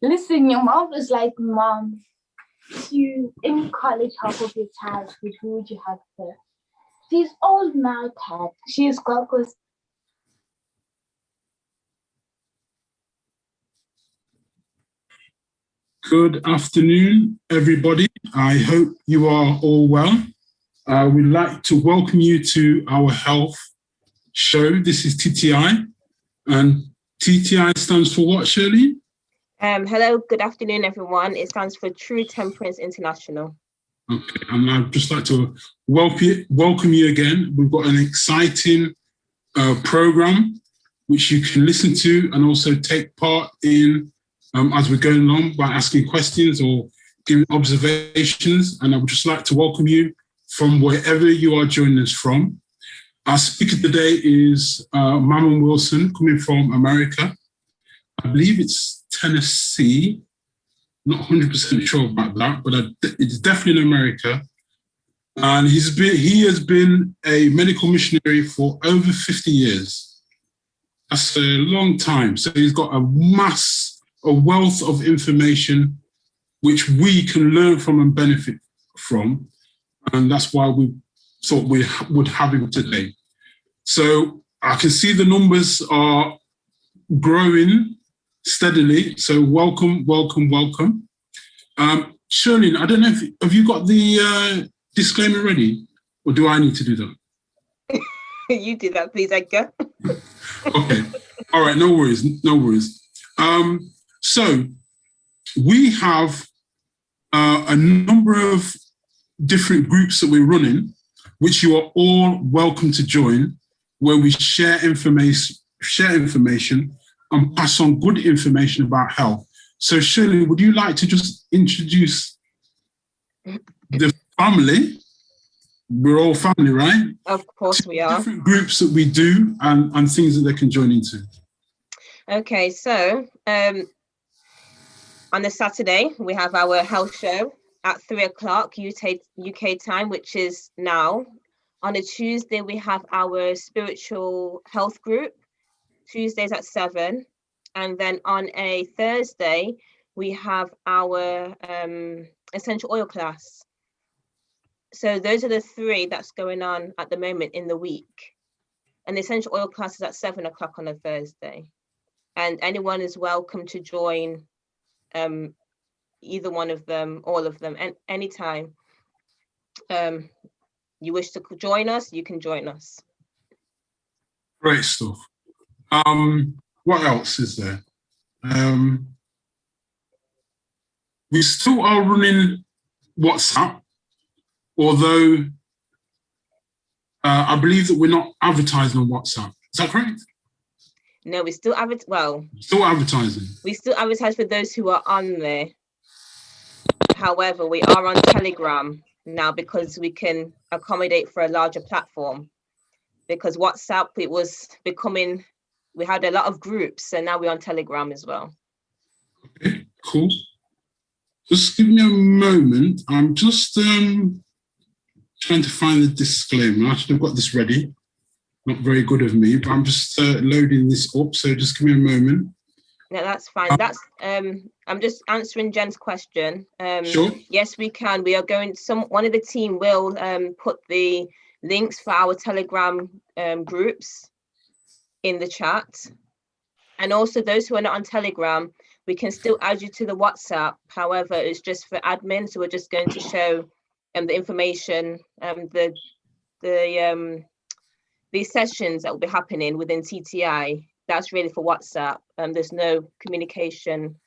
Listen, your mom was like, Mom, you in college half of your childhood, who would you have first? She's old now, Ted. She's got goes. Good afternoon, everybody. I hope you are all well. We'd like to welcome you to our health show. This is TTI, and TTI stands for what, Shirley? Hello, good afternoon, everyone. It stands for True Temperance International. Okay, and I'd just like to welcome you again. We've got an exciting program which you can listen to and also take part in as we're going along by asking questions or giving observations. And I would just like to welcome you from wherever you are joining us from. Our speaker today is Mammon Wilson, coming from America. I believe it's Tennessee. Not 100% sure about that, but it's definitely in America. And he has been a medical missionary for over 50 years. That's a long time. So he's got a wealth of information which we can learn from and benefit from. And that's why we thought we would have him today. So I can see the numbers are growing steadily. So welcome. Shirley, I don't know have you got the disclaimer ready, or do I need to do that? You do that, please, Edgar. Okay. All right. No worries. So we have a number of different groups that we're running, which you are all welcome to join, where we share information and pass on good information about health. So Shirley, would you like to just introduce the family? We're all family, right? Of course we are. Different groups that we do and things that they can join into. Okay, so on the Saturday, we have our health show at 3:00 UK time, which is now. On a Tuesday, we have our spiritual health group, Tuesdays at 7. And then on a Thursday, we have our essential oil class. So those are the three that's going on at the moment in the week. And the essential oil class is at 7:00 on a Thursday. And anyone is welcome to join either one of them, all of them, and anytime you wish to join us, you can join us. Great stuff. What else is there? We still are running WhatsApp, although I believe that we're not advertising on WhatsApp. Is that correct? No, we still still advertising. We still advertise for those who are on there. However, we are on Telegram now because we can accommodate for a larger platform. Because WhatsApp, it was becoming, we had a lot of groups, and now we're on Telegram as well. Okay, cool. Just give me a moment. I'm just trying to find the disclaimer. I should have got this ready. Not very good of me, but I'm just loading this up. So just give me a moment. No, that's fine. That's I'm just answering Jen's question. Sure. Yes, we can. We are going. One of the team will put the links for our Telegram groups in the chat, and also those who are not on Telegram, we can still add you to the WhatsApp. However, it's just for admin, so we're just going to show the information, these sessions that will be happening within TTI. That's really for WhatsApp. There's no communication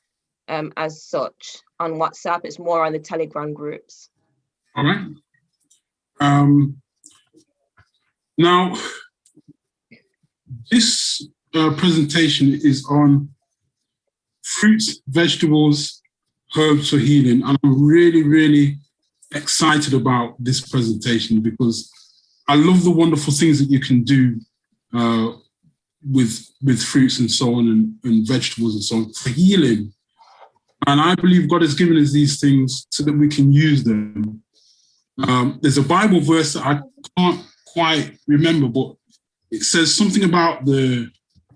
as such on WhatsApp. It's more on the Telegram groups. All right. Now, this presentation is on fruits, vegetables, herbs for healing. And I'm really, really excited about this presentation because I love the wonderful things that you can do with fruits and so on and vegetables and so on for healing. And I believe God has given us these things so that we can use them. There's a Bible verse that I can't quite remember, but it says something about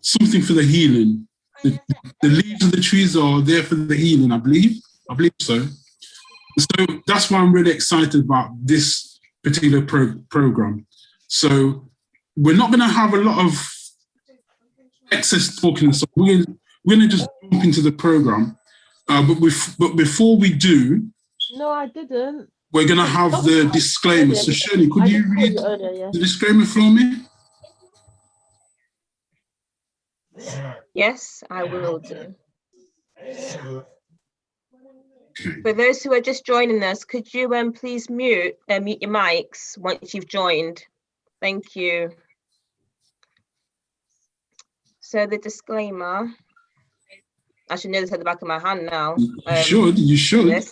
something for the healing. the, the leaves of the trees are there for the healing, I believe. I believe so. So that's why I'm really excited about this particular program. So we're not going to have a lot of excess talking, so we're going to just jump into the program. But before we do, no, I didn't. We're going to have the disclaimer. So Shirley, could you read the disclaimer for me? Yes, I will do. For those who are just joining us, could you please mute your mics once you've joined? Thank you. So the disclaimer, I should know this at the back of my hand now. You should.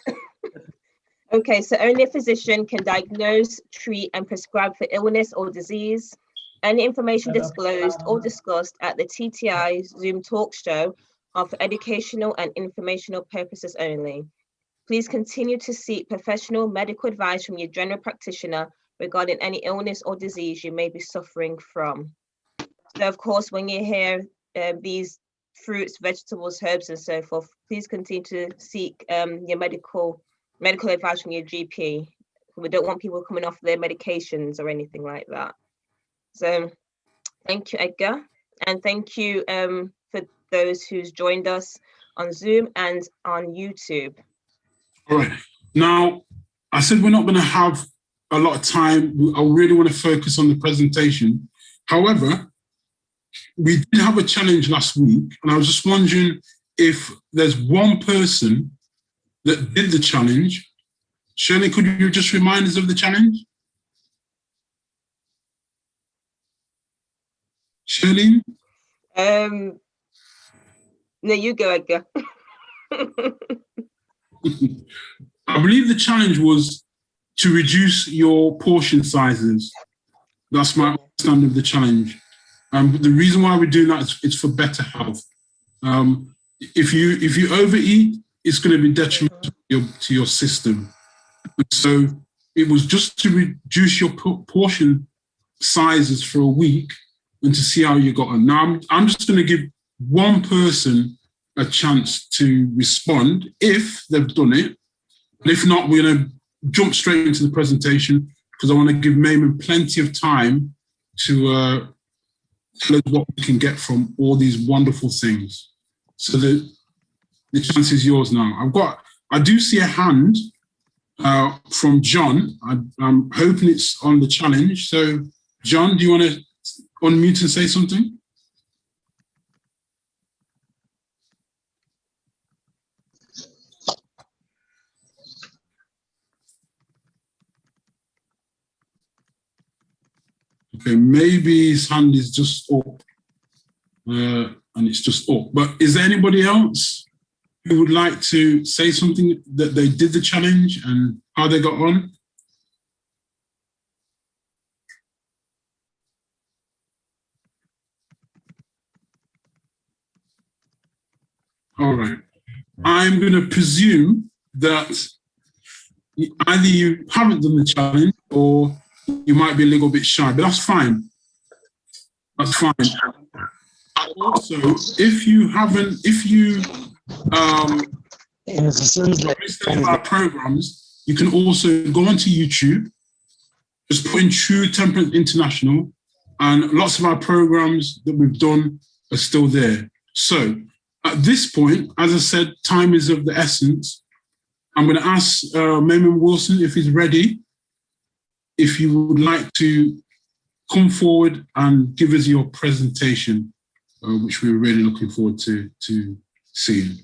Okay, so only a physician can diagnose, treat, and prescribe for illness or disease. Any information disclosed or discussed at the TTI Zoom talk show are for educational and informational purposes only. Please continue to seek professional medical advice from your general practitioner regarding any illness or disease you may be suffering from. So of course, when you hear these fruits, vegetables, herbs, and so forth, please continue to seek your medical advice from your GP. We don't want people coming off their medications or anything like that. So thank you, Edgar. And thank you for those who's joined us on Zoom and on YouTube. All right. Now, I said we're not going to have a lot of time. I really want to focus on the presentation. However, we did have a challenge last week, and I was just wondering if there's one person that did the challenge. Shirley, could you just remind us of the challenge? Shirley? No, you go, Edgar. I believe the challenge was to reduce your portion sizes. That's my understanding of the challenge. The reason why we're doing that is for better health. If you overeat, it's going to be detrimental to your system. And so it was just to reduce your portion sizes for a week and to see how you got on. Now, I'm just going to give one person a chance to respond if they've done it. And if not, we're going to jump straight into the presentation because I want to give Mayman plenty of time to tell us what we can get from all these wonderful things. So the chance is yours now. I do see a hand from John. I'm hoping it's on the challenge. So John, do you want to unmute and say something? Okay, maybe his hand is just up, and it's just up. But is there anybody else who would like to say something that they did the challenge and how they got on? All right. I'm going to presume that either you haven't done the challenge or you might be a little bit shy, but that's fine. That's fine. Also, if you missed any of our programs, you can also go onto YouTube, just put in True Temperance International, and lots of our programs that we've done are still there. So at this point, as I said, time is of the essence. I'm going to ask Mayman Wilson if he's ready. If you would like to come forward and give us your presentation, which we're really looking forward to seeing.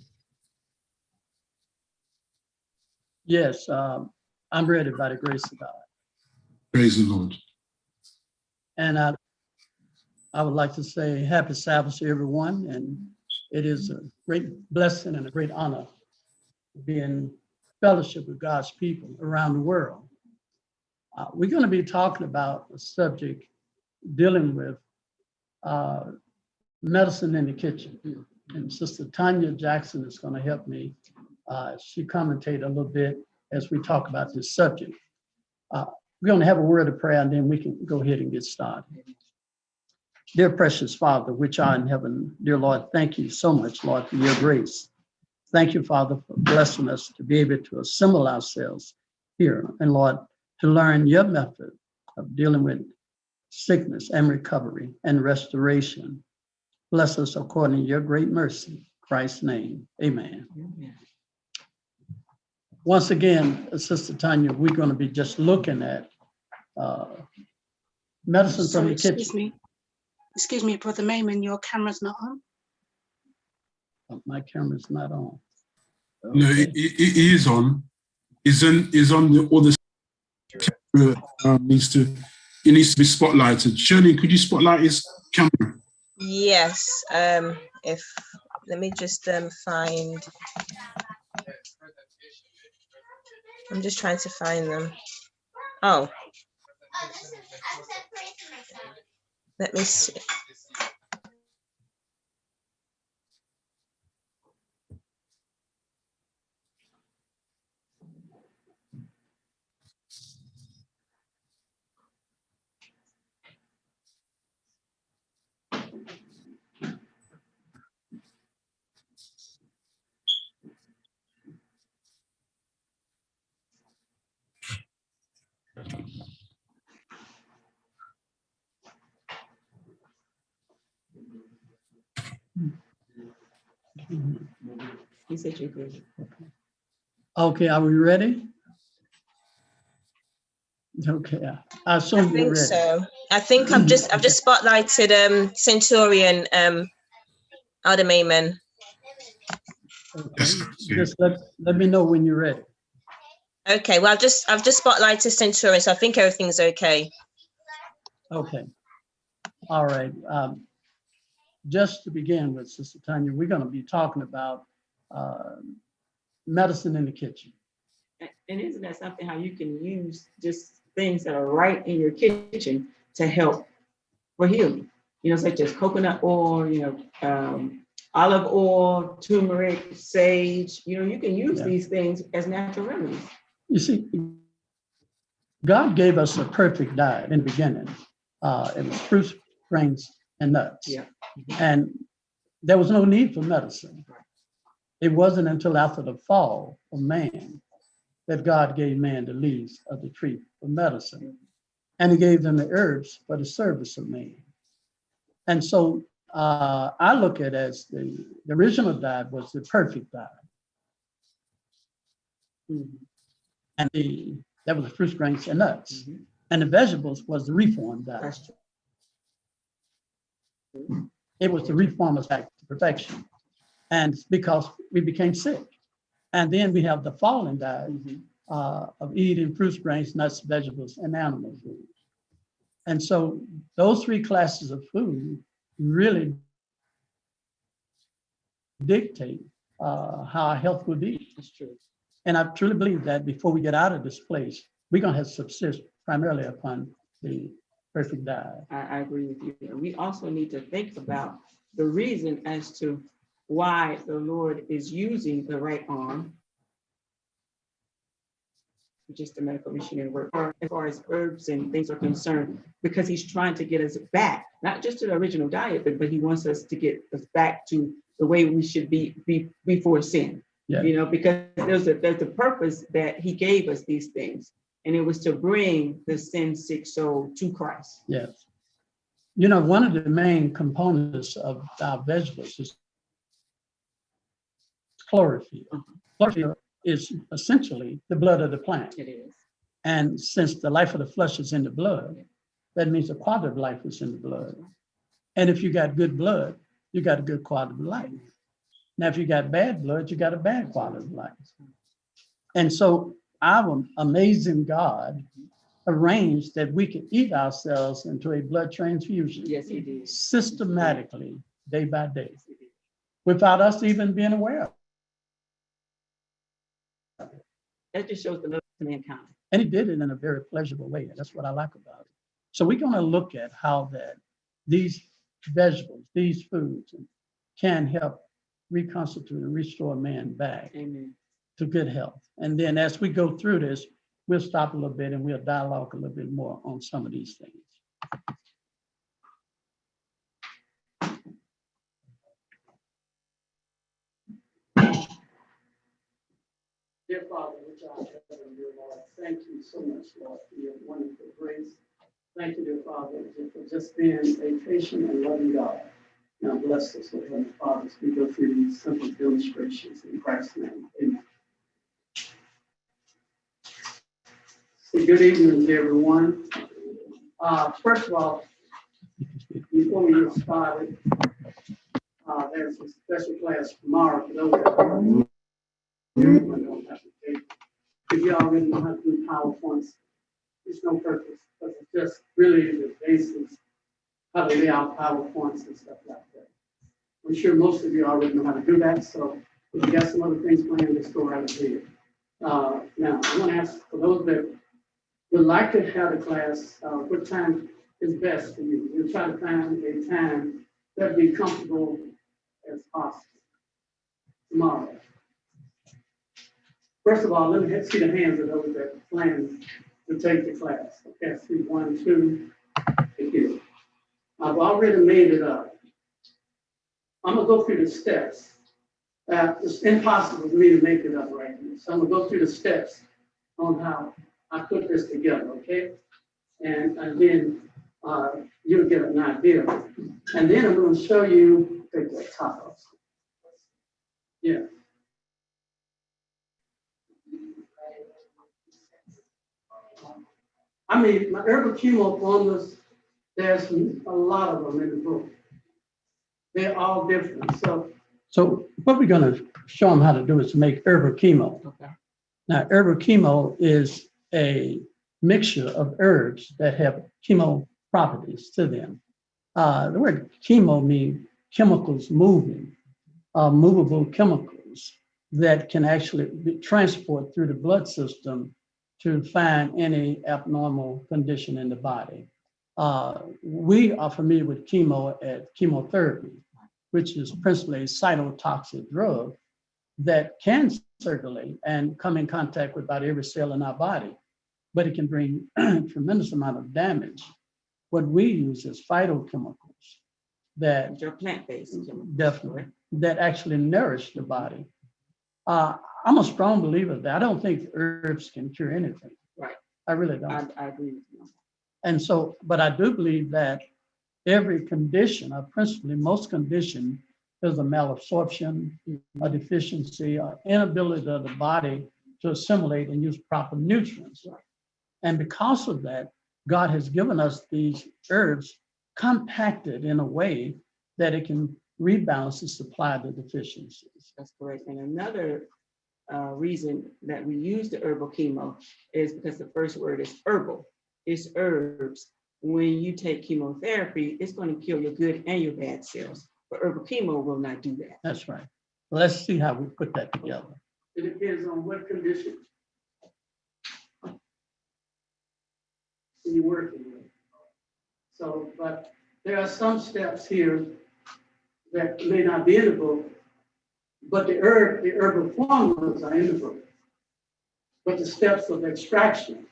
Yes, I'm ready by the grace of God. Praise the Lord. And I would like to say happy Sabbath to everyone. And it is a great blessing and a great honor to be in fellowship with God's people around the world. We're going to be talking about a subject dealing with medicine in the kitchen. And Sister Tanya Jackson is going to help me. She commentate a little bit as we talk about this subject. We're going to have a word of prayer and then we can go ahead and get started. Dear precious Father, which art in heaven, dear Lord, thank you so much, Lord, for your grace. Thank you, Father, for blessing us to be able to assemble ourselves here. And Lord, to learn your method of dealing with sickness and recovery and restoration. Bless us according to your great mercy. In Christ's name, amen. Amen. Once again, Sister Tanya, we're going to be just looking at medicine from the kitchen. Excuse me, Brother Mayman, your camera's not on. Oh, my camera's not on. No, Okay. it is on. Is on the other needs to be spotlighted. Shirley, could you spotlight his camera? Yes. If let me just find. I'm just trying to find them. Oh. Let me see. He said you're good. Okay, are we ready? Okay, I assume you're think ready. so. I think I've just spotlighted Centurion Elder Mayman. Okay. Just let me know when you're ready. Okay, well I've just spotlighted Centurion, so I think everything's okay. Okay. All right. Just to begin with, Sister Tanya, we're going to be talking about medicine in the kitchen. And isn't that something how you can use just things that are right in your kitchen to help for healing? You know, such as coconut oil, olive oil, turmeric, sage. You know, you can use these things as natural remedies. You see, God gave us a perfect diet in the beginning. It was fruits, grains, and nuts. Yeah. And there was no need for medicine. It wasn't until after the fall of man that God gave man the leaves of the tree for medicine. And he gave them the herbs for the service of man. And so I look at it as the original diet was the perfect diet. Mm-hmm. And that was the fruits, grains, and nuts. Mm-hmm. And the vegetables was the reformed diet. That's true. It was to reform us back to perfection. And because we became sick. And then we have the fallen diet of eating fruits, grains, nuts, vegetables, and animal food. And so those three classes of food really dictate how our health will be. That's true. And I truly believe that before we get out of this place, we're going to have to subsist primarily upon the perfect diet. I agree with you. And we also need to think about the reason as to why the Lord is using the right arm, just the medical missionary work, as far as herbs and things are concerned, because he's trying to get us back, not just to the original diet, but he wants us to get us back to the way we should be before sin. Yeah. You know, because there's a purpose that he gave us these things, and it was to bring the sin sick soul to Christ. Yes. You know, one of the main components of our vegetables is chlorophyll. Chlorophyll is essentially the blood of the plant. It is. And since the life of the flesh is in the blood, that means the quality of life is in the blood. And if you got good blood, you got a good quality of life. Now, if you got bad blood, you got a bad quality of life. And so our amazing God arranged that we could eat ourselves into a blood transfusion. Yes, he did. Systematically, day by day, without us even being aware of it. That just shows the love to mankind. And he did it in a very pleasurable way. That's what I like about it. So we're going to look at how that these vegetables, these foods can help reconstitute and restore man back to good health. And then as we go through this, we'll stop a little bit and we'll dialogue a little bit more on some of these things. Dear Father, which art in heaven, dear Lord, thank you so much, Lord, for your wonderful grace. Thank you, dear Father, for just being a patient and loving God. Now bless us, Lord, Heavenly Father, as we go through these simple demonstrations in Christ's name. Amen. So good evening to everyone. First of all, before we get started, there's a special class tomorrow for those that don't have to take. If you already know how to do PowerPoints, there's no purpose, because it's just really the basics, how to lay out PowerPoints and stuff like that. I'm sure most of you already know how to do that, so if you got some other things planned, let's go right ahead. Now, I want to ask for those that would like to have a class, what time is best for you? We'll try to find a time that'd be comfortable as possible tomorrow. First of all, let me see the hands of those that plan to take the class. Okay, I see 1, 2, thank you. I've already made it up. I'm gonna go through the steps. It's impossible for me to make it up right now. So I'm gonna go through the steps on how I put this together, okay? And then you'll get an idea. And then I'm gonna show you, take that top off. Yeah. I mean, my herbal chemo formulas, there's a lot of them in the book. They're all different. So what we're going to show them how to do is to make herbal chemo. Okay. Now, herbal chemo is a mixture of herbs that have chemo properties to them. The word chemo means chemicals moving, movable chemicals that can actually be transported through the blood system to find any abnormal condition in the body. We are familiar with chemotherapy, which is principally a cytotoxic drug that can circulate and come in contact with about every cell in our body, but it can bring tremendous amount of damage. What we use is phytochemicals that They're plant-based chemicals. Definitely, that actually nourish the body. I'm a strong believer that I don't think herbs can cure anything. Right. I really don't. I agree with you. And so, but I do believe that every condition, or principally most condition, is a malabsorption, a deficiency, or inability of the body to assimilate and use proper nutrients. And because of that, God has given us these herbs compacted in a way that it can rebalance the supply of the deficiencies. That's correct. And another reason that we use the herbal chemo is because the first word is herbal. It's herbs. When you take chemotherapy, it's going to kill your good and your bad cells. But herbal chemo will not do that. That's right. Well, let's see how we put that together. It depends on what condition you're working with. So, but there are some steps here that may not be in the book, but the herbal formulas are in the book. But the steps of extraction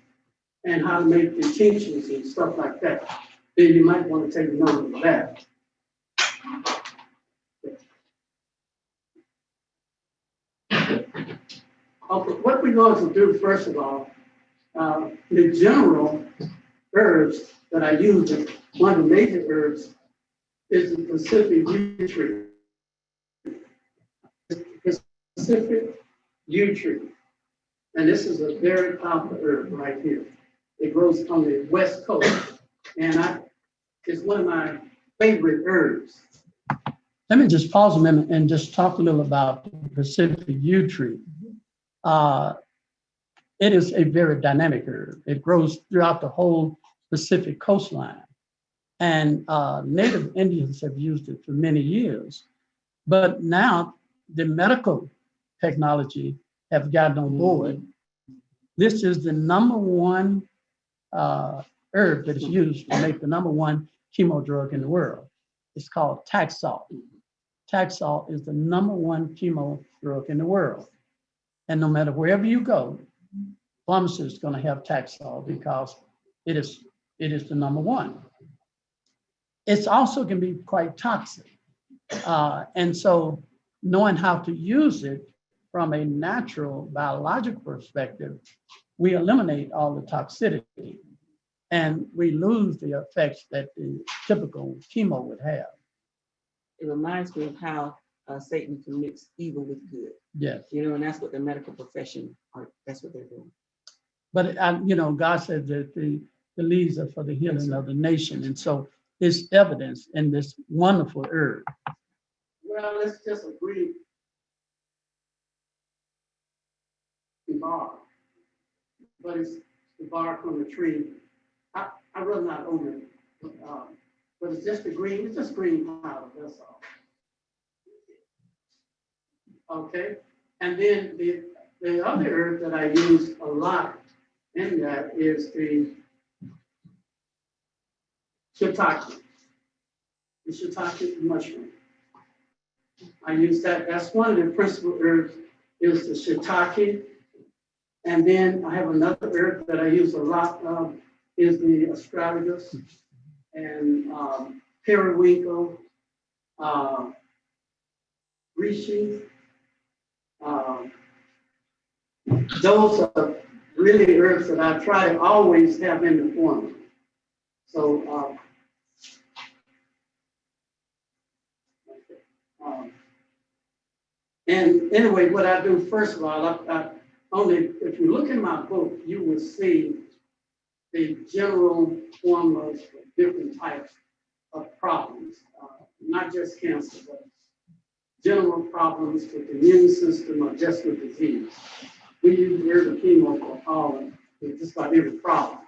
and how to make the tinctures and stuff like that, then you might want to take note of that. Okay, what we're going to do, first of all, the general herbs that I use, one of the major herbs is the Pacific yew tree. Pacific yew tree. And this is a very popular herb right here. It grows on the West Coast. And it's one of my favorite herbs. Let me just pause a minute and just talk a little about the Pacific yew tree. It is a very dynamic herb. It grows throughout the whole Pacific coastline. And Native Indians have used it for many years. But now the medical technology have gotten on board. This is the number one herb that is used to make the number one chemo drug in the world. It's called Taxol. Taxol is the number one chemo drug in the world. And no matter wherever you go, pharmacy is going to have Taxol because it is the number one. It's also can be quite toxic. And so knowing how to use it from a natural biological perspective, we eliminate all the toxicity and we lose the effects that the typical chemo would have. It reminds me of how Satan can mix evil with good. Yes. You know, and that's what the medical profession that's what they're doing. But you know, God said that the leaves are for the healing of the nation, and so it's evidence in this wonderful herb. Well, let's just agree. The bark, but it's the bark on the tree. I really not own it, but it's just the green. It's just green powder. That's all. Okay, and then the other herb that I use a lot in that is the shiitake. The shiitake mushroom. I use that. That's one of the principal herbs is the shiitake. And then I have another herb that I use a lot of is the astragalus and periwinkle, reishi. Those are really herbs that I try to always have in the formula. So, and anyway, what I do first of all, I only if you look in my book, you will see the general formulas for different types of problems, not just cancer, but general problems with the immune system or just with disease. We use herbal chemo for all, just about every problem.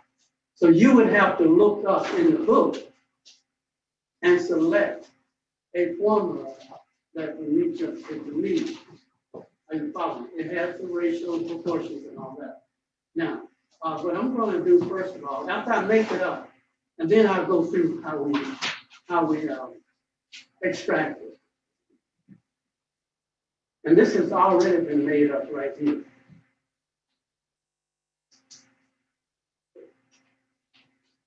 So you would have to look up in the book and select a formula that will meet your needs. Are you following? It has the ratio, proportions, and all that. Now, what I'm going to do first of all, after I make it up, and then I'll go through how we extract it. And this has already been made up right here.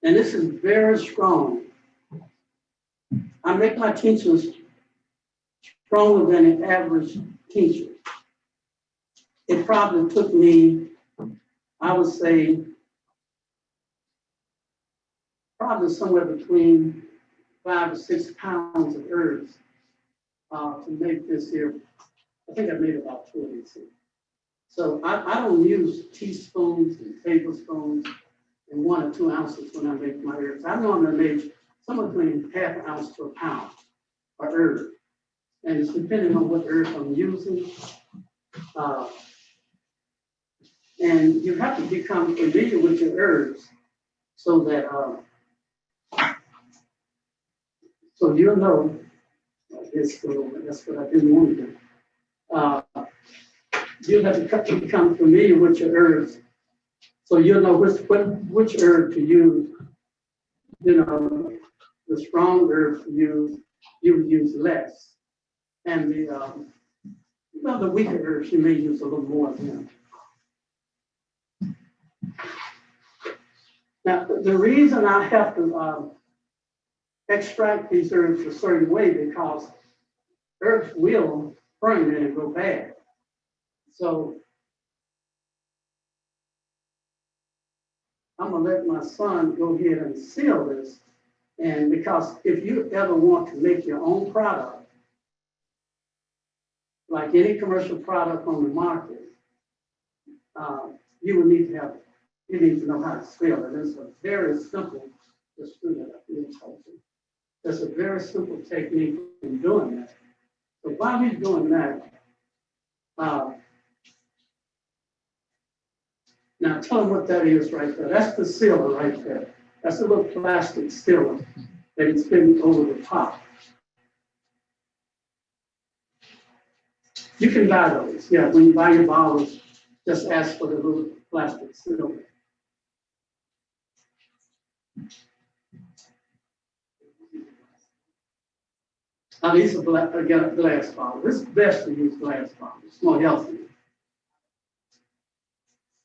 And this is very strong. I make my tinctures stronger than an average tincture. It probably took me, I would say, probably somewhere between 5 to 6 pounds of herbs to make this here. I think I made about 2 of these here. So I don't use teaspoons and tablespoons and 1 or 2 ounces when I make my herbs. I normally make somewhere between half an ounce to a pound of herb. And it's depending on what herb I'm using. And you have to become familiar with your herbs so that so you'll know. That's what I didn't want to do. You have to become familiar with your herbs, so you'll know which herb to use. You know, the strong herbs to use, you would use less, and the weaker herbs you may use a little more of them. Now, the reason I have to extract these herbs a certain way because herbs will ferment and go bad. So I'm gonna let my son go ahead and seal this. And because if you ever want to make your own product, like any commercial product on the market, you need to know how to seal it. It's a very simple, just do that. There's a very simple technique in doing that. So while he's doing that, now tell him what that is right there. That's the sealer right there. That's a little plastic sealer that he's putting over the top. You can buy those. Yeah, when you buy your bottles, just ask for the little plastic sealer. Now these are glass bottles. It's best to use glass bottles. It's more healthy.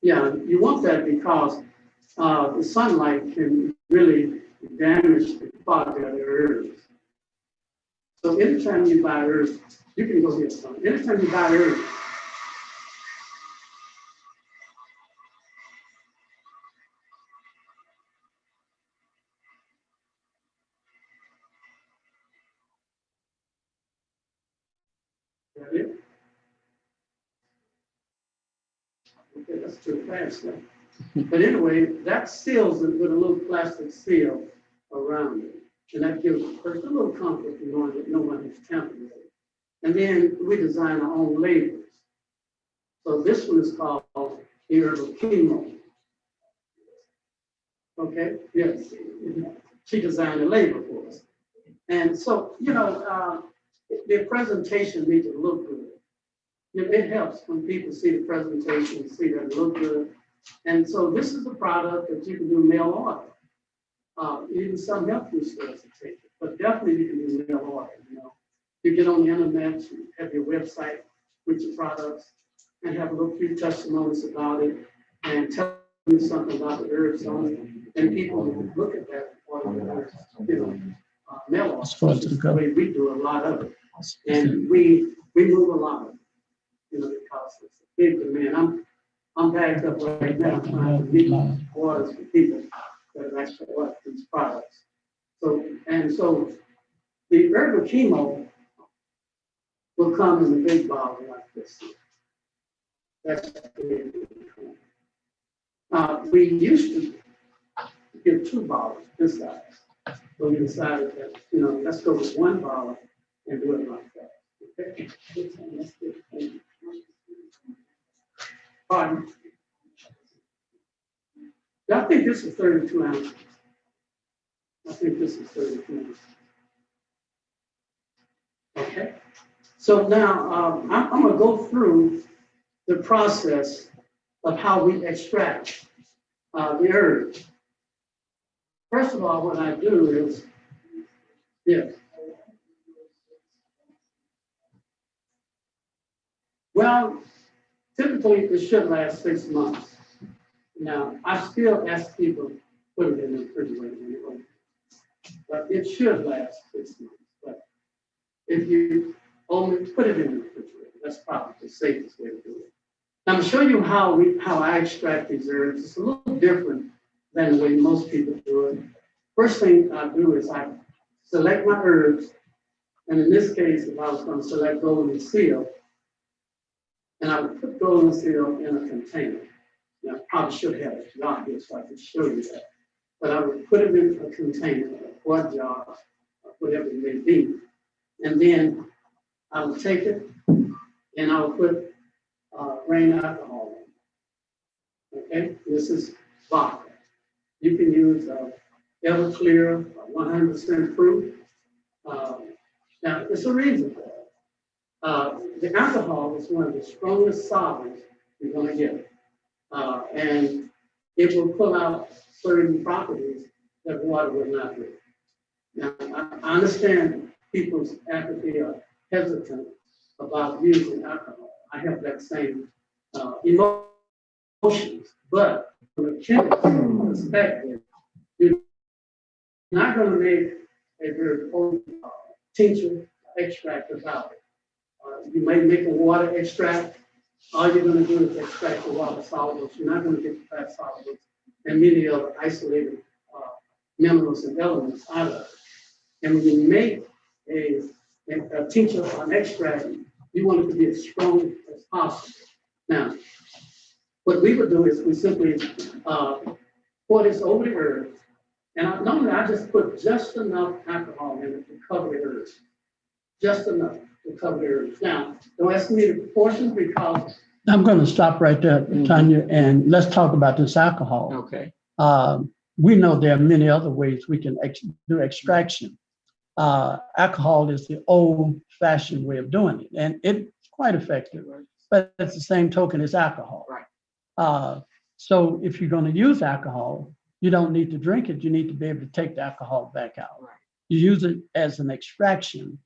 Yeah, you want that because the sunlight can really damage the quality of the herbs. So anytime you buy herbs, you can go get some. Anytime you buy herbs, that it? Okay, that's too fast now. But anyway, that seals it with a little plastic seal around it. And that gives the person a little comfort knowing that no one has tampered with it. And then we design our own labels. So this one is called the herbal chemo. Okay, yes. She designed a label for us. And so, the presentation needs to look good. It helps when people see the presentation, see that it look good. And so this is a product that you can do mail order. Even some health food stores will take it, but definitely you can do mail order. You get on the internet, you have your website with your products, and have a little few testimonies about it, and tell you something about the herbs on it, and people will look at that or mail order. That's the way we do a lot of it, and we move a lot of it, because it's a big demand. I'm backed up right now trying to meet orders for people that have actually ordered these products. So the herbal chemo will come in a big bottle like this. That's the we used to give 2 bottles this size. So we decided that, let's go with 1 bottle and do it like that. Okay? Pardon? I think this is 32 ounces. Okay. So now I'm going to go through the process of how we extract the herbs. First of all, what I do is, yes. Well, typically it should last 6 months. Now, I still ask people to put it in the refrigerator anyway, but it should last 6 months. But if you only put it in the refrigerator, that's probably the safest way to do it. Now, I'm going to show you how I extract these herbs. It's a little different than the way most people do it. First thing I do is I select my herbs, and in this case, if I was going to select golden seal, and I would put golden seal in a container. Now, I probably should have it not here so I can show you that. But I would put it in a container, a quart jar, or whatever it may be. And then I would take it and I would put grain alcohol in. Okay, this is vodka. You can use Everclear, 100% proof. Now, there's a reason for that. The alcohol is one of the strongest solvents you're going to get. And it will pull out certain properties that water will not do. Now, I understand people's apathy or hesitant about using alcohol. I have that same emotions, but from a chemical perspective, you're not going to make a very potent tincture extract without it. You may make a water extract. All you're going to do is extract the water solubles. You're not going to get the fat solubles and many other isolated minerals and elements out of it. And when you make a tincture or an extract, you want it to be as strong as possible. Now, what we would do is we simply pour this over the herbs. And normally I just put just enough alcohol in it to cover the herbs. Just enough to cover the herbs. Now, don't ask me the proportions because I'm going to stop right there, Tanya, and let's talk about this alcohol. Okay. We know there are many other ways we can do extraction. Alcohol is the old-fashioned way of doing it, and it's quite effective. But at the same token, it's alcohol. Right. So if you're going to use alcohol, you don't need to drink it. You need to be able to take the alcohol back out. Right. You use it as an extraction,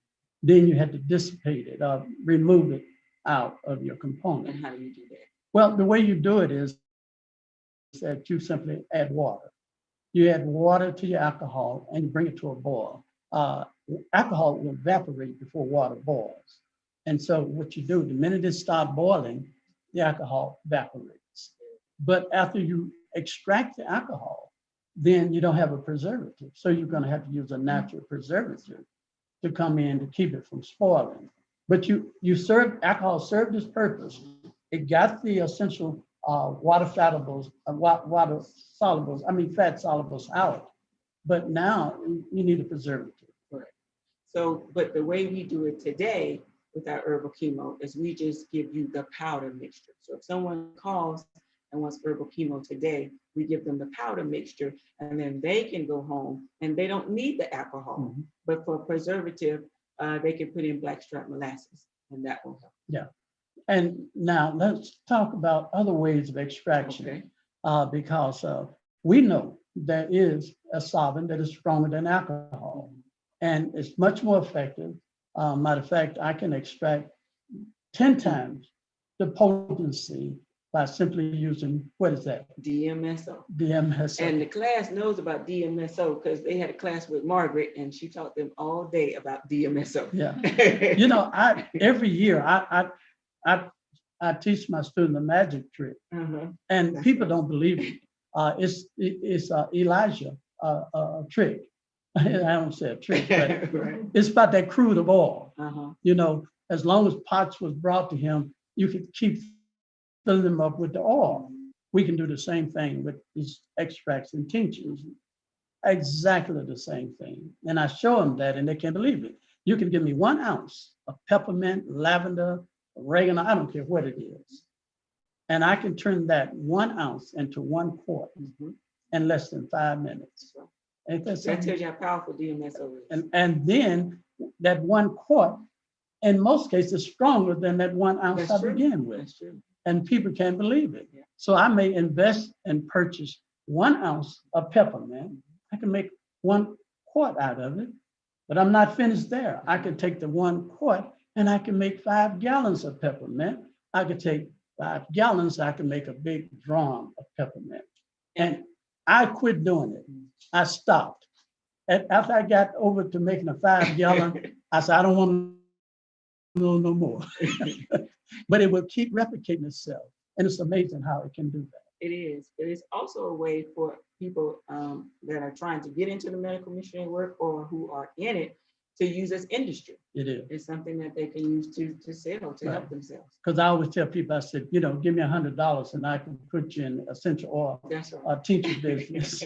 then you have to dissipate it or remove it out of your component. And how do you do that? Well, the way you do it is that you simply add water. You add water to your alcohol and you bring it to a boil. Alcohol will evaporate before water boils. And so what you do, the minute it starts boiling, the alcohol evaporates. But after you extract the alcohol, then you don't have a preservative. So you're going to have to use a natural preservative to come in to keep it from spoiling. but alcohol served its purpose. It got the essential water solubles fat solubles out. But now you need a preservative. Correct. So, but the way we do it today with our herbal chemo is we just give you the powder mixture. So if someone calls and wants herbal chemo today, we give them the powder mixture, and then they can go home and they don't need the alcohol. Mhm. But for preservative, they can put in blackstrap molasses, and that will help. Yeah. And now let's talk about other ways of extraction, Okay. because we know there is a solvent that is stronger than alcohol, and it's much more effective. Matter of fact, I can extract 10 times the potency by simply using, what is that? DMSO. DMSO. And the class knows about DMSO because they had a class with Margaret and she taught them all day about DMSO. Yeah. You know, every year I teach my student the magic trick, and That's people right. don't believe it. It's Elijah trick. I don't say a trick, but Right. it's about that crude of oil. Uh-huh. You know, as long as pots was brought to him, you could keep filling them up with the oil. We can do the same thing with these extracts and tinctures. Exactly the same thing. And I show them that and they can't believe it. You can give me 1 ounce of peppermint, lavender, oregano, I don't care what it is. And I can turn that 1 ounce into 1 quart in less than 5 minutes. Ain't that That something? tells you how powerful DMSO is. And then that 1 quart, in most cases, stronger than that 1 ounce That's I true. began with. That's true. And people can't believe it. Yeah. So I may invest and purchase 1 ounce of peppermint. I can make 1 quart out of it, but I'm not finished there. I could take the 1 quart and I can make 5 gallons of peppermint. I could take 5 gallons, I can make a big drum of peppermint. And I quit doing it. I stopped. And after I got over to making a 5 gallon, I said, I don't want to know no more. But it will keep replicating itself. And it's amazing how it can do that. It is, but it's also a way for people that are trying to get into the medical missionary work or who are in it to use as industry. It is. It's something that they can use to sell, to help themselves. Because I always tell people, I said, you know, give me $100 and I can put you in essential oil That's right. tincture business.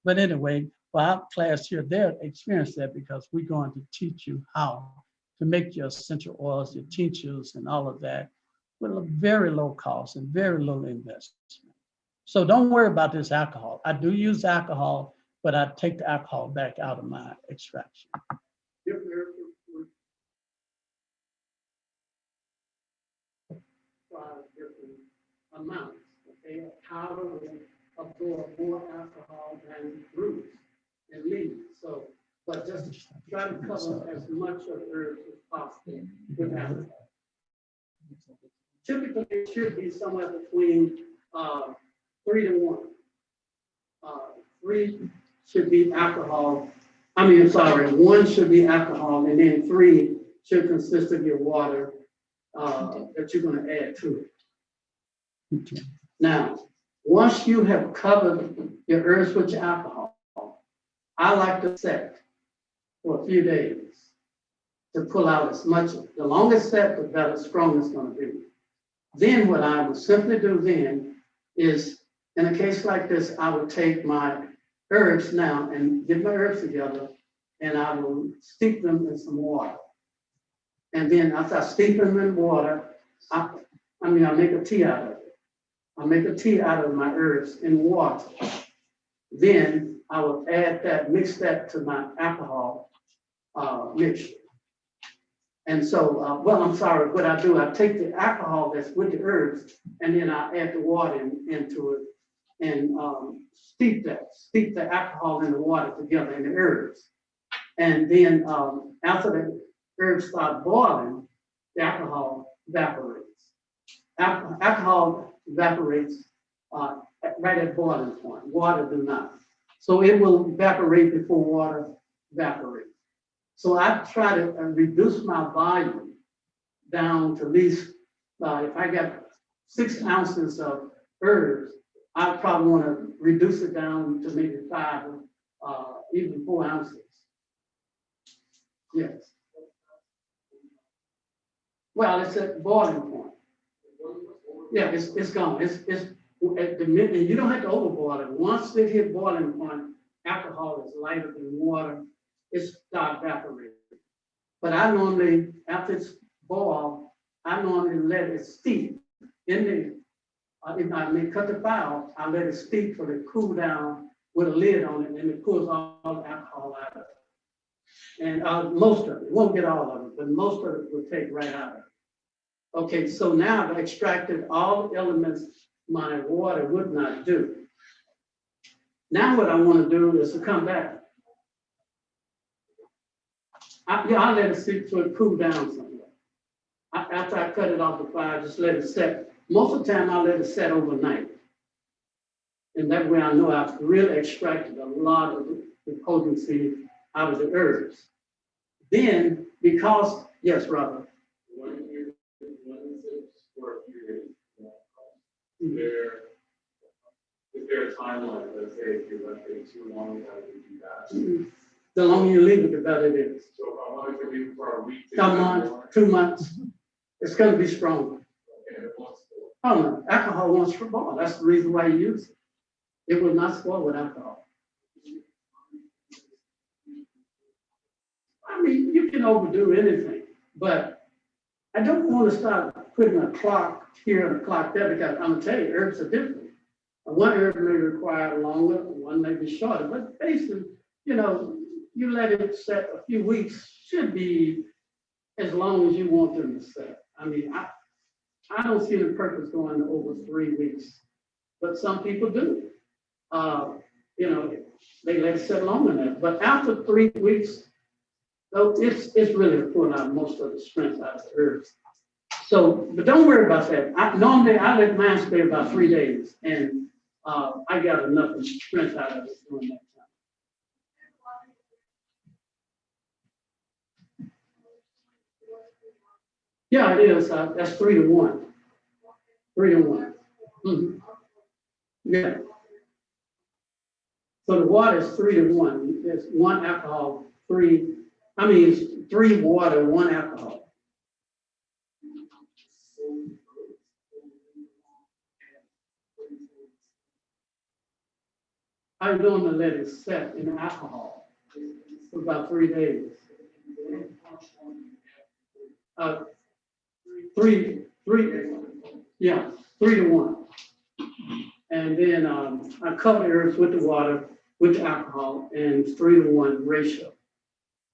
But anyway, for our class here, they'll experience that because we're going to teach you how to make your essential oils, your tinctures and all of that with a very low cost and very little investment. So don't worry about this alcohol. I do use alcohol, but I take the alcohol back out of my extraction. Different amounts, okay? Powder will absorb more alcohol than roots and leaves. So, but just try to cover as much of the herbs as possible with alcohol. Typically, it should be somewhere between 3 to 1. 3 should be alcohol. I mean, sorry, 1 should be alcohol, and then 3 should consist of your water that you're going to add to it. Okay. Now, once you have covered your herbs with your alcohol, I like to set for a few days to pull out as much. The longer set, the better, strong it's going to be. Then what I would simply do then is, in a case like this, I would take my herbs now and get my herbs together, and I will steep them in some water. And then after I steep them in water, I make a tea out of it. I make a tea out of my herbs in water. Then I will add that, mix that to my alcohol mixture. And so, what I do, I take the alcohol that's with the herbs, and then I add the water into it and steep the alcohol and the water together in the herbs. And then after the herbs start boiling, the alcohol evaporates. Alcohol evaporates right at boiling point. Water do not. So it will evaporate before water evaporates. So I try to reduce my volume down to at least, if I got 6 ounces of herbs, I probably want to reduce it down to maybe 5, even 4 ounces. Yes. Well, it's at boiling point. Yeah, it's gone. It's at the minute, you don't have to overboil it. Once it hit boiling point, alcohol is lighter than water. It starts evaporating. But I normally, after it's boiled, I normally let it steep in the. If I may cut the file, I let it steep for it to cool down with a lid on it, and it pulls all the alcohol out of it. And most of it, won't get all of it, but most of it will take right out of it. Okay, so now I've extracted all the elements my water would not do. Now what I want to do is to come back. I let it sit till it cool down somewhere. After I cut it off the fire, just let it set. Most of the time I let it set overnight. And that way I know I've really extracted a lot of the potency out of the herbs. Then, because, yes, Robert. Is there a timeline? Let's say if you left it too long, how do you do that? The longer you leave it, the better it is. So if I wanted to leave it for a week, A month, 2 months, it's going to be strong. Oh no, alcohol won't spoil. That's the reason why you use it. It will not spoil with alcohol. I mean, you can overdo anything, but I don't want to start putting a clock here and a clock there, because I'm gonna tell you, herbs are different. One herb may require longer, one may be shorter, but basically, you know, you let it set a few weeks, should be as long as you want them to set. I mean, I don't see the purpose going over 3 weeks, but some people do. You know, they let it set long enough, but after 3 weeks, so it's really pulling out most of the strength out of the herbs. So, but don't worry about that. Normally I let mine stay about 3 days, and I got enough strength out of it during that time. Yeah, it is. That's 3 to 1. 3 to 1. Mm-hmm. Yeah. So the water is 3 to 1. There's 1 alcohol, 3. I mean, it's 3 water, 1 alcohol. I normally let it set in alcohol for about 3 days. 3, yeah, 3 to 1. And then I cover the herbs with the water, with the alcohol, and 3 to 1 ratio.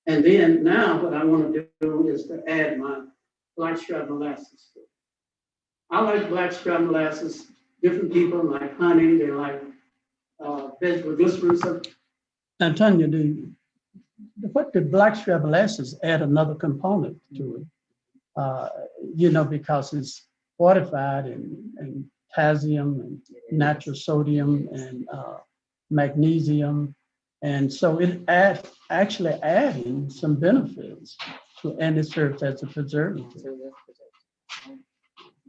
And then now what I want to do is to add my blackstrap molasses. I like blackstrap molasses. Different people like honey, they like vegetable glycerin. Antonia, what the blackstrap molasses add another component to it, you know, because it's fortified in potassium and natural sodium and magnesium. And so it actually adding some benefits to, and it serves as a preservative.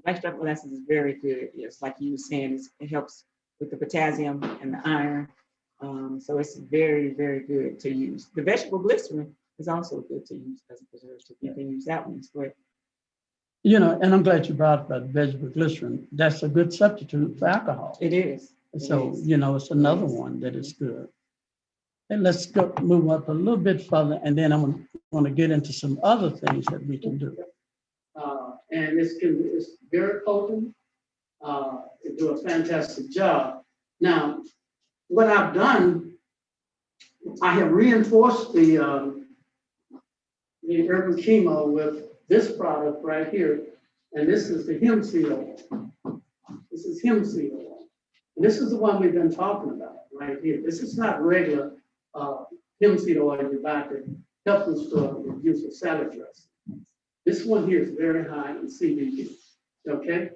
Blackstrap molasses is very good. It's like you were saying, it helps with the potassium and the iron. So it's very, very good to use. The vegetable glycerin is also good to use as a preservative. You can use that one as well. You know, and I'm glad you brought up about vegetable glycerin. That's a good substitute for alcohol. It is. So, you know, it's another one that is good. And let's move up a little bit further, and then I'm going to get into some other things that we can do. And it's very potent. It do a fantastic job. Now, what I've done, I have reinforced the herbal chemo with this product right here, and this is the hemp seed oil. This is hemp seed oil. And this is the one we've been talking about right here. This is not regular hemp seed oil you buy at the health food store and use for salad dressing. This one here is very high in CBD, okay?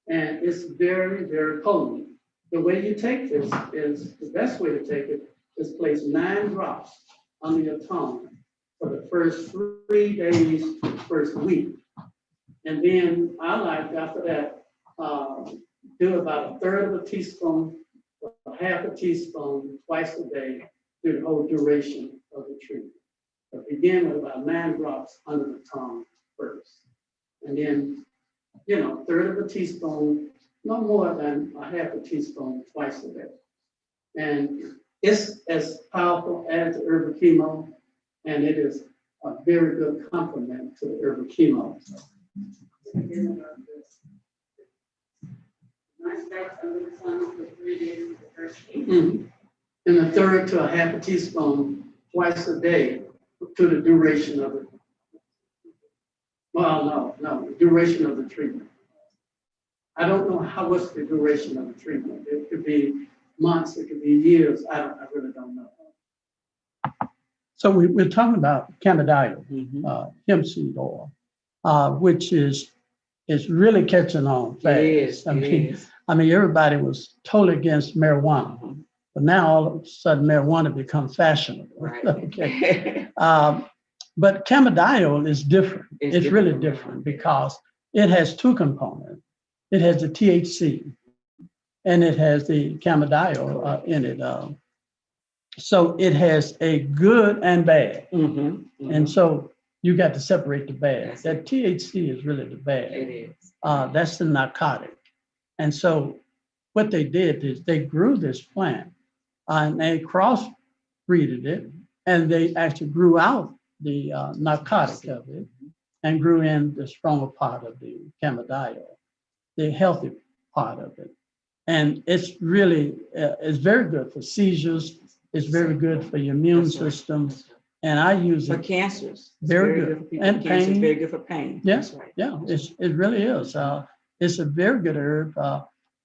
And it's very, very potent. The way you take this is, the best way to take it is place 9 drops under your tongue for the first 3 days, first week. And then I like, after that, do about 1/3 of a teaspoon, or 1/2 teaspoon twice a day through the whole duration of the treatment. But begin with about 9 drops under the tongue first. And then, you know, third of a teaspoon, no more than a half a teaspoon twice a day. And it's as powerful as the herbal chemo, and it is a very good complement to the herbal chemo. And a third to a half a teaspoon twice a day to the duration of it. Well, no, the duration of the treatment. I don't know what's the duration of the treatment. It could be months, it could be years. I really don't know. So we're talking about cannabidiol, hemp seed oil, which is really catching on fast. I mean, everybody was totally against marijuana, but now all of a sudden marijuana becomes fashionable. Right. Okay. But cannabidiol is different. It's really different because it has two components. It has the THC and it has the cannabidiol in it. So it has a good and bad. And so you got to separate the bad. That THC is really the bad. It is. That's the narcotic. And so what they did is they grew this plant and they crossbreeded it, and they actually grew out the narcotic of it and grew in the stronger part of the cannabidiol, the healthy part of it. And it's really, it's very good for seizures. It's very good for your immune system. And I use it For cancers. very good. For people And with cancer, it's pain. very good for pain. Yes, That's right. yeah, it really is. It's a very good herb.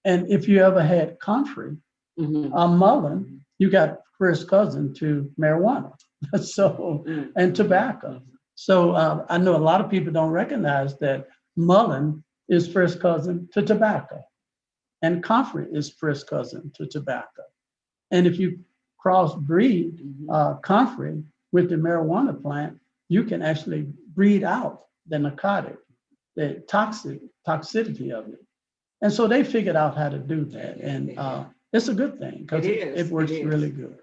And if you ever had comfrey, mullein, you got first cousin to marijuana. So, and tobacco. So I know a lot of people don't recognize that mullein is first cousin to tobacco, and comfrey is first cousin to tobacco. And if you crossbreed comfrey with the marijuana plant, you can actually breed out the narcotic, the toxicity of it. And so they figured out how to do that. And it's a good thing because it works really good.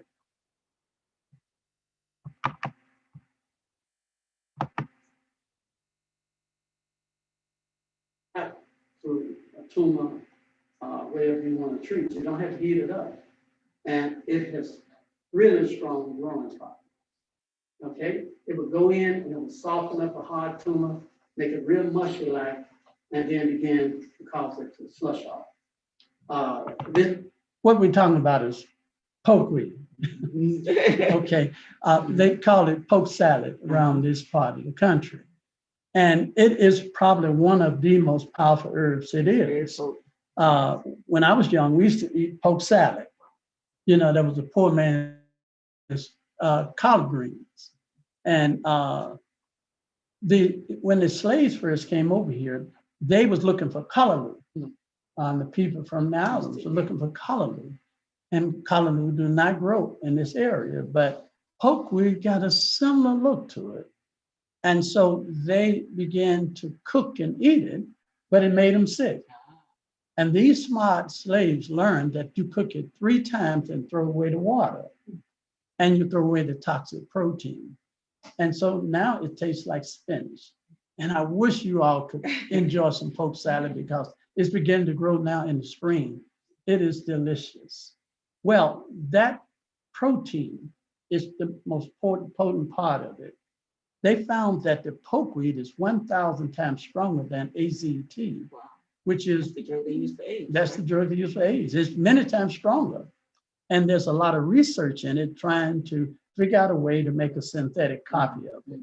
To a tumor, wherever you want to treat, you don't have to heat it up. And it has really strong growing power. Okay, it would go in and it would soften up a hard tumor, make it real mushy like, and then begin to cause it to slush off. What we're talking about is pokeweed. Okay, they call it poke salad around this part of the country. And it is probably one of the most powerful herbs it is. When I was young, we used to eat poke salad. You know, that was a poor man's collard greens. And when the slaves first came over here, they was looking for callaloo. The people from the islands were looking for callaloo. And callaloo do not grow in this area, but pokeweed got a similar look to it. And so they began to cook and eat it, but it made them sick. And these smart slaves learned that you cook it 3 times and throw away the water, and you throw away the toxic protein. And so now it tastes like spinach. And I wish you all could enjoy some poke salad because it's beginning to grow now in the spring. It is delicious. Well, that protein is the most potent part of it. They found that the pokeweed is 1,000 times stronger than AZT, which is the drug they use for AIDS. That's the drug they use for AIDS. It's many times stronger. And there's a lot of research in it trying to figure out a way to make a synthetic copy of it.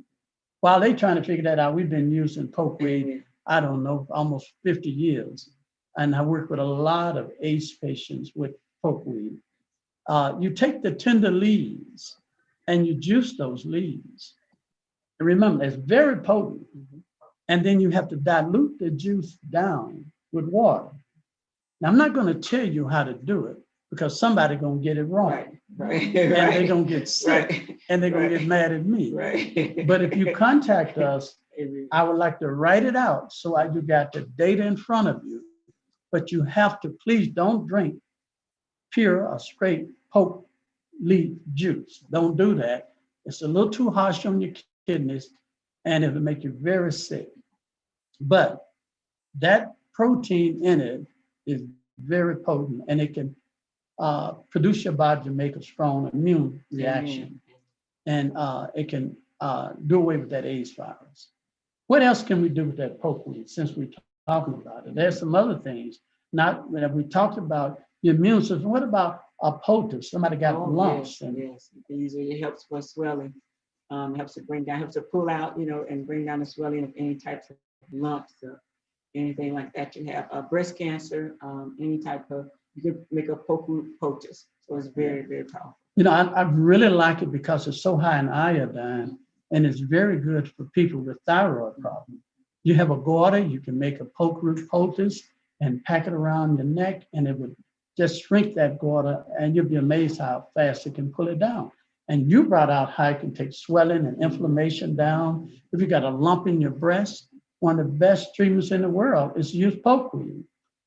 While they're trying to figure that out, we've been using pokeweed, I don't know, almost 50 years. And I work with a lot of AIDS patients with pokeweed. You take the tender leaves and you juice those leaves. And remember, it's very potent. And then you have to dilute the juice down with water. Now, I'm not going to tell you how to do it because somebody's going to get it wrong. Right. And they're going to get sick and they're going to get mad at me. But if you contact us, I would like to write it out so you got the data in front of you. But you have to, please don't drink pure or straight poke leaf juice. Don't do that. It's a little too harsh on your kidneys and it'll make you very sick. But that protein in it is very potent, and it can produce your body to make a strong immune reaction. And it can do away with that AIDS virus. What else can we do with that pokeweed since we're talking about it? There's some other things. Not when we talked about the immune system. What about a poultice? Somebody got lumps. Yes, it helps for swelling. Helps to bring down, helps to pull out, and bring down the swelling of any types of lumps, anything like that you have. Breast cancer, any type of, you could make a poultice. So it's very, very powerful. I really like it because it's so high in iodine, and it's very good for people with thyroid problems. You have a goiter, you can make a pokeweed poultice and pack it around your neck, and it would just shrink that goiter, and you'll be amazed how fast it can pull it down. And you brought out how it can take swelling and inflammation down. If you got a lump in your breast, one of the best treatments in the world is to use pokeweed.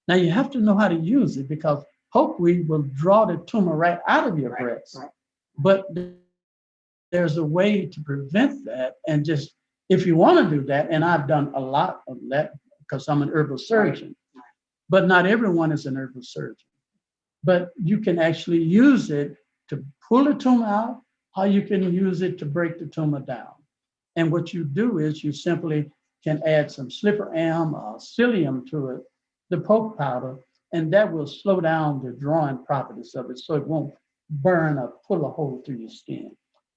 Now you have to know how to use it because pokeweed will draw the tumor right out of your breast. Right. But there's a way to prevent that. And just, if you want to do that, and I've done a lot of that because I'm an herbal surgeon, but not everyone is an herbal surgeon. But you can actually use it to pull the tumor out, or you can use it to break the tumor down. And what you do is you simply can add some slipperam or psyllium to it, the poke powder, and that will slow down the drawing properties of it so it won't burn or pull a hole through your skin.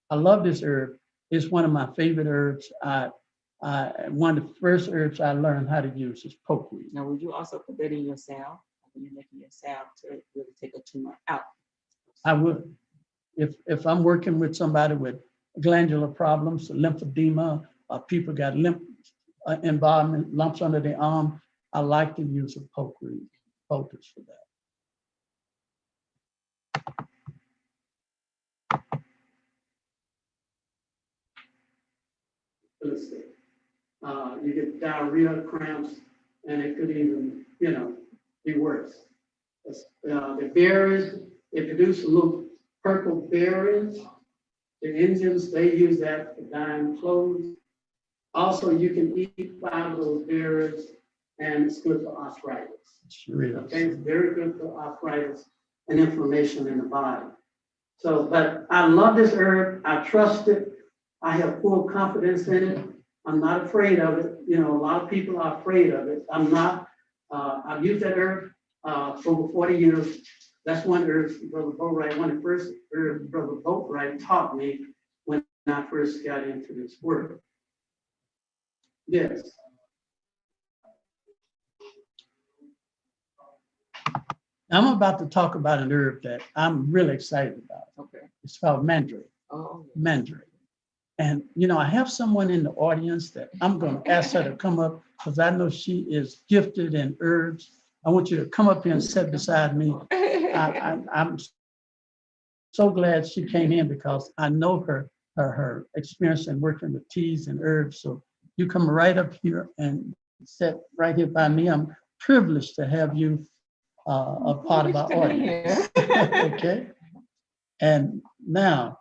I love this herb. It's one of my favorite herbs. One of the first herbs I learned how to use is pokeweed. Now, would you also put that in your salve? When you're making your salve to really take a tumor out? I would. If I'm working with somebody with glandular problems, lymphedema, or people got lymph involvement, lumps under the arm, I like to use a pokeweed poultice for that. Let's see. You get diarrhea, cramps, and it could even, be worse. The berries, they produce little purple berries. The Indians, they use that for dyeing clothes. Also, you can eat 5 of those berries, and it's good for arthritis. Okay, it's very good for arthritis and inflammation in the body. So, but I love this herb. I trust it. I have full confidence in it. I'm not afraid of it. A lot of people are afraid of it. I'm not. I've used that herb for over 40 years. That's one herb Brother Boatwright, one of the first herbs Brother Boatwright taught me when I first got into this work. Yes. I'm about to talk about an herb that I'm really excited about. Okay. It's called mandrake. Oh. Mandrake. And, I have someone in the audience that I'm going to ask her to come up because I know she is gifted in herbs. I want you to come up here and sit beside me. I'm so glad she came in because I know her experience in working with teas and herbs. So you come right up here and sit right here by me. I'm privileged to have you a part of our audience. Okay. And now,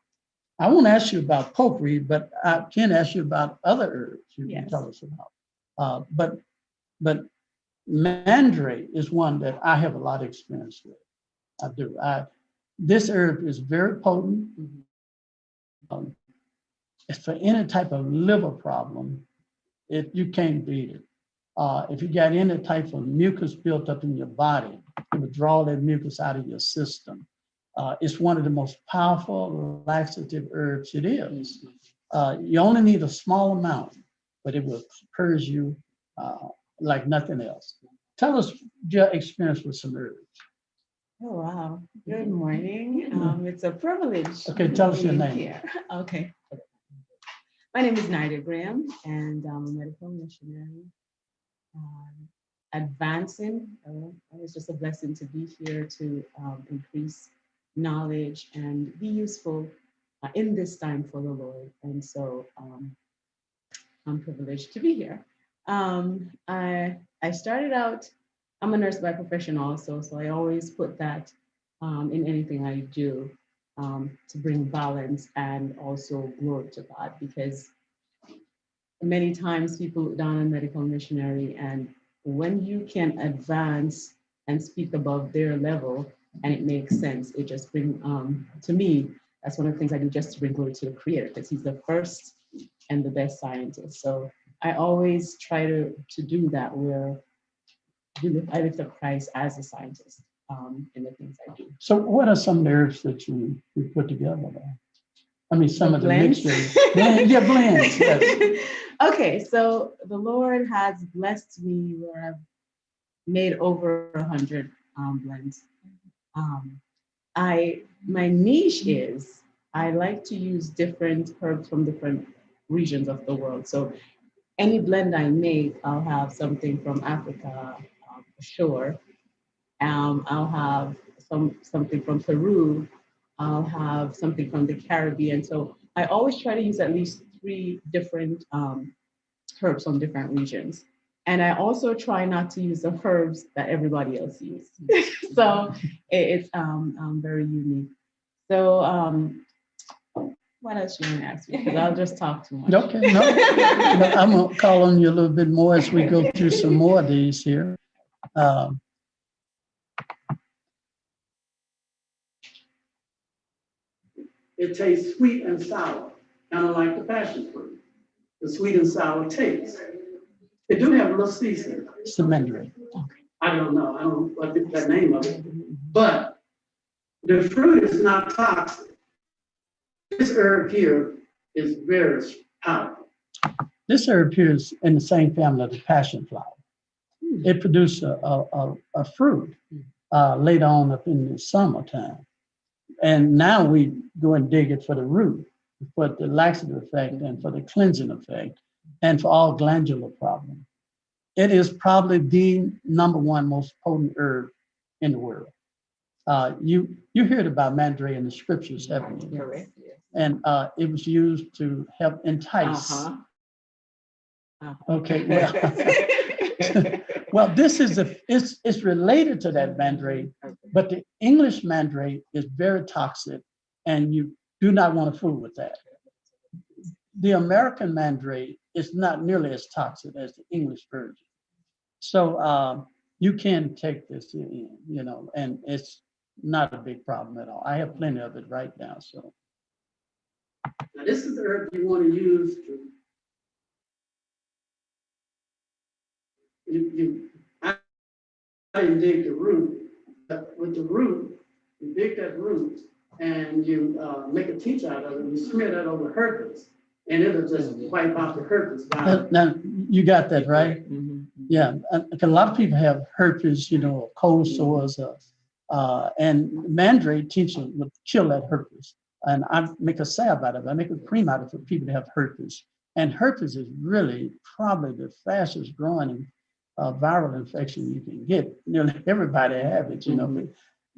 I won't ask you about pokeweed, but I can ask you about other herbs you can tell us about. But mandrake is one that I have a lot of experience with. I do. This herb is very potent. It's for any type of liver problem. You can't beat it. If you got any type of mucus built up in your body, it would draw that mucus out of your system. It's one of the most powerful laxative herbs it is. You only need a small amount, but it will purge you like nothing else. Tell us your experience with some herbs. Oh, wow. Good morning. It's a privilege. Okay, tell us your name. Here. Okay. My name is Nida Graham, and I'm a medical missionary. Advancing, it's just a blessing to be here to increase knowledge and be useful in this time for the Lord. And so I'm privileged to be here. I started out, I'm a nurse by profession also, so I always put that in anything I do to bring balance and also glory to God, because many times people look down on medical missionary, and when you can advance and speak above their level and it makes sense, it just brings, to me, that's one of the things I do just to bring glory to the creator, because he's the first and the best scientist. So I always try to do that, where I lift up Christ as a scientist in the things I do. So what are some of the herbs that you put together there? I mean, some of the blends? mixtures. Yeah, blends. Yes. Okay, so the Lord has blessed me where I've made over 100 blends. My niche is I like to use different herbs from different regions of the world. So any blend I make, I'll have something from Africa, for sure. I'll have something from Peru. I'll have something from the Caribbean. So I always try to use at least 3 different herbs from different regions. And I also try not to use the herbs that everybody else uses. So it's very unique. So what else you want to ask me? Because I'll just talk too much. Okay, no, I'm gonna call on you a little bit more as we go through some more of these here. It tastes sweet and sour, kind of like the passion fruit. The sweet and sour taste. They do have a little seasoning. Mandarin. I don't know. I don't know what the name of it. But the fruit is not toxic. This herb here is very powerful. This herb here is in the same family of the passion flower. It produces a fruit later on up in the summertime. And now we go and dig it for the root, for the laxative effect and for the cleansing effect and for all glandular problems. It is probably the #1 most potent herb in the world. You heard about mandrake in the scriptures, haven't you? Correct. Yes. And it was used to help entice. Okay, well, well, this is it's related to that mandrake, but the English mandrake is very toxic, and you do not want to fool with that. The American mandrake is not nearly as toxic as the English version. So you can take this in, you know, and it's not a big problem at all. I have plenty of it right now. So now this is the herb you want to use to I didn't dig the root, but with the root, you dig that root and you make a tincture out of it, and you smear that over herpes, and it'll just wipe out the herpes. now you got that right. Yeah, a lot of people have herpes, you know, cold sores, and mandrake tincture will kill that herpes. And I make a salve out of it. I make a cream out of it for people that have herpes. And herpes is really probably the fastest growing viral infection you can get. Nearly everybody have it, you know,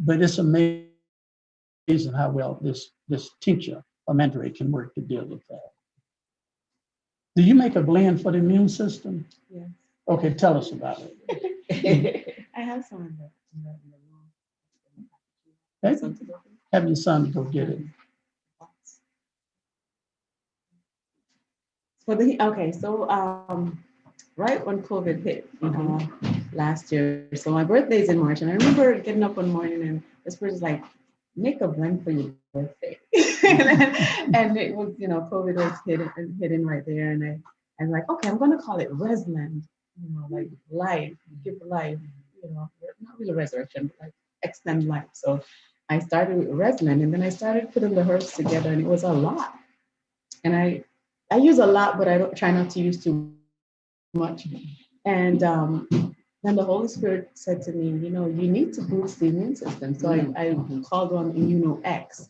but it's amazing how well this tincture of mandrake can work to deal with that. Do you make a blend for the immune system? Yes. Okay, tell us about it. I have some in the Okay. Have your son go get it. So right when COVID hit last year, so my birthday is in March, and I remember getting up one morning and this person's like, make a blend for your birthday. and it was, you know, COVID was hidden right there, and I'm like, okay, I'm gonna call it Resland, you know, like life, give life, you know, not really resurrection, but like extend life. So I started with Resland, and then I started putting the herbs together, and it was a lot. And I use a lot, but I don't try not to use too much. And then the Holy Spirit said to me, you know, you need to boost the immune system. So I called on Immunox,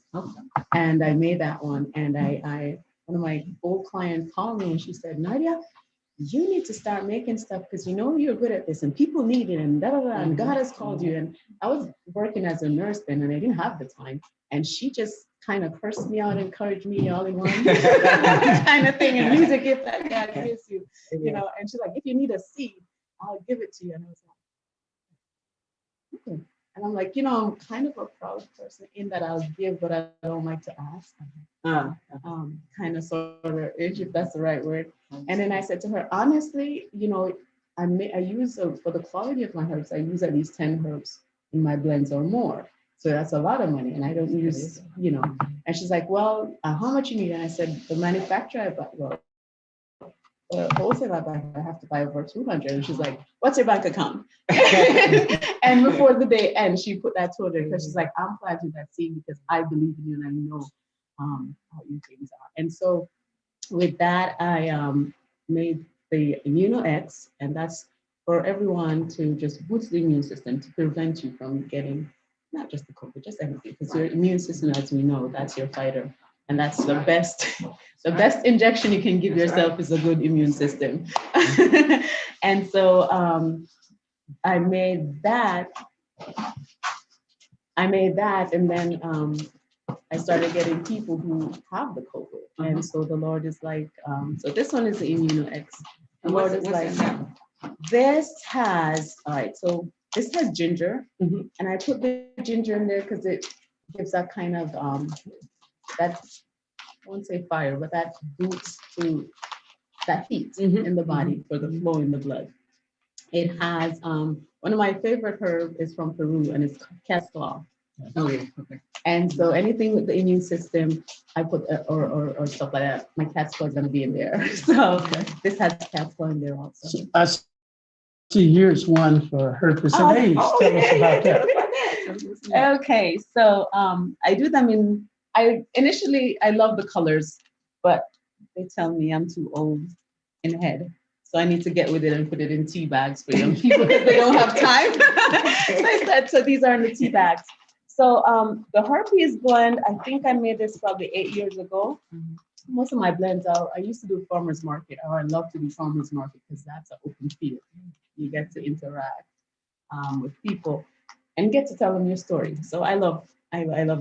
and I made that one. And one of my old clients called me, and she said, Nadia, you need to start making stuff because you know you're good at this, and people need it, and and God has called you. And I was working as a nurse then, and I didn't have the time. And she just kind of cursed me out, encouraged me all in one kind of thing. And music gift that God gives you, you know. And she's like, if you need a seed, I'll give it to you. And I was like, okay. And I'm like, I'm kind of a proud person in that I'll give, but I don't like to ask. Kind of sort of, if that's the right word. And then I said to her, honestly, I use for the quality of my herbs, I use at least 10 herbs in my blends or more. So that's a lot of money, and I don't use, And she's like, well, how much you need? And I said, the manufacturer I bought, well, wholesale I have to buy over 200. And she's like, what's your bank account? And before the day ends, she put that 200 because she's like, I'm planting that seed because I believe in you and I know how you things are. And so with that, I made the Immunox, and that's for everyone to just boost the immune system to prevent you from getting not just the COVID, just anything, because your immune system, as we know, that's your fighter. And that's the best injection you can give yourself is a good immune system. And so I made that, and then I started getting people who have the COVID. And so the Lord is like, so this one is the Immunox. The Lord is like, this has ginger. And I put the ginger in there because it gives that kind of, that, I won't say fire, but that boosts to that heat in the body for the flow in the blood. It has, one of my favorite herbs is from Peru, and it's cat's claw. Oh, yeah. Okay. And so anything with the immune system, I put, or stuff like that, my cat's claw is going to be in there. So this has cat's claw in there also. So I see here's one for herpes and AIDS. Tell us about that. Okay, so I do them initially I love the colors, but they tell me I'm too old in the head. So I need to get with it and put it in tea bags for young people because they don't have time. So I said, so these are in the tea bags. So the herpes blend, I think I made this probably 8 years ago. Most of my blends, I used to do farmers market, or I love to do farmers market because that's an open field. You get to interact with people and get to tell them your story. So I love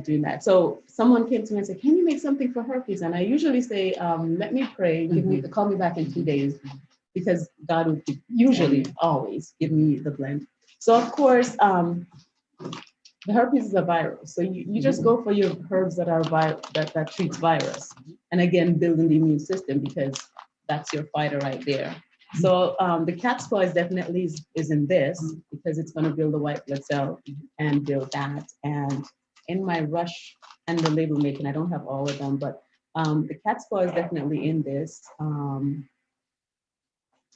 doing that. So someone came to me and said, can you make something for herpes? And I usually say, let me pray, call me back in 2 days, because God would usually always give me the blend. So of course, the herpes is a virus. So you just go for your herbs that are that treats virus. And again, building the immune system, because that's your fighter right there. So the cat's claw is definitely is in this, because it's going to build the white blood cell and build that. And in my rush and the label making, I don't have all of them, but the cat's claw is definitely in this.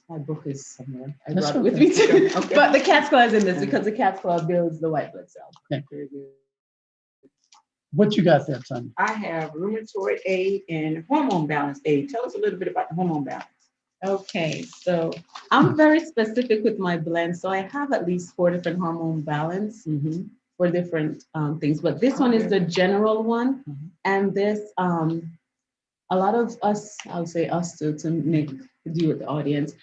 My book is somewhere. I brought it with me too. Okay. But the cat's claw is in this because the cat's claw builds the white blood cell. Okay. What you got there, Tanya? I have rheumatoid aid and hormone balance aid. Tell us a little bit about the hormone balance. Okay, so I'm very specific with my blend. So I have at least 4 different hormone balance for different things. But this one is the general one. And this, a lot of us, I'll say us to deal with the audience,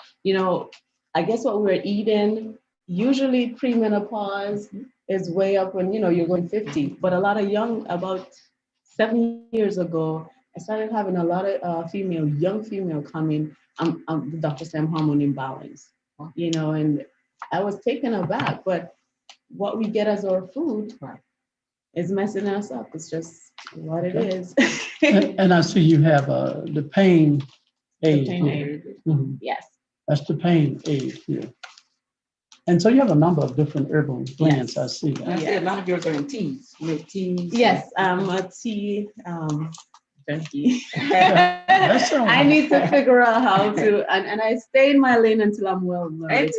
I guess what we're eating, usually premenopause is way up when, you're going 50. But a lot of about 7 years ago, I started having a lot of young female coming. The doctor said I'm hormone imbalance, and I was taken aback. But what we get as our food is messing us up. It's just what it is. And I see you have the pain aid. The pain aid. Yes. That's the pain aid here. And so you have a number of different herbal blends. I see that. I see a lot of yours are in teas. You make teas. Yes, I'm a tea junkie. I need to figure out how to, and I stay in my lane until I'm well learned.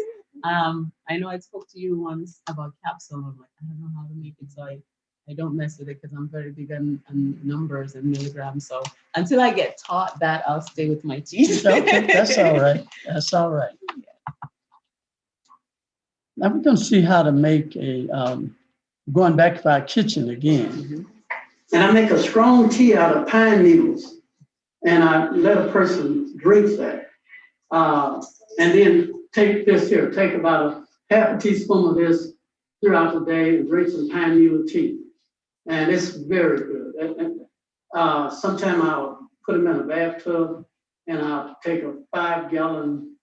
I know I spoke to you once about capsule. I'm like, I don't know how to make it, so I don't mess with it because I'm very big on numbers and milligrams. So until I get taught that, I'll stay with my teas. Okay, that's all right. That's all right. Now we're going to see how to make going back to our kitchen again. And I make a strong tea out of pine needles, and I let a person drink that. And then take this here, take about a half a teaspoon of this throughout the day and drink some pine needle tea. And it's very good. Sometimes I'll put them in a bathtub and I'll take a 5-gallon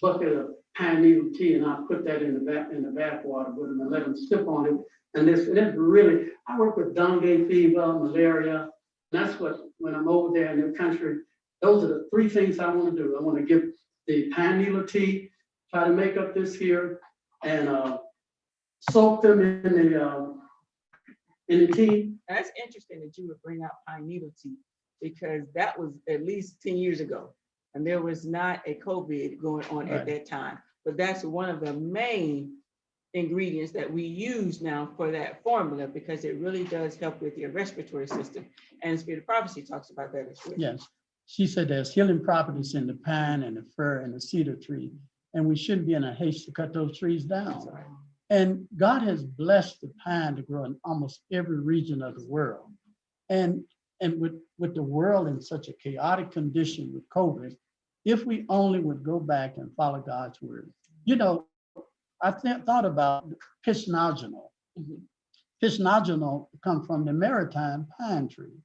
bucket of pine needle tea, and I put that in the bath water with them and let them sip on it. And it's really, I work with dengue fever, malaria. That's what, when I'm over there in the country, those are the 3 things I want to do. I want to give the pine needle tea, try to make up this here, and soak them in the tea. That's interesting that you would bring out pine needle tea, because that was at least 10 years ago. And there was not a COVID going on at that time. But that's one of the main ingredients that we use now for that formula, because it really does help with your respiratory system. And Spirit of Prophecy talks about that as well. Yes. She said there's healing properties in the pine and the fir and the cedar tree, and we shouldn't be in a haste to cut those trees down. Right. And God has blessed the pine to grow in almost every region of the world. And with the world in such a chaotic condition with COVID, if we only would go back and follow God's word. You know, I thought about piscinogenol. Piscinogenol come from the maritime pine tree.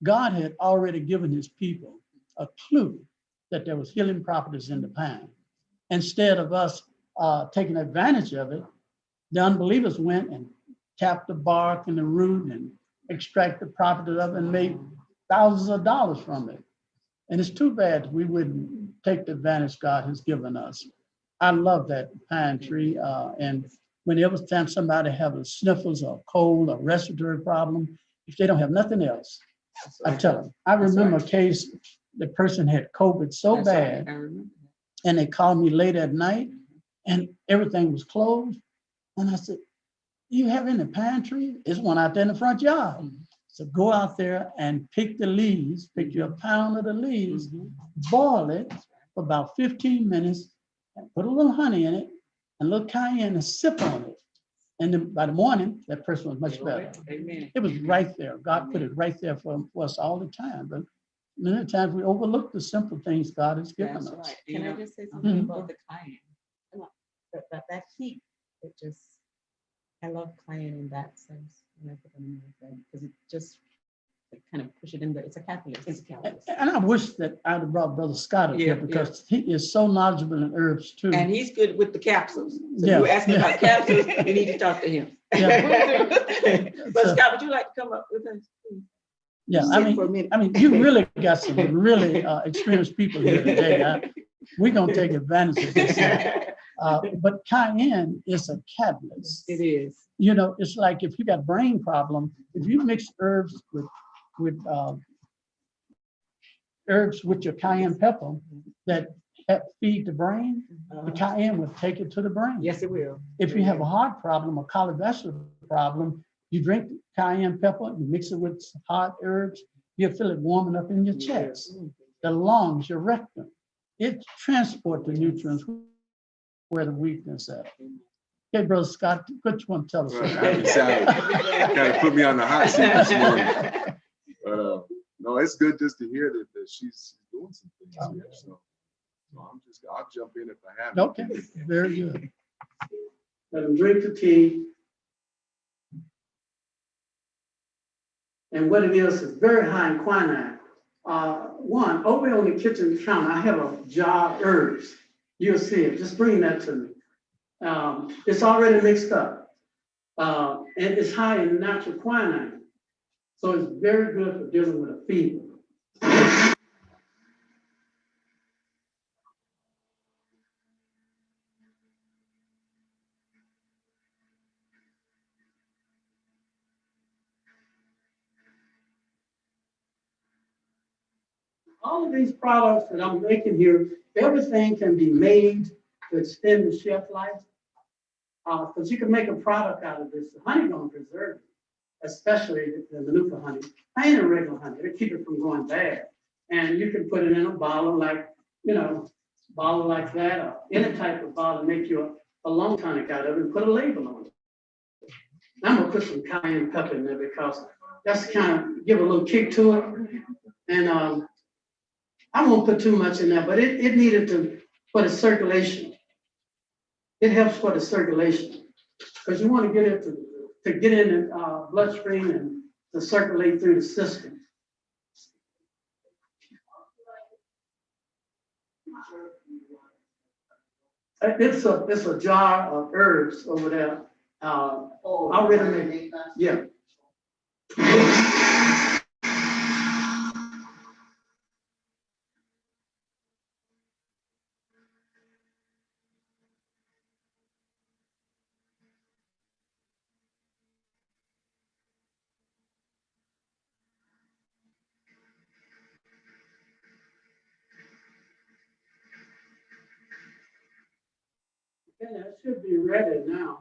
God had already given his people a clue that there was healing properties in the pine. Instead of us taking advantage of it, the unbelievers went and tapped the bark and the root and extract the properties of it and made thousands of dollars from it. And it's too bad we wouldn't take the advantage God has given us. I love that pine tree. And whenever time somebody have a sniffles or cold or respiratory problem, if they don't have nothing else, I tell them. I remember a case, the person had COVID so bad, and they called me late at night and everything was closed. And I said, you have any pine tree? There's one out there in the front yard. So go out there and pick the leaves, pick you a pound of the leaves, boil it for about 15 minutes, and put a little honey in it, and a little cayenne, and sip on it. And then by the morning, that person was much better. Amen. It was right there. God put it right there for us all the time. But many times we overlook the simple things God has given us. Right. Can I just say something about the cayenne? That heat, it just, I love cayenne in that sense. When I put them in my bed, because it just kind of push it in there. It's a catalyst. It's a catalyst. And I wish that I'd have brought Brother Scott up here, because he is so knowledgeable in herbs too. And he's good with the capsules. So you asking about capsules, you need to talk to him. But Scott, would you like to come up with us, please? Yeah, I mean, you really got some really experienced people here today. We're gonna take advantage of this. But cayenne is a catalyst. It is. You know, it's like if you got a brain problem, if you mix herbs with your cayenne pepper that feed the brain, the cayenne will take it to the brain. Yes, it will. If you have a heart problem or cardiovascular problem, you drink cayenne pepper, you mix it with hot herbs, you'll feel it warming up in your chest, the lungs, your rectum. It transports the nutrients where the weakness is. Okay, Brother Scott, what you want to tell us? Kind of put me on the hot seat this morning. No, it's good just to hear that she's doing some things here. So I'll jump in if I have. Okay, very good. Let them drink the tea. And what it is very high in quinine. One, over on the kitchen counter, I have a jar of herbs. You'll see it. Just bring that to me. It's already mixed up. And it's high in natural quinine. So it's very good for dealing with a fever. All of these products that I'm making here, everything can be made to extend the shelf life. Because you can make a product out of this. The honey gonna preserve it, especially the manuka honey. I ain't a regular honey, they keep it from going bad. And you can put it in a bottle like, bottle like that, or any type of bottle, make you a long tonic out of it and put a label on it. I'm gonna put some cayenne pepper in there because that's kind of give a little kick to it. And I won't put too much in there, but it needed for the circulation. It helps for the circulation because you want to get it to get in the bloodstream and to circulate through the system. It's a jar of herbs over there. I'll ready make. Yeah. Okay, that should be ready now.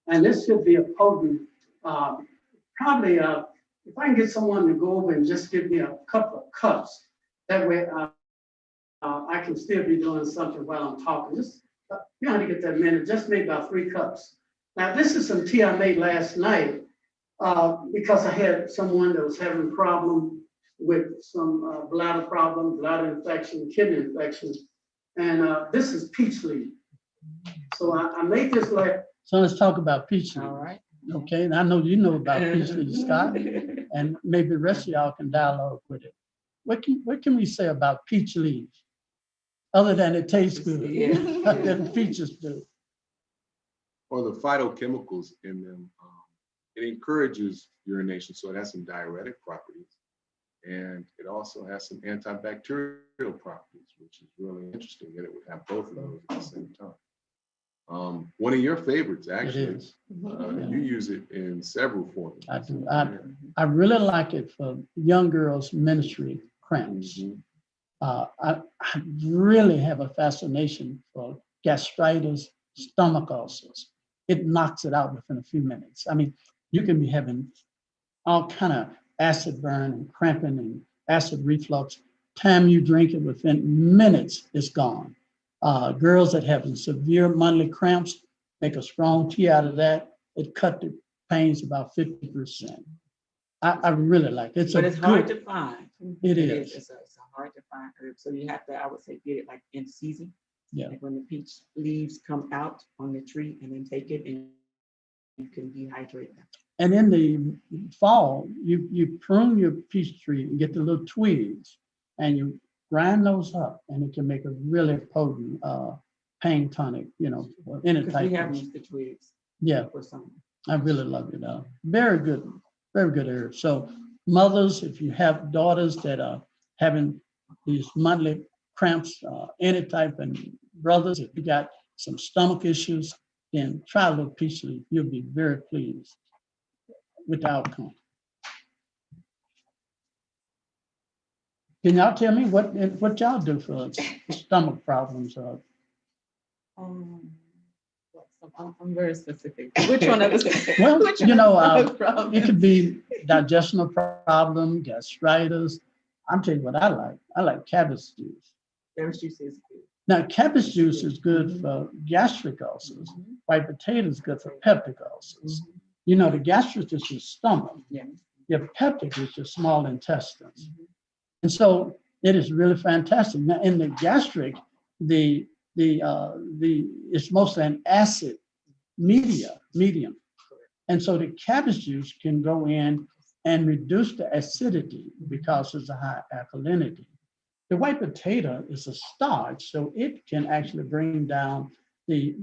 And this should be a potent, probably, if I can get someone to go over and just give me a couple of cups, that way I can still be doing something while I'm talking. Just, you don't have to get that minute, just maybe about 3 cups. Now, this is some tea I made last night because I had someone that was having a problem with some bladder problem, bladder infection, kidney infection. And this is peach leaf. So I made this like. So let's talk about peach leaf. All right. Okay, and I know you know about peach leaf, Scott, and maybe the rest of y'all can dialogue with it. What can we say about peach leaf? Other than it tastes good, the features do. Or the phytochemicals in them, it encourages urination, so it has some diuretic properties. And it also has some antibacterial properties, which is really interesting that it would have both of those at the same time. One of your favorites, actually. It is. You use it in several forms. I do. I really like it for young girls' menstrual cramps. I really have a fascination for gastritis, stomach ulcers. It knocks it out within a few minutes. I mean, you can be having all kind of acid burn and cramping and acid reflux. Time you drink it, within minutes, it's gone. Girls that have severe monthly cramps, make a strong tea out of that. It cut the pains about 50%. I really like it. But it's hard to find. It is. It's a hard to find herb. So you have to, I would say, get it like in season. Yeah. Like when the peach leaves come out on the tree, and then take it and you can dehydrate them. And in the fall, you prune your peach tree and get the little twigs, and you grind those up, and it can make a really potent pain tonic, for any type We have of. used the twigs. Yeah, For some. I really love it. Very good herb. So mothers, if you have daughters that are having these monthly cramps, any type, and brothers, if you got some stomach issues, then try a little peach leaf. You'll be very pleased with the outcome. Can y'all tell me what y'all do for stomach problems? I'm very specific. Which one of the? Well, it could be digestional problem, gastritis. I'm telling you what I like. I like cabbage juice. Cabbage juice is good. Now, cabbage juice is good for gastric ulcers. White potato is good for peptic ulcers. The gastric is your stomach. Yeah. Your peptic is your small intestines. And so it is really fantastic. Now, in the gastric, it's mostly an acid medium. And so the cabbage juice can go in and reduce the acidity because it's a high alkalinity. The white potato is a starch, so it can actually bring down the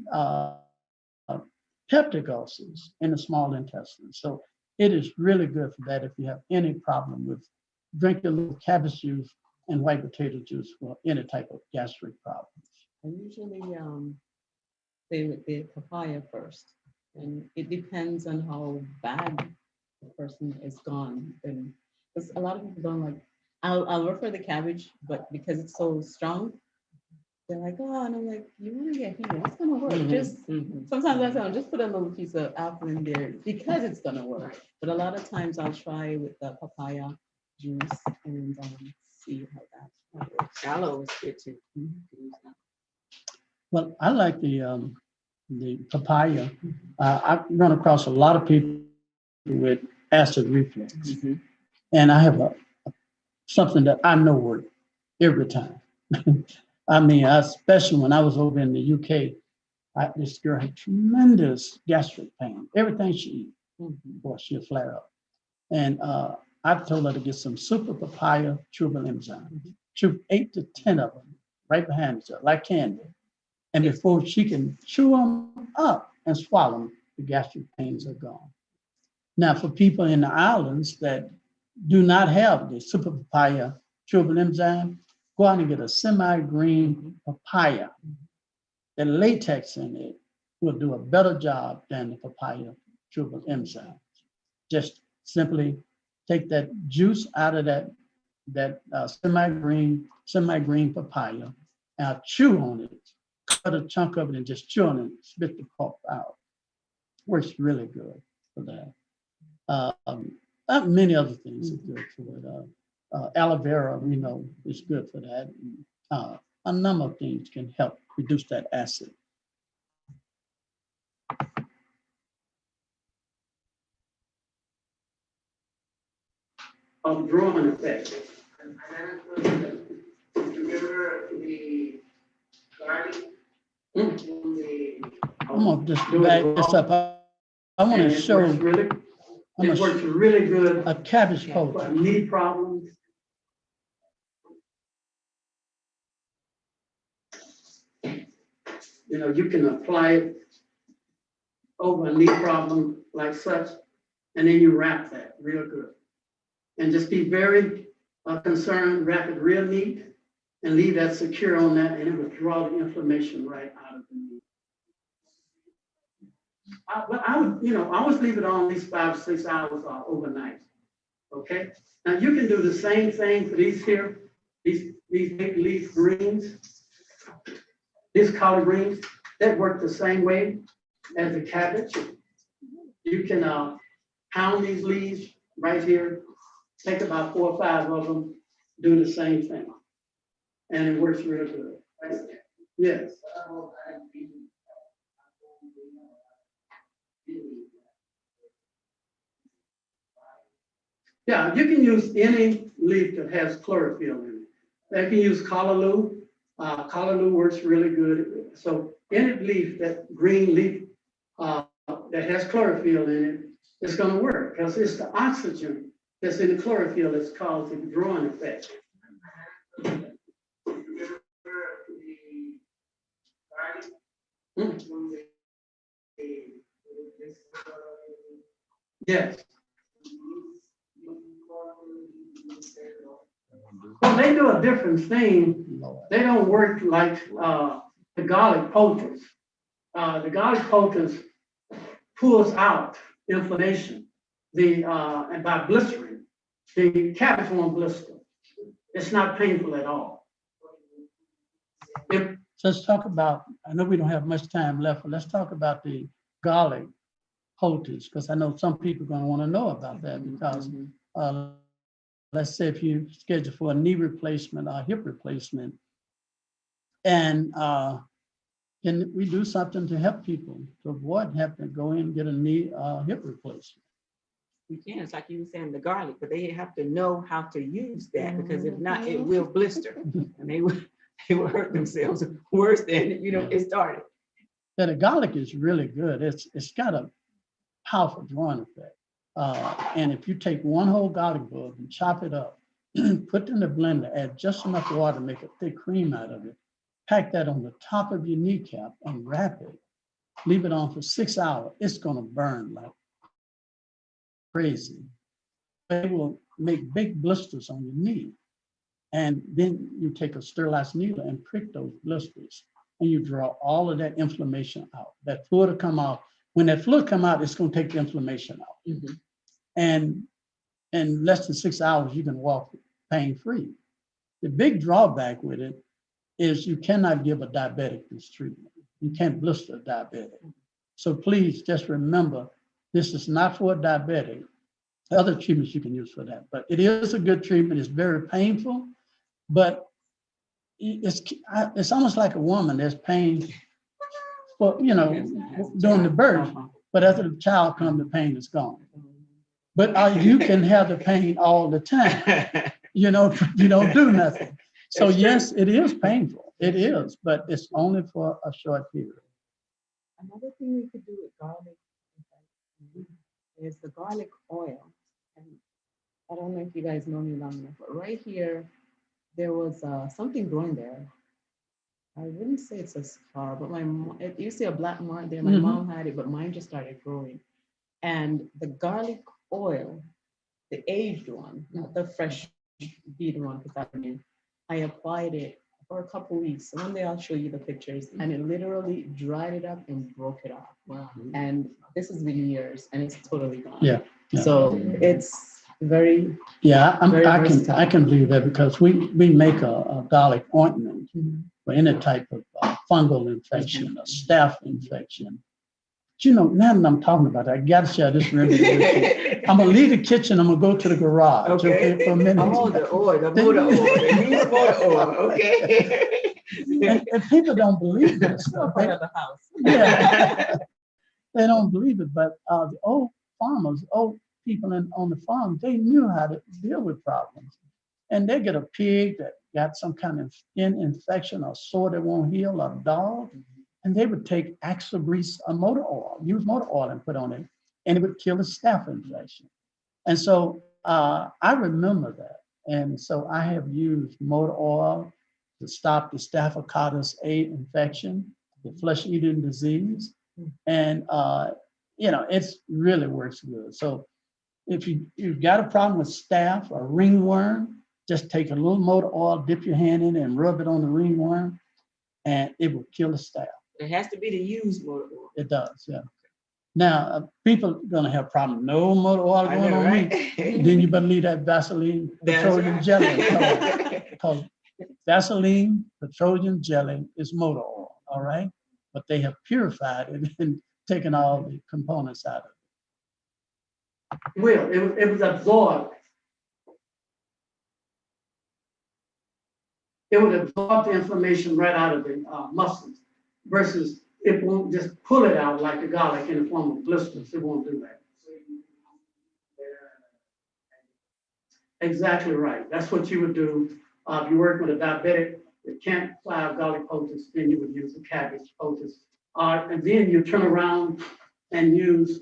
peptic ulcers in the small intestine. So it is really good for that if you have any problem with drinking a little cabbage juice and white potato juice for any type of gastric problems. I usually say with the papaya first, and it depends on how bad the person is gone. And because a lot of people don't like, I'll refer the cabbage, but because it's so strong, they're like, oh, and I'm like, you want to get healed? It's gonna work. Sometimes I tell them, just put a little piece of apple in there because it's gonna work. But a lot of times I'll try with the papaya juice and see how that works. Aloe is good too. Well, I like the papaya. I've run across a lot of people with acid reflux, and I have something that I know works every time. I mean, especially when I was over in the UK, this girl had tremendous gastric pain. Everything she eat, boy, she'll flare up. And I told her to get some super papaya chewable enzyme. Chew 8 to 10 of them right behind each other, like candy. And before she can chew them up and swallow them, the gastric pains are gone. Now, for people in the islands that do not have the super papaya chewable enzyme, go out and get a semi-green papaya. The latex in it will do a better job than the papaya chewable enzyme. Just simply take that juice out of that semi-green papaya, and chew on it, cut a chunk of it and just chew on it, spit the pulp out. Works really good for that. Many other things are good for it. Aloe vera, we know, is good for that. A number of things can help reduce that acid. Of drawing effect. Remember the garlic? I'm gonna just back this up. I want to show. Really, it works really good. A cabbage poultice. Knee problems. You know, you can apply it over a knee problem like such, and then you wrap that real good. And just be very concerned, wrap it real neat, and leave that secure on that, and it will draw the inflammation right out of the knee. But I would, you know, always leave it on at least 5 or 6 hours overnight. Okay. Now you can do the same thing for these here, these big leaf greens, these collard greens that work the same way as the cabbage. You can pound these leaves right here, take about 4 or 5 of them, do the same thing, and it works real good. Yes. Yeah, you can use any leaf that has chlorophyll in it. You can use callaloo. Callaloo works really good. So any leaf, that green leaf that has chlorophyll in it, it's going to work because it's the oxygen that's in the chlorophyll that's caused the drawing effect. Yes. Well, they do a different thing. They don't work like the garlic poultice. The garlic poultice pulls out inflammation. And by blistering, the cabbage won't blister. It's not painful at all. So let's talk about, I know we don't have much time left, but let's talk about the garlic poultice, because I know some people are going to want to know about that, because let's say if you schedule for a knee replacement or hip replacement, and can we do something to help people to avoid having to go in and get a knee hip replacement? We can, it's like you were saying, the garlic, but they have to know how to use that, because if not, it will blister and they will hurt themselves worse than, it started. Yeah, the garlic is really good. It's got a powerful drawing effect. And if you take one whole garlic bulb and chop it up, put it in the blender, add just enough water to make a thick cream out of it, pack that on the top of your kneecap and wrap it, leave it on for 6 hours. It's gonna burn like crazy. It will make big blisters on your knee. And then you take a sterilized needle and prick those blisters, and you draw all of that inflammation out. That fluid will come out. When that fluid come out, it's gonna take the inflammation out. Mm-hmm. And in less than 6 hours, you can walk pain-free. The big drawback with it is you cannot give a diabetic this treatment. You can't blister a diabetic. So please just remember, this is not for a diabetic. Other treatments you can use for that, but it is a good treatment. It's very painful, but it's almost like a woman. There's pain for, during the birth, but after the child comes, the pain is gone. But you can have the pain all the time. You don't do nothing. So yes, it is painful. It is, but it's only for a short period. Another thing we could do with garlic is the garlic oil. And I don't know if you guys know me long enough, but right here, there was something growing there. I wouldn't say it's a scar, but you see a black mark there. My mom had it, but mine just started growing. And the garlic oil, the aged one, not the fresh beet one, because I applied it for a couple weeks. One day I'll show you the pictures, and it literally dried it up and broke it off. Wow. And this has been years, and it's totally gone. Yeah. So it's very I can believe that, because we make a garlic ointment for any type of fungal infection, a staph infection. But you know, now that I'm talking about it, I got to share this remedy with you. I'm gonna leave the kitchen. I'm gonna go to the garage. Okay, for a minute. Oh, the oil, the motor oil, the motor oil. Okay. And people don't believe this. Still part of the house. Yeah, they don't believe it. But the old people on the farm, they knew how to deal with problems. And they get a pig that got some kind of skin infection or sore that won't heal, a dog, and they would take axle grease or motor oil, use motor oil and put on it, and it would kill the staph infection. And so I remember that. And so I have used motor oil to stop the Staphylococcus A infection, the flesh-eating disease. And, it's really works good. So if you've got a problem with staph or ringworm, just take a little motor oil, dip your hand in it and rub it on the ringworm, and it will kill the staph. It has to be the used motor oil. It does, yeah. Now, people are gonna have problems. No motor oil going on me. Then you better leave that Vaseline petroleum jelly. Because Vaseline petroleum jelly is motor oil, all right? But they have purified it and taken all the components out of it. Well, it was absorbed. It would absorb the inflammation right out of the muscles, versus it won't just pull it out like the garlic in the form of blisters. It won't do that. Exactly right. That's what you would do if you're working with a diabetic that can't fly a garlic poultice. Then you would use a cabbage poultice, and then you turn around and use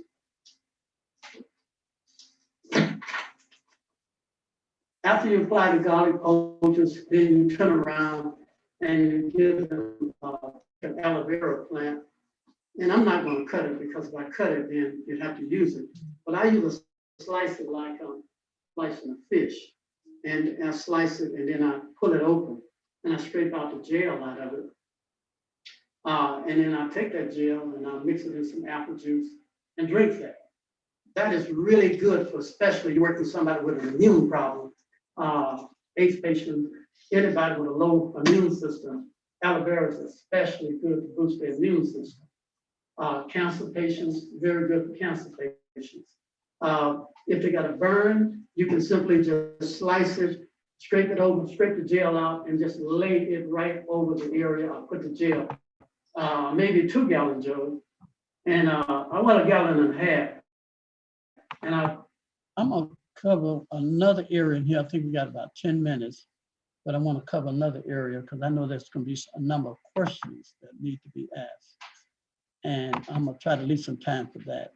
after you apply the garlic poultice, then you turn around and you give them an aloe vera plant. And I'm not going to cut it, because if I cut it, then you'd have to use it. But I use a slice it like slicing a fish. And I slice it, and then I pull it open, and I scrape out the gel out of it. And then I take that gel and I mix it in some apple juice and drink that. That is really good for, especially you work with somebody with an immune problem, AIDS patient, anybody with a low immune system. Aloe vera is especially good to boost their immune system. Cancer patients, very good for cancer patients. If they got a burn, you can simply just slice it, scrape it over, scrape the gel out, and just lay it right over the area. I'll put the gel, maybe a 2-gallon jug, and I want 1.5 gallons. And I'm gonna cover another area in here. I think we got about 10 minutes, but I want to cover another area because I know there's gonna be a number of questions that need to be asked. And I'm gonna try to leave some time for that.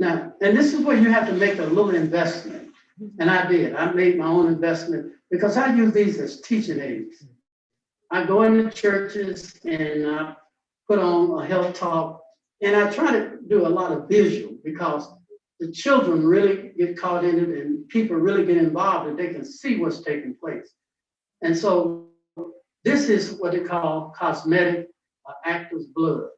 now, and this is where you have to make a little investment. And I did. I made my own investment because I use these as teaching aids. I go into churches and I put on a health talk, and I try to do a lot of visual because the children really get caught in it and people really get involved and they can see what's taking place. And so this is what they call cosmetic active's blood.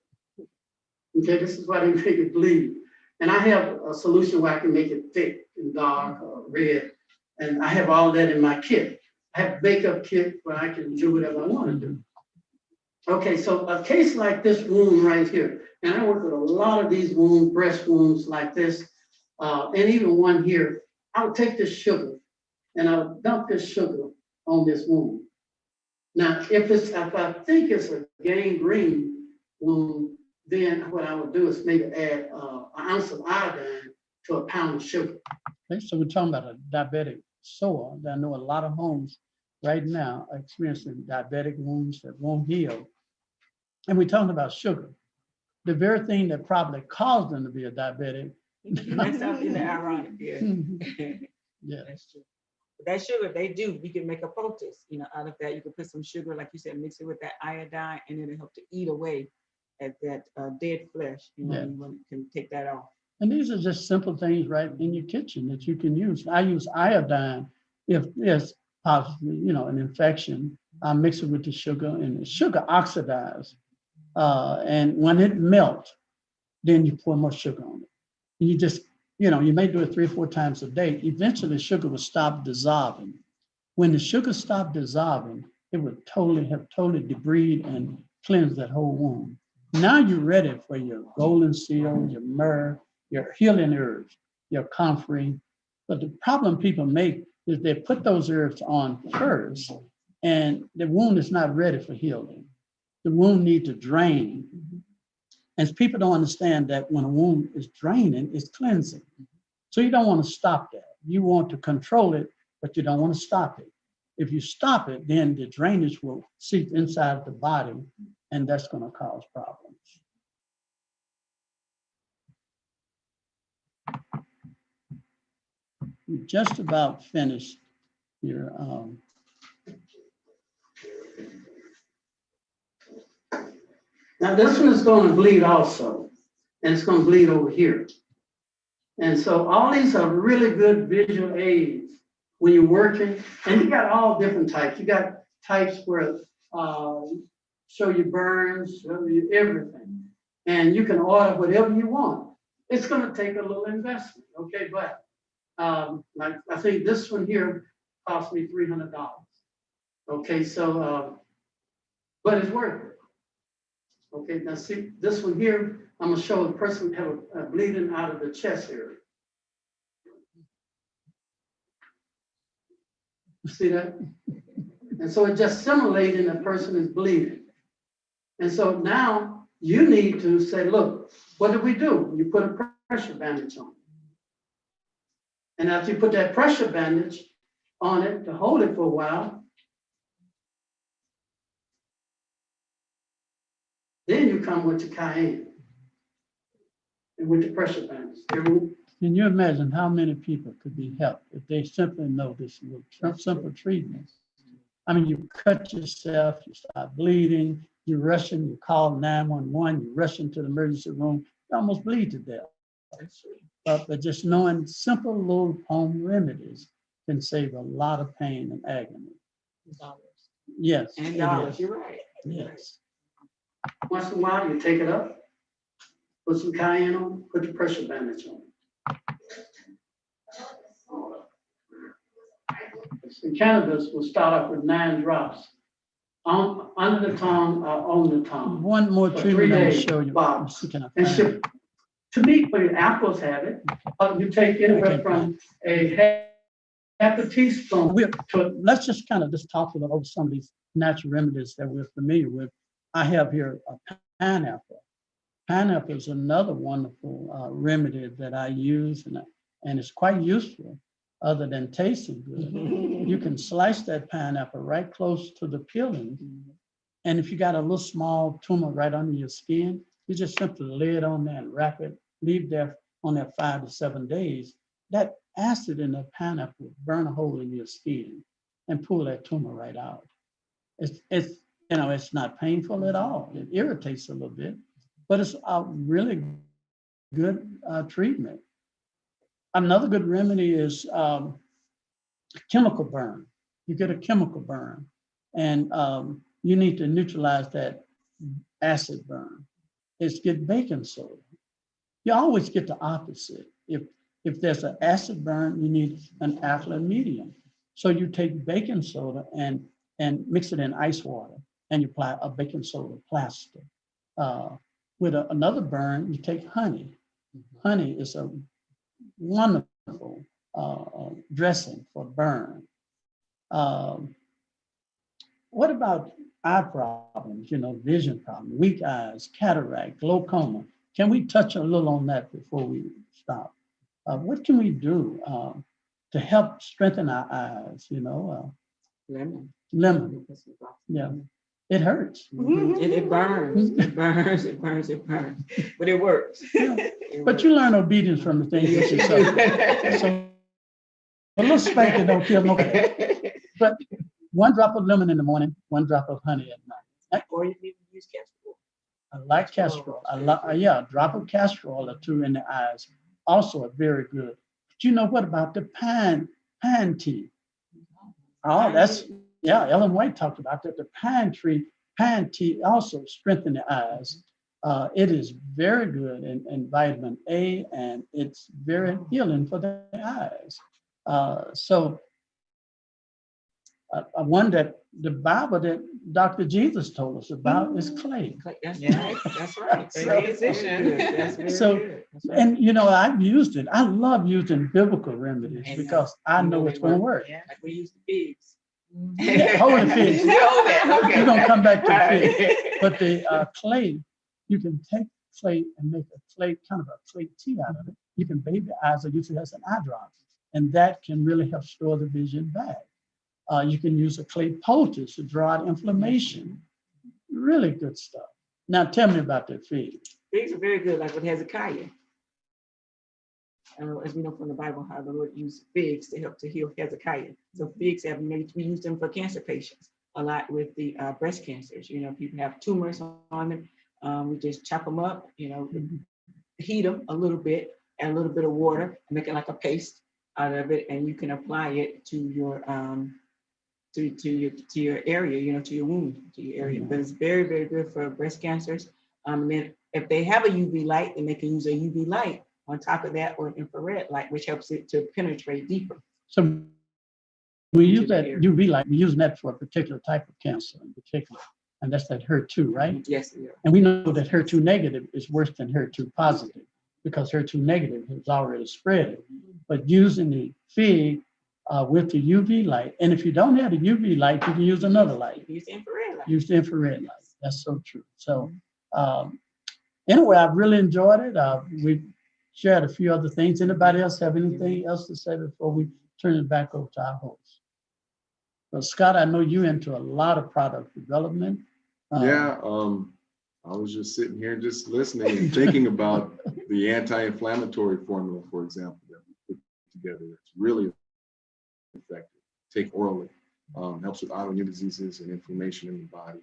Okay, this is why they make it bleed. And I have a solution where I can make it thick and dark or red. And I have all that in my kit. I have a makeup kit where I can do whatever I want to do. Okay, so a case like this wound right here, and I work with a lot of these wounds, breast wounds like this, and even one here, I would take this sugar and I would dump this sugar on this wound. Now, if I think it's a gangrene wound, then what I would do is maybe add an ounce of iodine to a pound of sugar. Okay, so we're talking about a diabetic sore. I know a lot of homes right now are experiencing diabetic wounds that won't heal. And we're talking about sugar, the very thing that probably caused them to be a diabetic. That's something ironic, yeah. Yeah. That's true. But that sugar, we can make a poultice, out of that. You can put some sugar, like you said, mix it with that iodine, and it'll help to eat away at that dead flesh. Yeah. You can take that off. And these are just simple things right in your kitchen that you can use. I use iodine if there's possibly, an infection. I mix it with the sugar, and the sugar oxidizes. And when it melts, then you pour more sugar on it. And you just, you may do it 3 or 4 times a day. Eventually, sugar will stop dissolving. When the sugar stopped dissolving, it would totally debride and cleanse that whole wound. Now you're ready for your golden seal, your myrrh, your healing herbs, your comfrey. But the problem people make is they put those herbs on first, and the wound is not ready for healing. The wound needs to drain. And people don't understand that when a wound is draining, it's cleansing. So you don't want to stop that. You want to control it, but you don't want to stop it. If you stop it, then the drainage will seep inside the body, and that's going to cause problems. We just about finished your Now this one is going to bleed also, and it's going to bleed over here. And so all these are really good visual aids when you're working, and you got all different types. You got types where show you burns, show you everything, and you can order whatever you want. It's going to take a little investment, okay? But like I think this one here cost me $300. Okay, so but it's worth it. Okay, now see this one here, I'm gonna show the person have a bleeding out of the chest area. See that? And so it's just simulating the person is bleeding. And so now you need to say, look, what do we do? You put a pressure bandage on. And after you put that pressure bandage on it to hold it for a while, then you come with your cayenne and with the pressure bandage. Can you imagine how many people could be helped if they simply know this simple treatment? I mean, you cut yourself, you start bleeding, you're rushing, you call 911, you rush into the emergency room, you almost bleed to death. But just knowing simple little home remedies can save a lot of pain and agony. Dollars. Yes. And dollars, you're right. Yes. Once in a while, you take it up, put some cayenne on, put the pressure bandage on. In cannabis, will start off with 9 drops under the tongue or on the tongue. One more For treatment 3 I'm days, show you. box. And And ship. To me, for your apples have it, you take anywhere from a half a teaspoon. Let's just kind of just talk about some of these natural remedies that we're familiar with. I have here a pineapple. Pineapple is another wonderful remedy that I use, and it's quite useful other than tasting good. You can slice that pineapple right close to the peeling. And if you got a little small tumor right under your skin, you just simply lay it on there and wrap it, leave there on there 5 to 7 days. That acid in the pineapple will burn a hole in your skin and pull that tumor right out. It's not painful at all. It irritates a little bit, but it's a really good treatment. Another good remedy is chemical burn. You get a chemical burn, and you need to neutralize that acid burn. It's get baking soda. You always get the opposite. If there's an acid burn, you need an alkaline medium. So you take baking soda and mix it in ice water, and you apply a baking soda plaster. With another burn, you take honey. Honey is a wonderful dressing for burn. What about eye problems, vision problems, weak eyes, cataract, glaucoma? Can we touch a little on that before we stop? what can we do to help strengthen our eyes? Lemon. Lemon. Yeah. It hurts. It burns. It burns. It burns. It burns. But it works. Yeah. But you learn obedience from the things that you say. So a little spanking don't kill nobody. But 1 drop of lemon in the morning, 1 drop of honey at night. Or you can even use castor oil. I like castor oil. Yeah, a drop of castor oil or 2 in the eyes. Also very good. But you know what about the pine tea? Oh, that's, yeah, Ellen White talked about that. The pine tea also strengthens the eyes. It is very good in vitamin A, and it's very healing for the eyes. So one that the Bible that Dr. Jesus told us about is clay. That's right. That's right. And I've used it. I love using biblical remedies because I know it's going to work. Yeah, like we use the figs. Yeah, hold the figs. Okay. We're going to come back to the figs. But the clay, you can take clay and make a clay, kind of a clay tea out of it. You can bathe the eyes or use it as an eye drop. And that can really help restore the vision back. You can use a clay poultice to draw out inflammation. Really good stuff. Now tell me about the figs. Figs are very good, like with Hezekiah. As we know from the Bible, how the Lord used figs to help to heal Hezekiah. So figs we use them for cancer patients a lot with the breast cancers. People have tumors on them. We just chop them up, heat them a little bit, add a little bit of water, make it like a paste out of it, and you can apply it to your to your area, to your wound, to your area. But it's very, very good for breast cancers. And then if they have a UV light, then they can use a UV light on top of that, or an infrared light, which helps it to penetrate deeper. So we use that UV light, we're using that for a particular type of cancer in particular, and that's that HER2, right? Yes, yeah. And we know that HER2 negative is worse than HER2 positive because HER2 negative has already spread. But using the fig with the UV light, and if you don't have the UV light, you can use another light. Use the infrared light. Use the infrared light. That's so true. So anyway, I've really enjoyed it. We've shared a few other things. Anybody else have anything else to say before we turn it back over to our host? Well, Scott, I know you're into a lot of product development. Yeah, I was just sitting here just listening and thinking about the anti-inflammatory formula, for example, that we put together. It's really effective. Take orally. Helps with autoimmune diseases and inflammation in the body.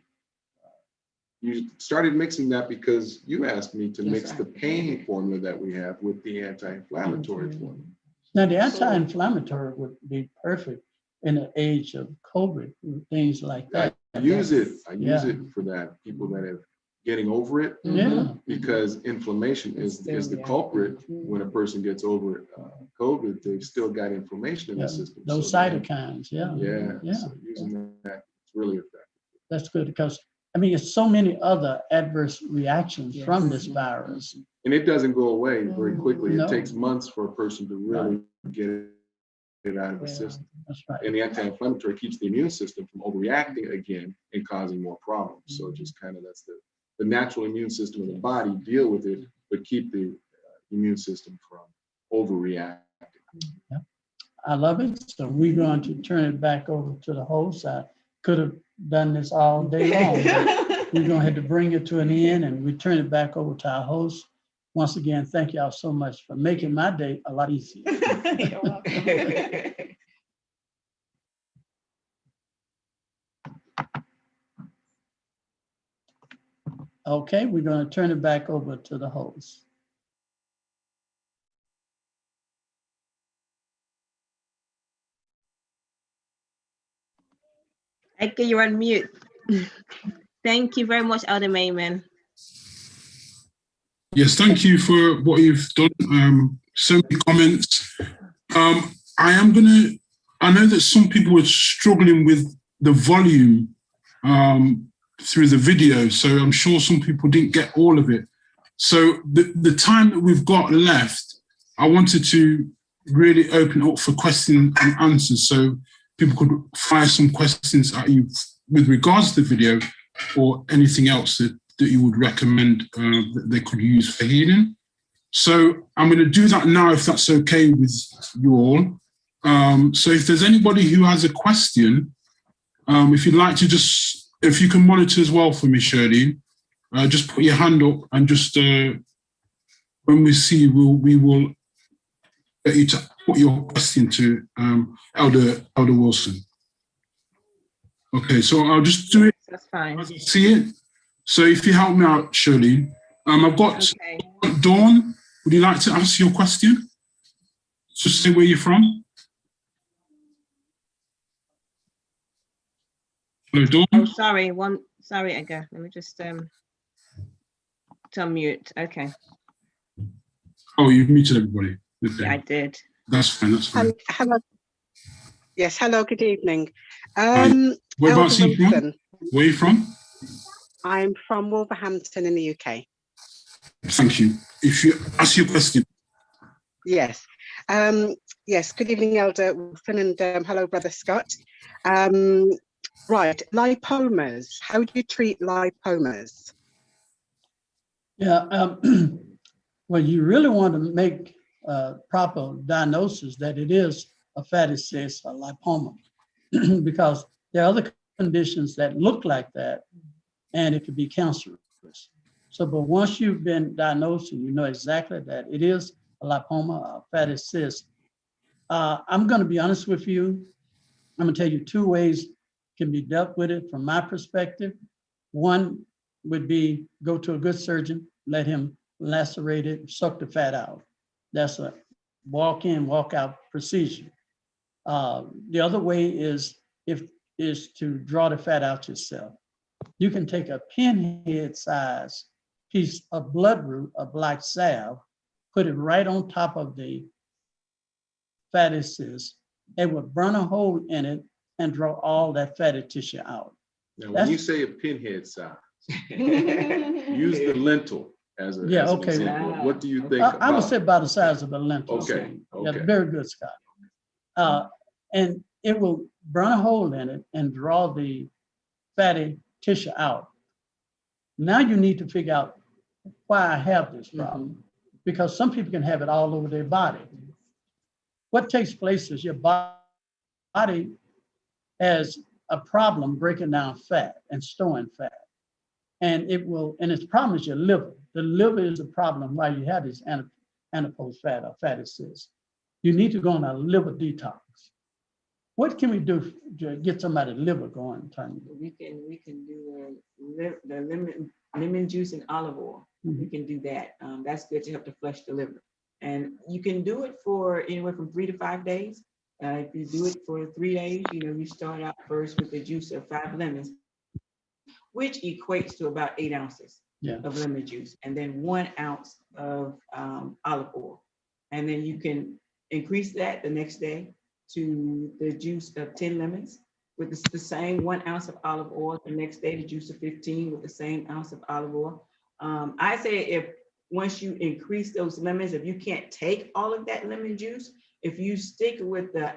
You started mixing that because you asked me to mix the pain formula that we have with the anti-inflammatory formula. Now, the anti-inflammatory would be perfect in the age of COVID and things like that. I use it for that. People that have getting over it, because inflammation is the culprit. When a person gets over COVID, they've still got inflammation in the system. Those cytokines, So using that, it's really effective. That's good because it's so many other adverse reactions from this virus. And it doesn't go away very quickly. It takes months for a person to really get it out of the system. That's right. And the anti-inflammatory keeps the immune system from overreacting again and causing more problems. So it just kind of lets the natural immune system of the body deal with it, but keep the immune system from overreacting. Yeah. I love it. So we're going to turn it back over to the host. I could have done this all day long, but we're going to have to bring it to an end, and we turn it back over to our host. Once again, thank y'all so much for making my day a lot easier. You're welcome. Okay, we're going to turn it back over to the host. Okay, you're on mute. Thank you very much, Elder Mayman. Yes, thank you for what you've done. So many comments. I know that some people were struggling with the volume through the video, so I'm sure some people didn't get all of it. So the time that we've got left, I wanted to really open up for questions and answers, so people could fire some questions at you with regards to the video or anything else that you would recommend that they could use for healing. So I'm going to do that now, if that's okay with you all. So if there's anybody who has a question, if you'd like to if you can monitor as well for me, Shirley, just put your hand up and just, when we see you, we will get you to put your question to Elder Wilson. Okay, so I'll just do it. That's fine. As I see it. So if you help me out, Shirley, I've got Dawn. Would you like to ask your question? Just say where you're from. Hello, Dawn. Oh, sorry. Sorry, Edgar. Let me just to unmute. Okay. Oh, you've muted everybody. Okay. Yeah, I did. That's fine. That's fine. Hello. Yes. Hello. Good evening. Whereabouts are you from? Where are you from? I'm from Wolverhampton in the UK. Thank you. If you ask your question. Yes. Yes. Good evening, Elder Wilson, and hello, Brother Scott. Right. Lipomas. How do you treat lipomas? Yeah. Well, you really want to make proper diagnosis that it is a fatty cyst or lipoma, because there are other conditions that look like that, and it could be cancerous. So, but once you've been diagnosed and you know exactly that it is a lipoma, a fatty cyst, I'm going to be honest with you. I'm going to tell you two ways can be dealt with it from my perspective. One would be go to a good surgeon, let him lacerate it, suck the fat out. That's a walk in, walk out procedure. The other way is to draw the fat out yourself. You can take a pinhead size piece of bloodroot, a black salve, put it right on top of the fatty cyst. It will burn a hole in it and draw all that fatty tissue out. Now, when you say a pinhead size, use the lentil as an example. What do you think about? I would say about the size of a lentil. Okay. Yeah, very good, Scott. And it will burn a hole in it and draw the fatty tissue out. Now you need to figure out why I have this problem, because some people can have it all over their body. What takes place is your body has a problem breaking down fat and storing fat. And its problem is your liver. The liver is a problem why you have this adipose fat or fatty cyst. You need to go on a liver detox. What can we do to get somebody's liver going, Tanya? We can do the lemon juice and olive oil. We can do that. That's good to help to flush the liver. And you can do it for anywhere from 3 to 5 days. If you do it for 3 days, you start out first with the juice of 5 lemons, which equates to about 8 ounces of lemon juice, and then 1 ounce of olive oil. And then you can increase that the next day to the juice of 10 lemons with the same 1 ounce of olive oil. The next day, the juice of 15 with the same ounce of olive oil. I say once you increase those lemons, if you can't take all of that lemon juice, if you stick with the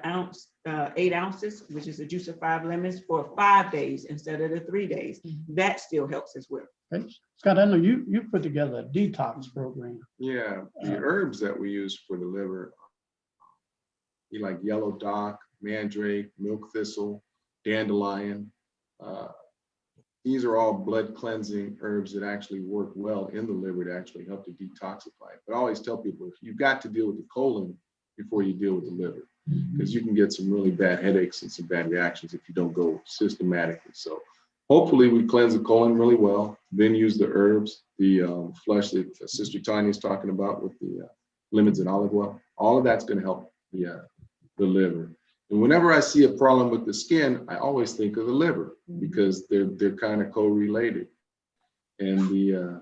8 ounces, which is the juice of 5 lemons, for 5 days instead of the 3 days, that still helps as well. Okay. Scott, I know you put together a detox program. Yeah, the herbs that we use for the liver, like yellow dock, mandrake, milk thistle, dandelion. These are all blood cleansing herbs that actually work well in the liver to actually help to detoxify it. But I always tell people, if you've got to deal with the colon before you deal with the liver, because you can get some really bad headaches and some bad reactions if you don't go systematically. So hopefully we cleanse the colon really well, then use the herbs, the flush that Sister Tanya is talking about with the lemons and olive oil. All of that's going to help the liver. And whenever I see a problem with the skin, I always think of the liver because they're kind of co-related. And the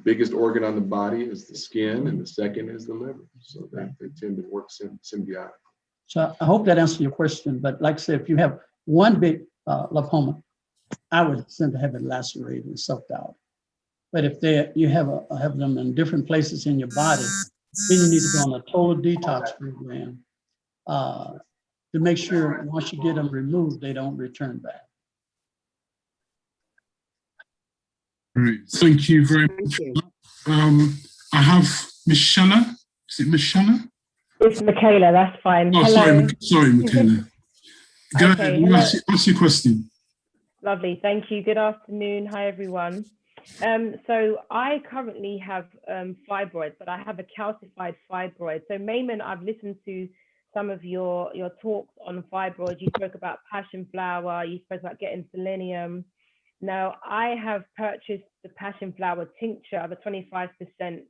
biggest organ on the body is the skin, and the second is the liver. So they tend to work symbiotically. So I hope that answers your question. But like I said, if you have one big lipoma, I would send to have it lacerated and sucked out. But if you have them in different places in your body, then you need to go on a total detox program to make sure once you get them removed, they don't return back. Great. Thank you very much. I have Michelle. Is it Michelle? It's Michaela, that's fine. Oh, Hello. sorry, Michaela. Go Okay, ahead, ask your question. Lovely, thank you. Good afternoon. Hi, everyone. So I currently have fibroids, but I have a calcified fibroid. So Mayman, I've listened to some of your talks on fibroids. You spoke about passion flower, you spoke about getting selenium. Now, I have purchased the passion flower tincture, the 25%,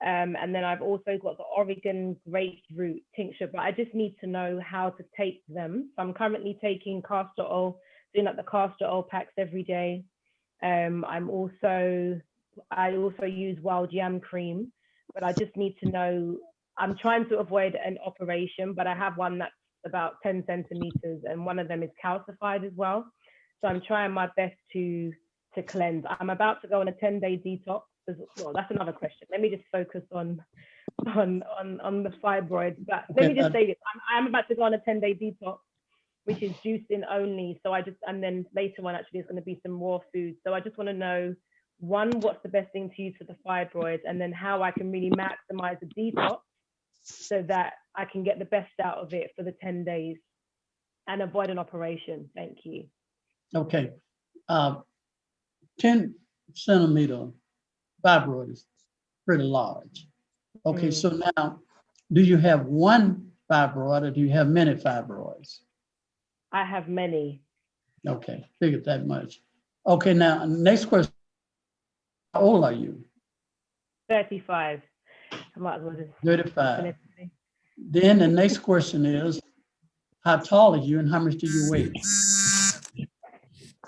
and then I've also got the Oregon grapefruit tincture, but I just need to know how to take them. So I'm currently taking castor oil, doing like the castor oil packs every day. I also use wild yam cream, but I just need to know, I'm trying to avoid an operation, but I have one that's about 10 centimeters and one of them is calcified as well. So I'm trying my best to cleanse. I'm about to go on a 10-day detox. Well, that's another question. Let me just focus on the fibroids. But let me just say this: I'm about to go on a 10-day detox, which is juicing only. So and then later on, actually, it's going to be some raw food. So I just want to know, one, what's the best thing to use for the fibroids, and then how I can really maximize the detox so that I can get the best out of it for the 10 days and avoid an operation. Thank you. Okay. 10 centimeter fibroid is pretty large. Okay, so now, do you have one fibroid or do you have many fibroids? I have many. Okay, figured that much. Okay, now, next question. How old are you? 35. I might as well just 35. Then the next question is, how tall are you and how much do you weigh?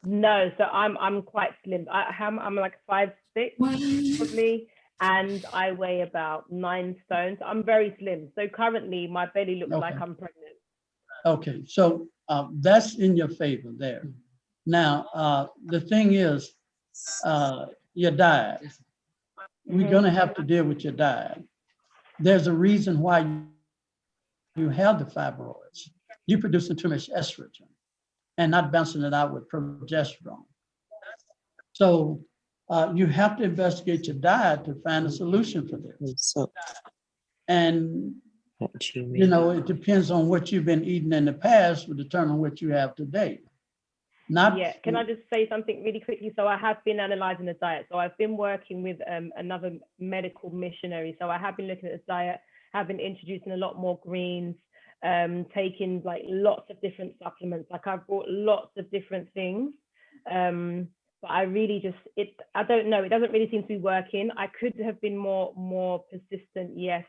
No, so I'm quite slim. I'm like 5'6", probably, and I weigh about 9 stones. I'm very slim. So currently my belly looks like I'm pregnant. Okay, so that's in your favor there. Now, the thing is, your diet. We're gonna have to deal with your diet. There's a reason why you have the fibroids. You're producing too much estrogen and not balancing it out with progesterone. So you have to investigate your diet to find a solution for this. And you know, it depends on what you've been eating in the past will determine what you have today. Yeah, can I just say something really quickly? So I have been analyzing the diet. So I've been working with another medical missionary. So I have been looking at the diet, have been introducing a lot more greens, taking like lots of different supplements. Like I've brought lots of different things. But I really I don't know, it doesn't really seem to be working. I could have been more persistent, yes.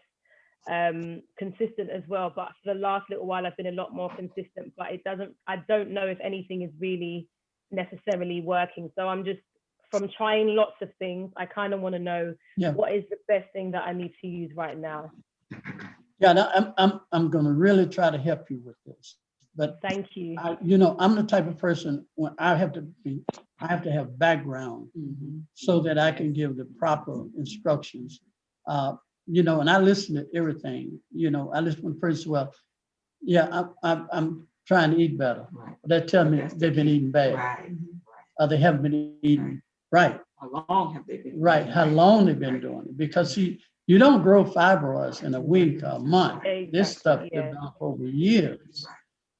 Consistent as well, but for the last little while I've been a lot more consistent, but I don't know if anything is really necessarily working. So I'm just, from trying lots of things, I kind of want to know what is the best thing that I need to use right now. Yeah, I'm going to really try to help you with this. But thank you. You know, I'm the type of person when I have to have background so that I can give the proper instructions. You know, and I listen to everything. You know, I listen to the person. Well, yeah, I'm trying to eat better. Right. They tell me they've been eating bad. Right. They haven't been eating right. How long have they been? Right. How long they've been doing it? Because see, you don't grow fibroids in a week or a month. Exactly. This stuff goes on for over years.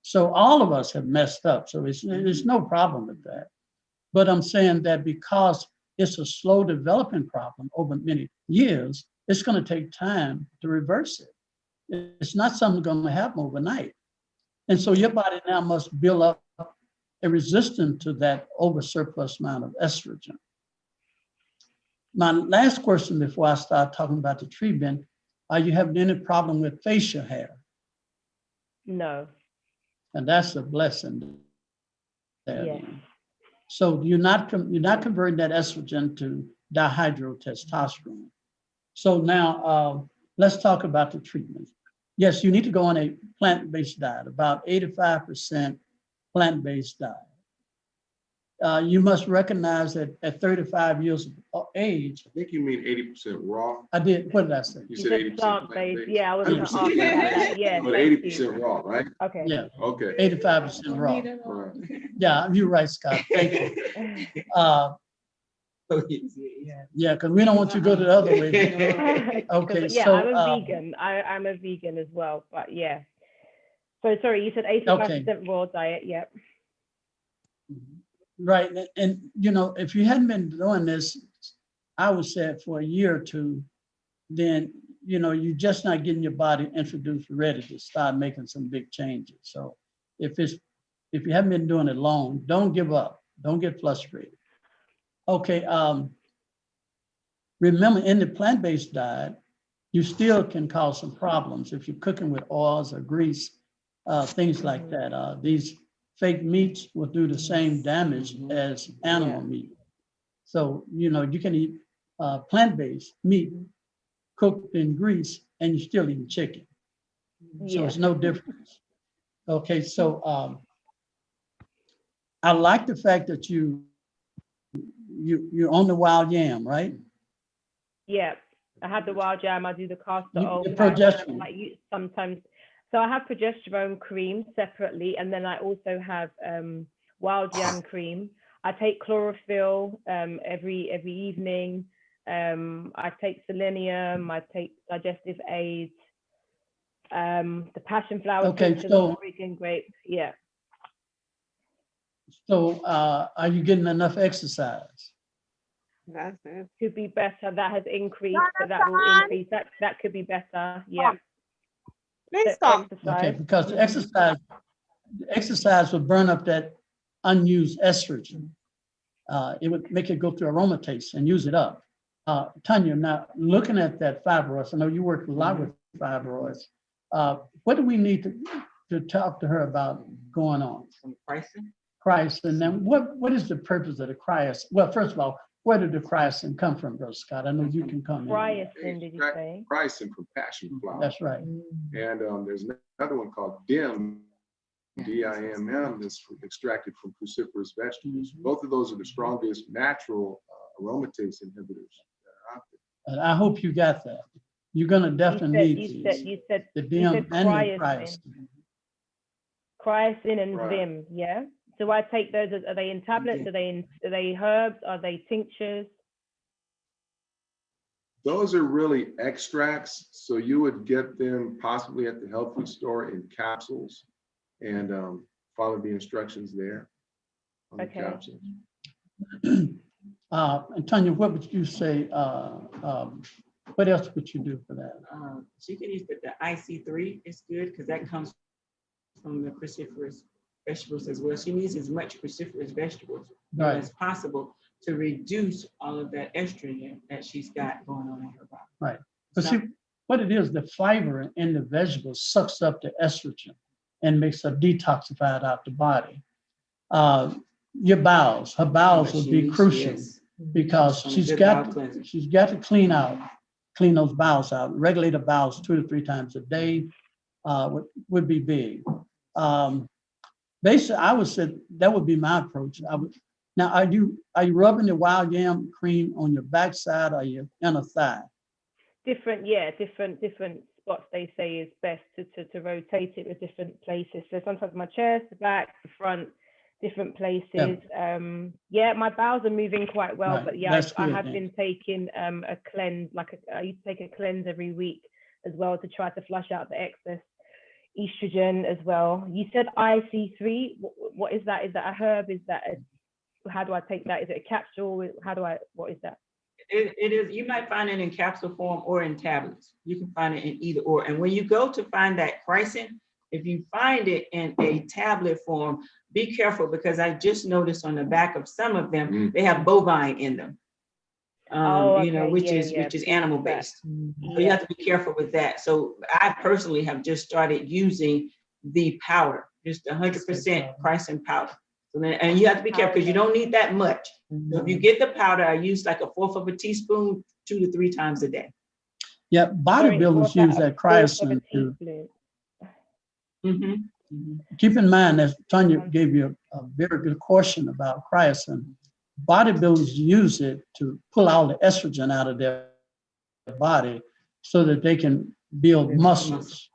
So all of us have messed up. So there's no problem with that. But I'm saying that because it's a slow developing problem over many years, it's going to take time to reverse it. It's not something going to happen overnight. And so your body now must build up a resistance to that over surplus amount of estrogen. My last question before I start talking about the treatment, are you having any problem with facial hair? No. And that's a blessing. Yes. So you're not converting that estrogen to dihydrotestosterone. So now let's talk about the treatment. Yes, you need to go on a plant-based diet, about 85% plant-based diet. You must recognize that at 35 years of age. I think you mean 80% raw. I did, what did I say? You said 80% plant-based. Yeah, I was going to ask about that. Yeah, but 80% raw, right? Okay. Yeah. Okay. 85% raw. Right. Yeah, you're right, Scott. Thank you. Oh, yeah. Yeah, because we don't want you to go the other way. Okay, yeah, so I'm a vegan. I'm a vegan as well, but yeah. So sorry, you said 85% raw diet. Yep. Right, and you know, if you hadn't been doing this, I would say for a year or two, then you know you're just not getting your body introduced, ready to start making some big changes. So if you haven't been doing it long, don't give up. Don't get frustrated. Okay. Remember, in the plant-based diet, you still can cause some problems if you're cooking with oils or grease, things like that. These fake meats will do the same damage as animal meat. So, you know, you can eat plant-based meat cooked in grease and you're still eating chicken. So it's no difference. Okay, so I like the fact that you're on the wild yam, right? Yeah, I have the wild yam. I do the castor oil. Progesterone. Sometimes, so I have progesterone cream separately, and then I also have wild yam cream. I take chlorophyll every evening. I take selenium. I take digestive aids. The passion flower tincture, the freaking grape. Yeah. So are you getting enough exercise? Could be better. That has increased, so that will increase. That could be better. Yeah. Okay, because the exercise would burn up that unused estrogen. It would make it go through aromatase and use it up. Tanya, now looking at that fibroids, I know you work a lot with fibroids. What do we need to talk to her about going on? Christ, and then what is the purpose of the Christ? Well, first of all, where did the Christ come from, Brother Scott? I know you can come in. Chrysin, did you say? Chrysin from passion flower. That's right. And there's another one called DIM, DIMM, that's extracted from cruciferous vegetables. Both of those are the strongest natural aromatase inhibitors that are out there. And I hope you got that. You're gonna definitely need these. You said the DIM and the Christ. Chrysin and Vim, yeah? So I take those, are they in tablets? Are they herbs? Are they tinctures? Those are really extracts. So you would get them possibly at the health food store in capsules and follow the instructions there on the capsules. And Tanya, what would you say, what else would you do for that? She can use the IC3, it's good because that comes from the cruciferous vegetables as well. She needs as much cruciferous vegetables as possible to reduce all of that estrogen that she's got going on in her body. Right. But see, what it is, the fiber in the vegetables sucks up the estrogen and makes her detoxified out the body. Your bowels, her bowels will be crucial because she's got to clean those bowels out. Regulate the bowels 2 to 3 times a day would be big. Basically, I would say that would be my approach. Now, are you rubbing the wild yam cream on your backside or your inner thigh? Different spots they say is best to rotate it with different places. So sometimes my chest, the back, the front, different places. Yeah, my bowels are moving quite well, but yeah, I have been taking a cleanse, I used to take a cleanse every week as well to try to flush out the excess estrogen as well. You said IC3. What is that? Is that a herb? Is that how do I take that? Is it a capsule? What is that? It is, you might find it in capsule form or in tablets. You can find it in either or. And when you go to find that chrysin, if you find it in a tablet form, be careful because I just noticed on the back of some of them, they have bovine in them. Which is animal based. So you have to be careful with that. So I personally have just started using the powder, just 100% chrysin powder. So then, and you have to be careful because you don't need that much. So if you get the powder, I use like 1/4 of a teaspoon 2 to 3 times a day. Yeah, bodybuilders use that chrysin too. Keep in mind that Tanya gave you a very good question about chrysin. Bodybuilders use it to pull all the estrogen out of their body so that they can build muscles.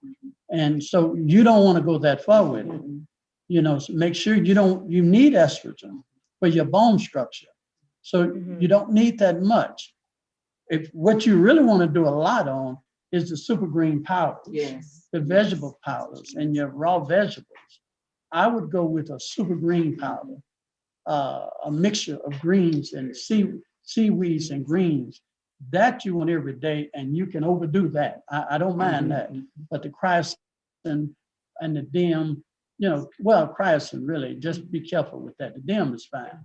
And so you don't want to go that far with it. So make sure you need estrogen for your bone structure. So you don't need that much. If what you really want to do a lot on is the super green powders, Yes. the vegetable powders and your raw vegetables. I would go with a super green powder, a mixture of greens and seaweeds and greens. That you want every day, and you can overdo that. I don't mind that. But the chrysin and the dim, well, chrysin really, just be careful with that. The dim is fine.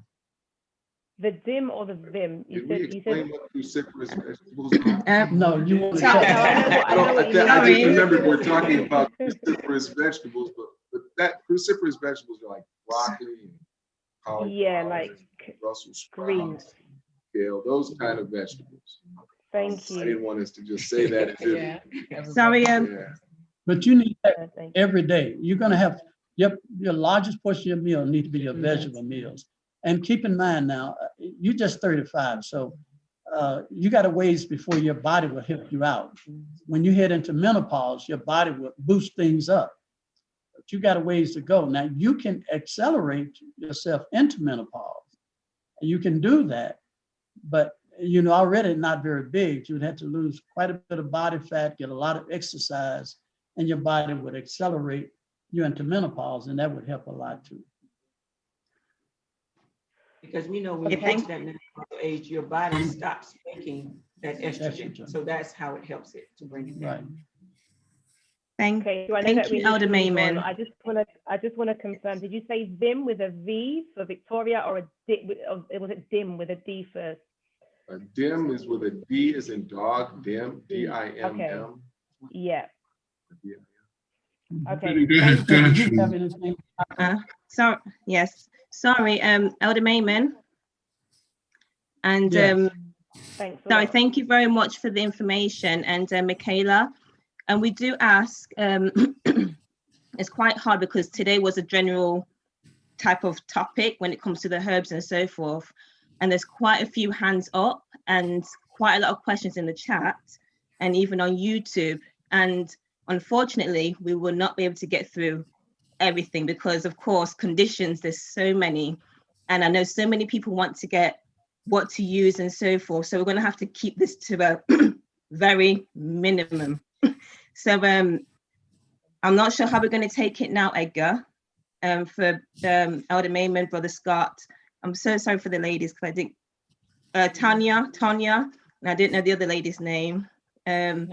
The dim or the vim? Did we explain what cruciferous vegetables are? No, you want to No, I know what you mean. I just remembered we're talking about cruciferous vegetables, but that cruciferous vegetables are like broccoli and cauliflower, Yeah, like Brussels greens. sprouts, kale, those kind of vegetables. Thank you. I didn't want us to just say that as if. Sorry, But you need that every day. You're going to have your largest portion of your meal need to be your vegetable meals. And keep in mind now, you're just 35, so you got a ways before your body will help you out. When you head into menopause, your body will boost things up. But you got a ways to go. Now you can accelerate yourself into menopause. You can do that, but already not very big. You'd have to lose quite a bit of body fat, get a lot of exercise, and your body would accelerate you into menopause, and that would help a lot too. Because we know when you get to that menopause age, your body stops making that estrogen. So that's how it helps it to bring it down. Thank you, Elder Mayman. I just want to confirm. Did you say Vim with a V for Victoria, or was it Dim with a D first? Dim is with a D as in dog. Dim, D-I-M-M. Okay. Yeah. Okay. Go ahead. Yes. Sorry, Elder Mayman. And thank you very much for the information. And Michaela, and we do ask, it's quite hard because today was a general type of topic when it comes to the herbs and so forth. And there's quite a few hands up and quite a lot of questions in the chat and even on YouTube. And unfortunately, we will not be able to get through everything because, of course, conditions, there's so many. And I know so many people want to get what to use and so forth. So we're going to have to keep this to a very minimum. So I'm not sure how we're going to take it now, Edgar. For Elder Mayman, Brother Scott. I'm so sorry for the ladies because I think Tanya, and I didn't know the other lady's name as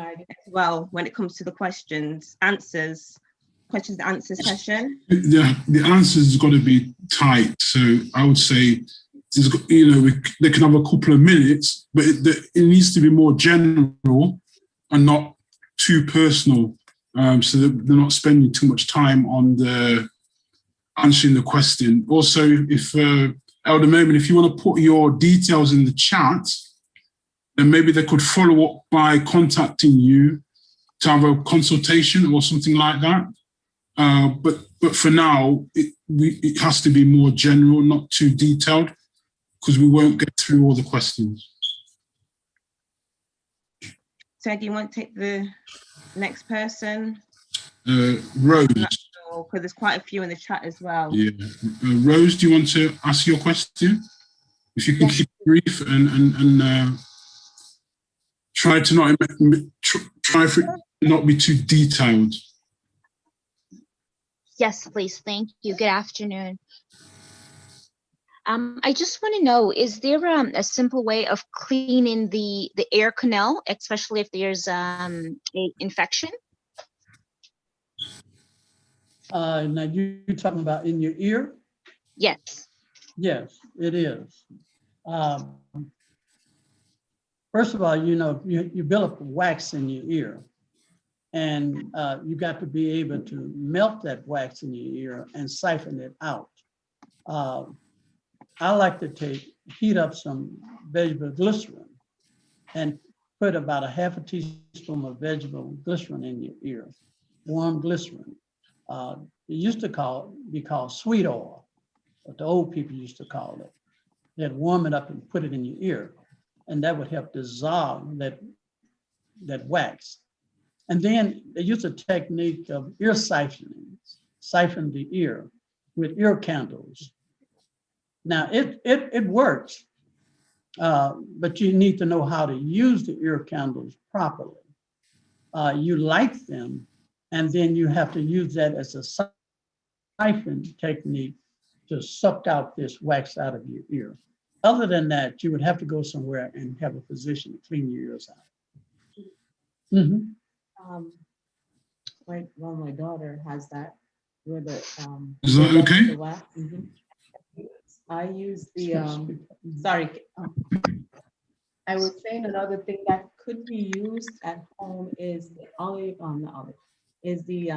well when it comes to the questions and answers session. The answers got to be tight. So I would say, they can have a couple of minutes, but it needs to be more general and not too personal, so that they're not spending too much time on answering the question. Also, if Elder Mayman, if you want to put your details in the chat, then maybe they could follow up by contacting you to have a consultation or something like that. But for now, it has to be more general, not too detailed, because we won't get through all the questions. So do you want to take the next person? Rose. Because there's quite a few in the chat as well. Yeah. Rose, do you want to ask your question? If you can keep it brief and try for it to not be too detailed. Yes, please. Thank you. Good afternoon. I just want to know, is there a simple way of cleaning the air canal, especially if there's an infection? Now you're talking about in your ear? Yes. Yes, it is. First of all, you build up wax in your ear, and you got to be able to melt that wax in your ear and siphon it out. I like to heat up some vegetable glycerin and put about a half a teaspoon of vegetable glycerin in your ear, warm glycerin. It used to be called sweet oil, what the old people used to call it. They'd warm it up and put it in your ear, and that would help dissolve that wax. And then they use a technique of ear siphoning, siphon the ear with ear candles. Now it works, but you need to know how to use the ear candles properly. You light them, and then you have to use that as a siphon technique to suck out this wax out of your ear. Other than that, you would have to go somewhere and have a physician to clean your ears out. My daughter has that. Where the is that okay? the wax. I use the sorry. I was saying another thing that could be used at home is the is the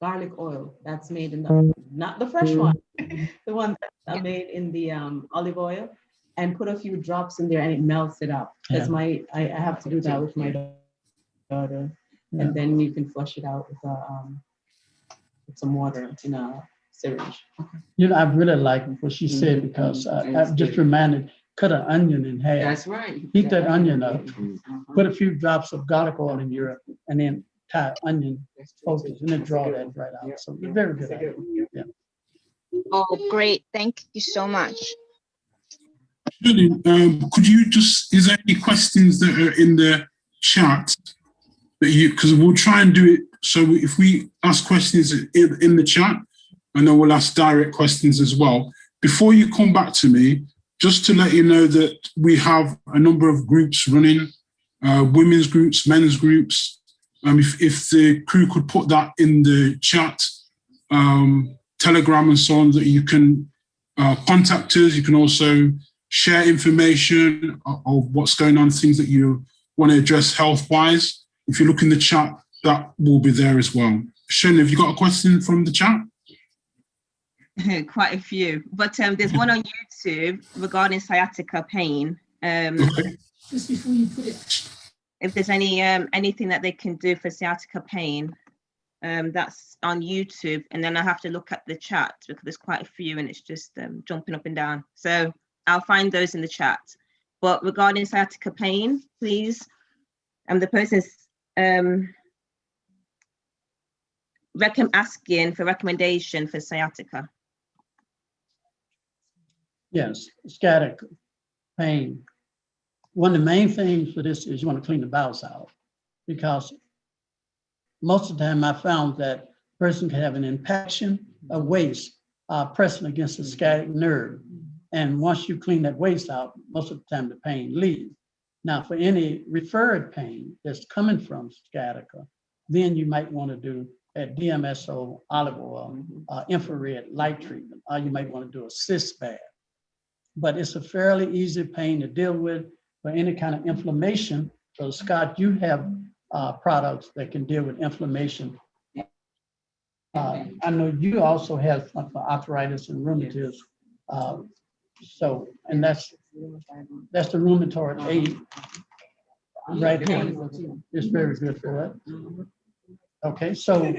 garlic oil that's made in the, not the fresh one, the one that's made in the olive oil, and put a few drops in there and it melts it up. Because I have to do that with my daughter, and then you can flush it out with some water in a syringe. You know, I really like what she said, because I just reminded, cut an onion in half. That's right. Heat that onion up, put a few drops of garlic oil in your, and then tie onion focus and then draw that right out. So very good idea. Yeah. Oh, great. Thank you so much. Could you just, is there any questions that are in the chat that you, because we'll try and do it, so if we ask questions in the chat, and then we'll ask direct questions as well. Before you come back to me, just to let you know that we have a number of groups running, women's groups, men's groups. If the crew could put that in the chat, Telegram and so on, that you can contact us. You can also share information of what's going on, things that you want to address health-wise. If you look in the chat, that will be there as well. Shane, have you got a question from the chat? Quite a few, but there's one on YouTube regarding sciatica pain. Okay. Just before you put it. If there's anything that they can do for sciatica pain, that's on YouTube, and then I have to look at the chat because there's quite a few and it's just jumping up and down. So I'll find those in the chat. But regarding sciatica pain, please, the person's asking for recommendation for sciatica. Yes, sciatica pain. One of the main things for this is you want to clean the bowels out, because most of the time I found that a person can have an impaction of waste pressing against the sciatic nerve. And once you clean that waste out, most of the time the pain leaves. Now, for any referred pain that's coming from sciatica, then you might want to do a DMSO, olive oil, infrared light treatment, or you might want to do a cyst bath. But it's a fairly easy pain to deal with for any kind of inflammation. So Scott, you have products that can deal with inflammation. I know you also have for arthritis and rheumatoid. So, and that's the rheumatoid aid right here. It's very good for it. Okay, so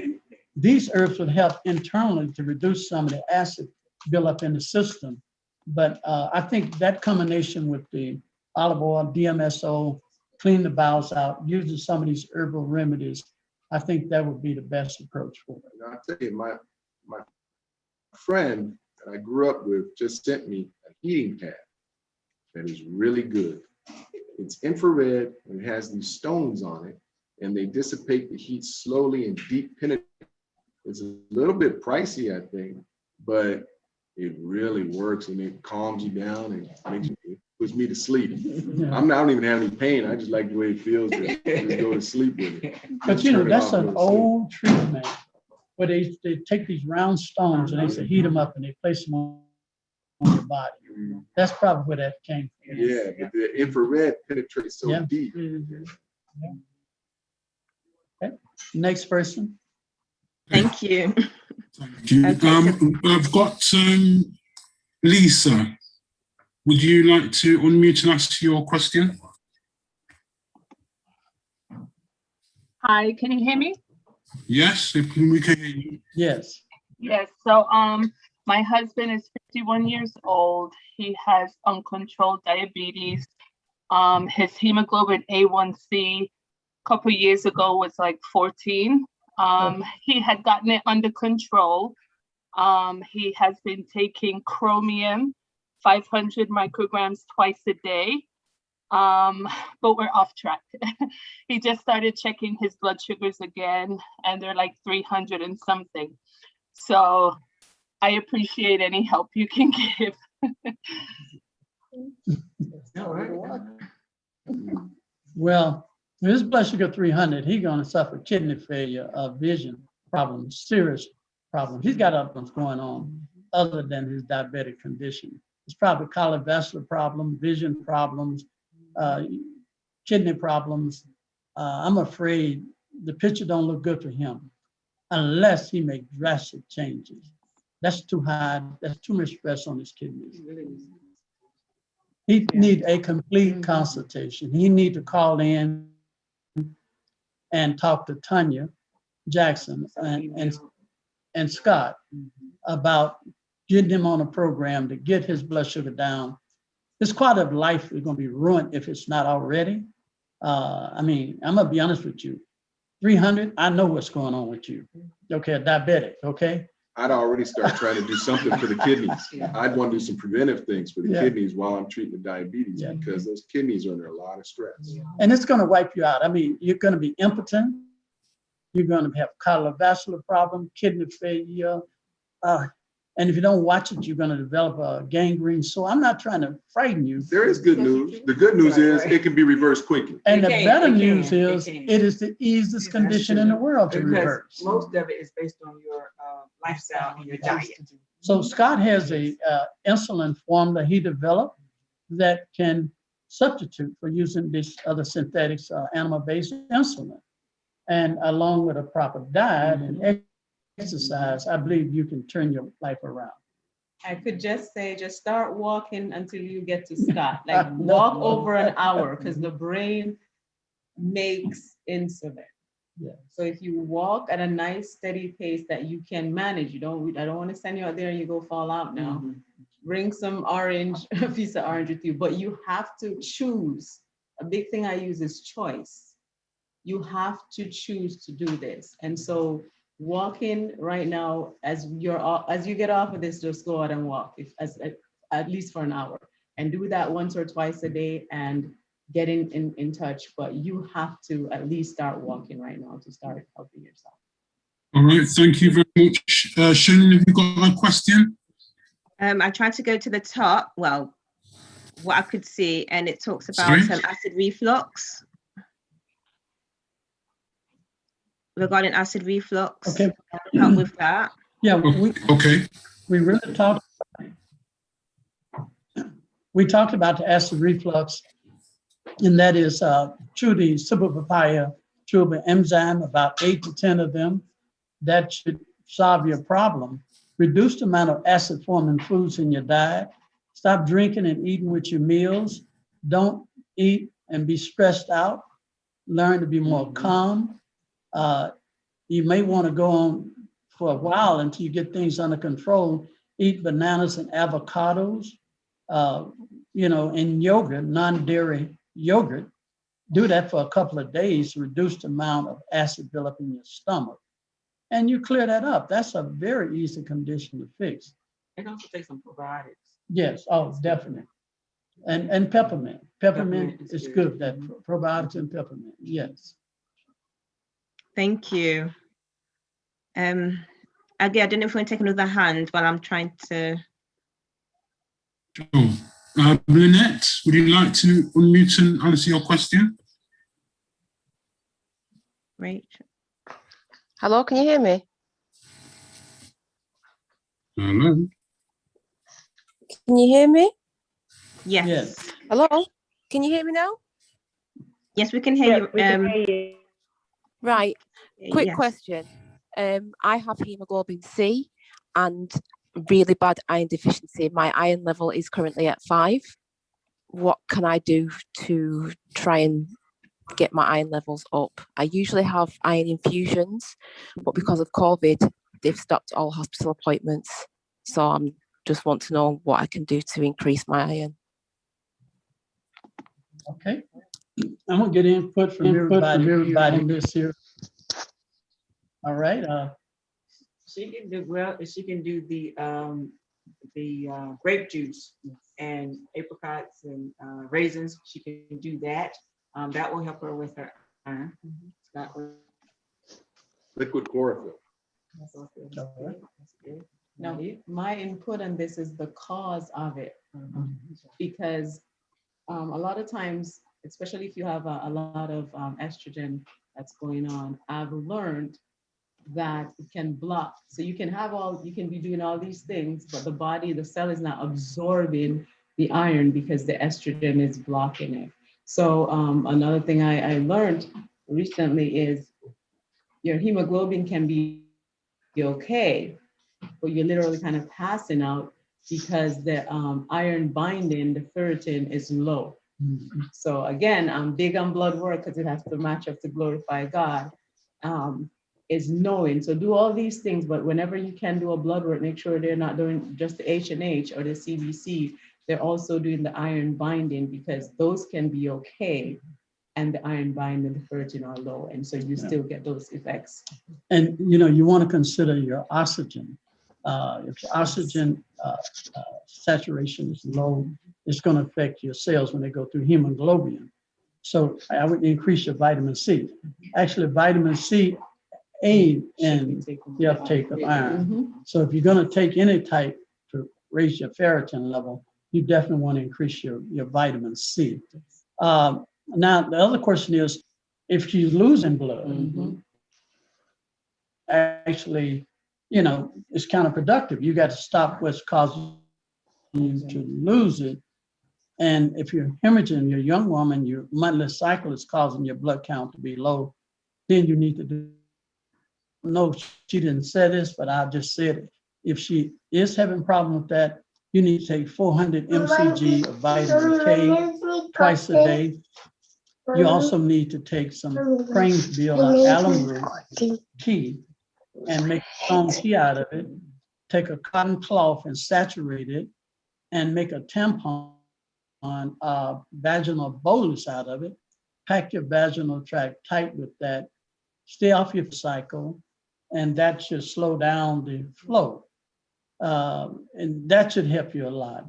these herbs would help internally to reduce some of the acid buildup in the system. But I think that combination with the olive oil, DMSO, clean the bowels out, using some of these herbal remedies, I think that would be the best approach for it. I'll tell you, my friend that I grew up with just sent me a heating pad that is really good. It's infrared and it has these stones on it, and they dissipate the heat slowly and deep penetrate. It's a little bit pricey, I think, but it really works, and it calms you down and it puts me to sleep. I don't even have any pain. I just like the way it feels to just go to sleep with it. But you know, that's an old treatment where they take these round stones and they say heat them up and they place them on your body. That's probably where that came from. Yeah, but the infrared penetrates so deep. Okay. Next person. Thank you. Thank you. I've got Lisa. Would you like to unmute and ask your question? Hi, can you hear me? Yes, if we can hear you. Yes. Yes. So my husband is 51 years old. He has uncontrolled diabetes. His hemoglobin A1C a couple years ago was like 14. He had gotten it under control. He has been taking chromium 500 micrograms twice a day. But we're off track. He just started checking his blood sugars again, and they're like 300 and something. So I appreciate any help you can give. Well, if his blood sugar 300, he's going to suffer kidney failure, vision problems, serious problems. He's got other things going on other than his diabetic condition. It's probably cardiovascular problem, vision problems, kidney problems. I'm afraid the picture don't look good for him unless he makes drastic changes. That's too high. That's too much stress on his kidneys. He need a complete consultation. He need to call in and talk to Tanya Jackson and Scott about getting him on a program to get his blood sugar down. His quality of life is going to be ruined if it's not already. I mean, I'm going to be honest with you. 300, I know what's going on with you. Okay, diabetic, okay? I'd already start trying to do something for the kidneys. I'd want to do some preventive things for the kidneys while I'm treating the diabetes because those kidneys are under a lot of stress. And it's going to wipe you out. I mean, you're going to be impotent. You're going to have cardiovascular problem, kidney failure. And if you don't watch it, you're going to develop a gangrene. So I'm not trying to frighten you. There is good news. The good news is it can be reversed quickly. And the better news is it is the easiest condition in the world to reverse. Most of it is based on your lifestyle and your diet. So Scott has a insulin formula he developed that can substitute for using this other synthetics, animal-based insulin. And along with a proper diet and exercise, I believe you can turn your life around. I could just say, just start walking until you get to Scott. Like walk over an hour because the brain makes insulin. Yeah. So if you walk at a nice steady pace that you can manage, I don't want to send you out there and you go fall out now. Bring some orange, a piece of orange with you, but you have to choose. A big thing I use is choice. You have to choose to do this. And so walking right now, as you get off of this, just go out and walk, at least for an hour, and do that once or twice a day and get in touch. But you have to at least start walking right now to start helping yourself. All right, thank you very much. Shannon, have you got a question? I tried to go to the top, well, what I could see, and it talks about acid reflux. Regarding acid reflux, okay, help with that. Yeah, we really talked. We talked about the acid reflux, and that is through the super papaya tuber enzyme, about 8 to 10 of them. That should solve your problem. Reduce the amount of acid-forming foods in your diet. Stop drinking and eating with your meals. Don't eat and be stressed out. Learn to be more calm. You may want to go on for a while until you get things under control. Eat bananas and avocados, and yogurt, non-dairy yogurt. Do that for a couple of days to reduce the amount of acid buildup in your stomach. And you clear that up. That's a very easy condition to fix. And also take some probiotics. Yes, oh, definitely. And peppermint. Peppermint is good, that probiotics and peppermint, yes. Thank you. Again, I don't know if you want to take another hand while I'm trying to. Sure. Lynette, would you like to unmute and answer your question? Great. Hello, can you hear me? Hello. Can you hear me? Yes. Hello, can you hear me now? Yes, we can hear you. We can hear you. Right, quick yes. question. I have hemoglobin C and really bad iron deficiency. My iron level is currently at 5. What can I do to try and get my iron levels up? I usually have iron infusions, but because of COVID, they've stopped all hospital appointments. So I'm just want to know what I can do to increase my iron. Okay. I'm gonna get input from everybody on this here. All right. She can do the grape juice and apricots and raisins. She can do that. That will help her with her iron. That will- Liquid chlorophyll. That's okay. That's good. That's good. Now, my input on this is the cause of it, because a lot of times, especially if you have a lot of estrogen that's going on, I've learned that it can block. So you can be doing all these things, but the body, the cell is not absorbing the iron because the estrogen is blocking it. So another thing I learned recently is your hemoglobin can be okay, but you're literally kind of passing out because the iron binding, the ferritin is low. So again, I'm big on blood work because it has to match up to glorify God. Is knowing. So do all these things, but whenever you can do a blood work, make sure they're not doing just the H&H or the CBC. They're also doing the iron binding, because those can be okay, and the iron binding and the ferritin are low, and so you still get those effects. And you want to consider your oxygen. If your oxygen saturation is low, it's going to affect your cells when they go through hemoglobin. So I would increase your vitamin C. Actually, vitamin C aid in the uptake of iron. So if you're going to take any type to raise your ferritin level, you definitely want to increase your vitamin C. Now, the other question is, if she's losing blood, actually, it's counterproductive. You got to stop what's causing you to lose it. And if you're hemorrhaging, you're a young woman, your monthly cycle is causing your blood count to be low, then you need to do. No, she didn't say this, but I just said it. If she is having a problem with that, you need to take 400 mcg of vitamin K twice a day. You also need to take some Cranesbill or alum root tea and make strong tea out of it. Take a cotton cloth and saturate it, and make a tampon vaginal bolus out of it. Pack your vaginal tract tight with that. Stay off your cycle, and that should slow down the flow. And that should help you a lot.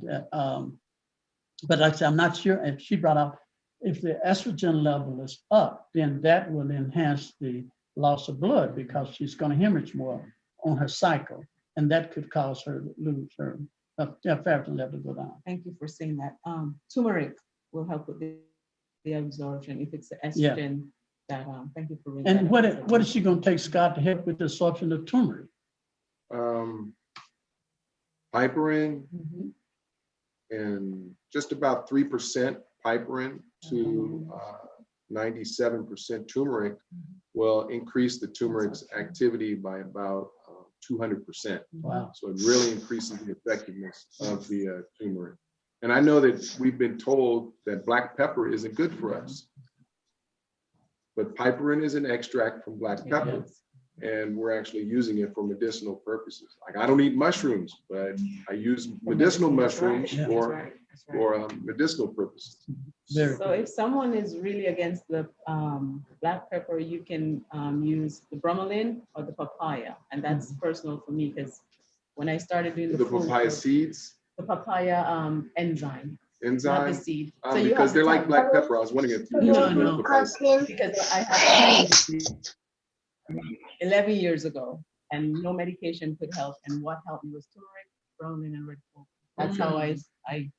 But like I said, I'm not sure if she brought up, if the estrogen level is up, then that will enhance the loss of blood, because she's going to hemorrhage more on her cycle. And that could cause her to lose her ferritin level to go down. Thank you for saying that. Turmeric will help with the absorption if it's the estrogen. That thank you for bringing And that up. what is she going to take, Scott, to help with the absorption of turmeric? Piperine and just about 3% piperine to 97% turmeric will increase the turmeric's activity by about 200%. Wow. So it really increases the effectiveness of the turmeric. And I know that we've been told that black pepper isn't good for us. But piperine is an extract from black pepper, and we're actually using it for medicinal purposes. Like, I don't eat mushrooms, but I use medicinal mushrooms for medicinal purposes. So if someone is really against the black pepper, you can use the bromelain or the papaya, and that's personal for me, because when I started doing the papaya seeds, the papaya enzyme. Enzyme? Not the seed. So because they're like black pepper. I was wondering if you no. Because I had 11 years ago, and no medication could help. And what helped me was turmeric, bromelain, and red clover. That's how I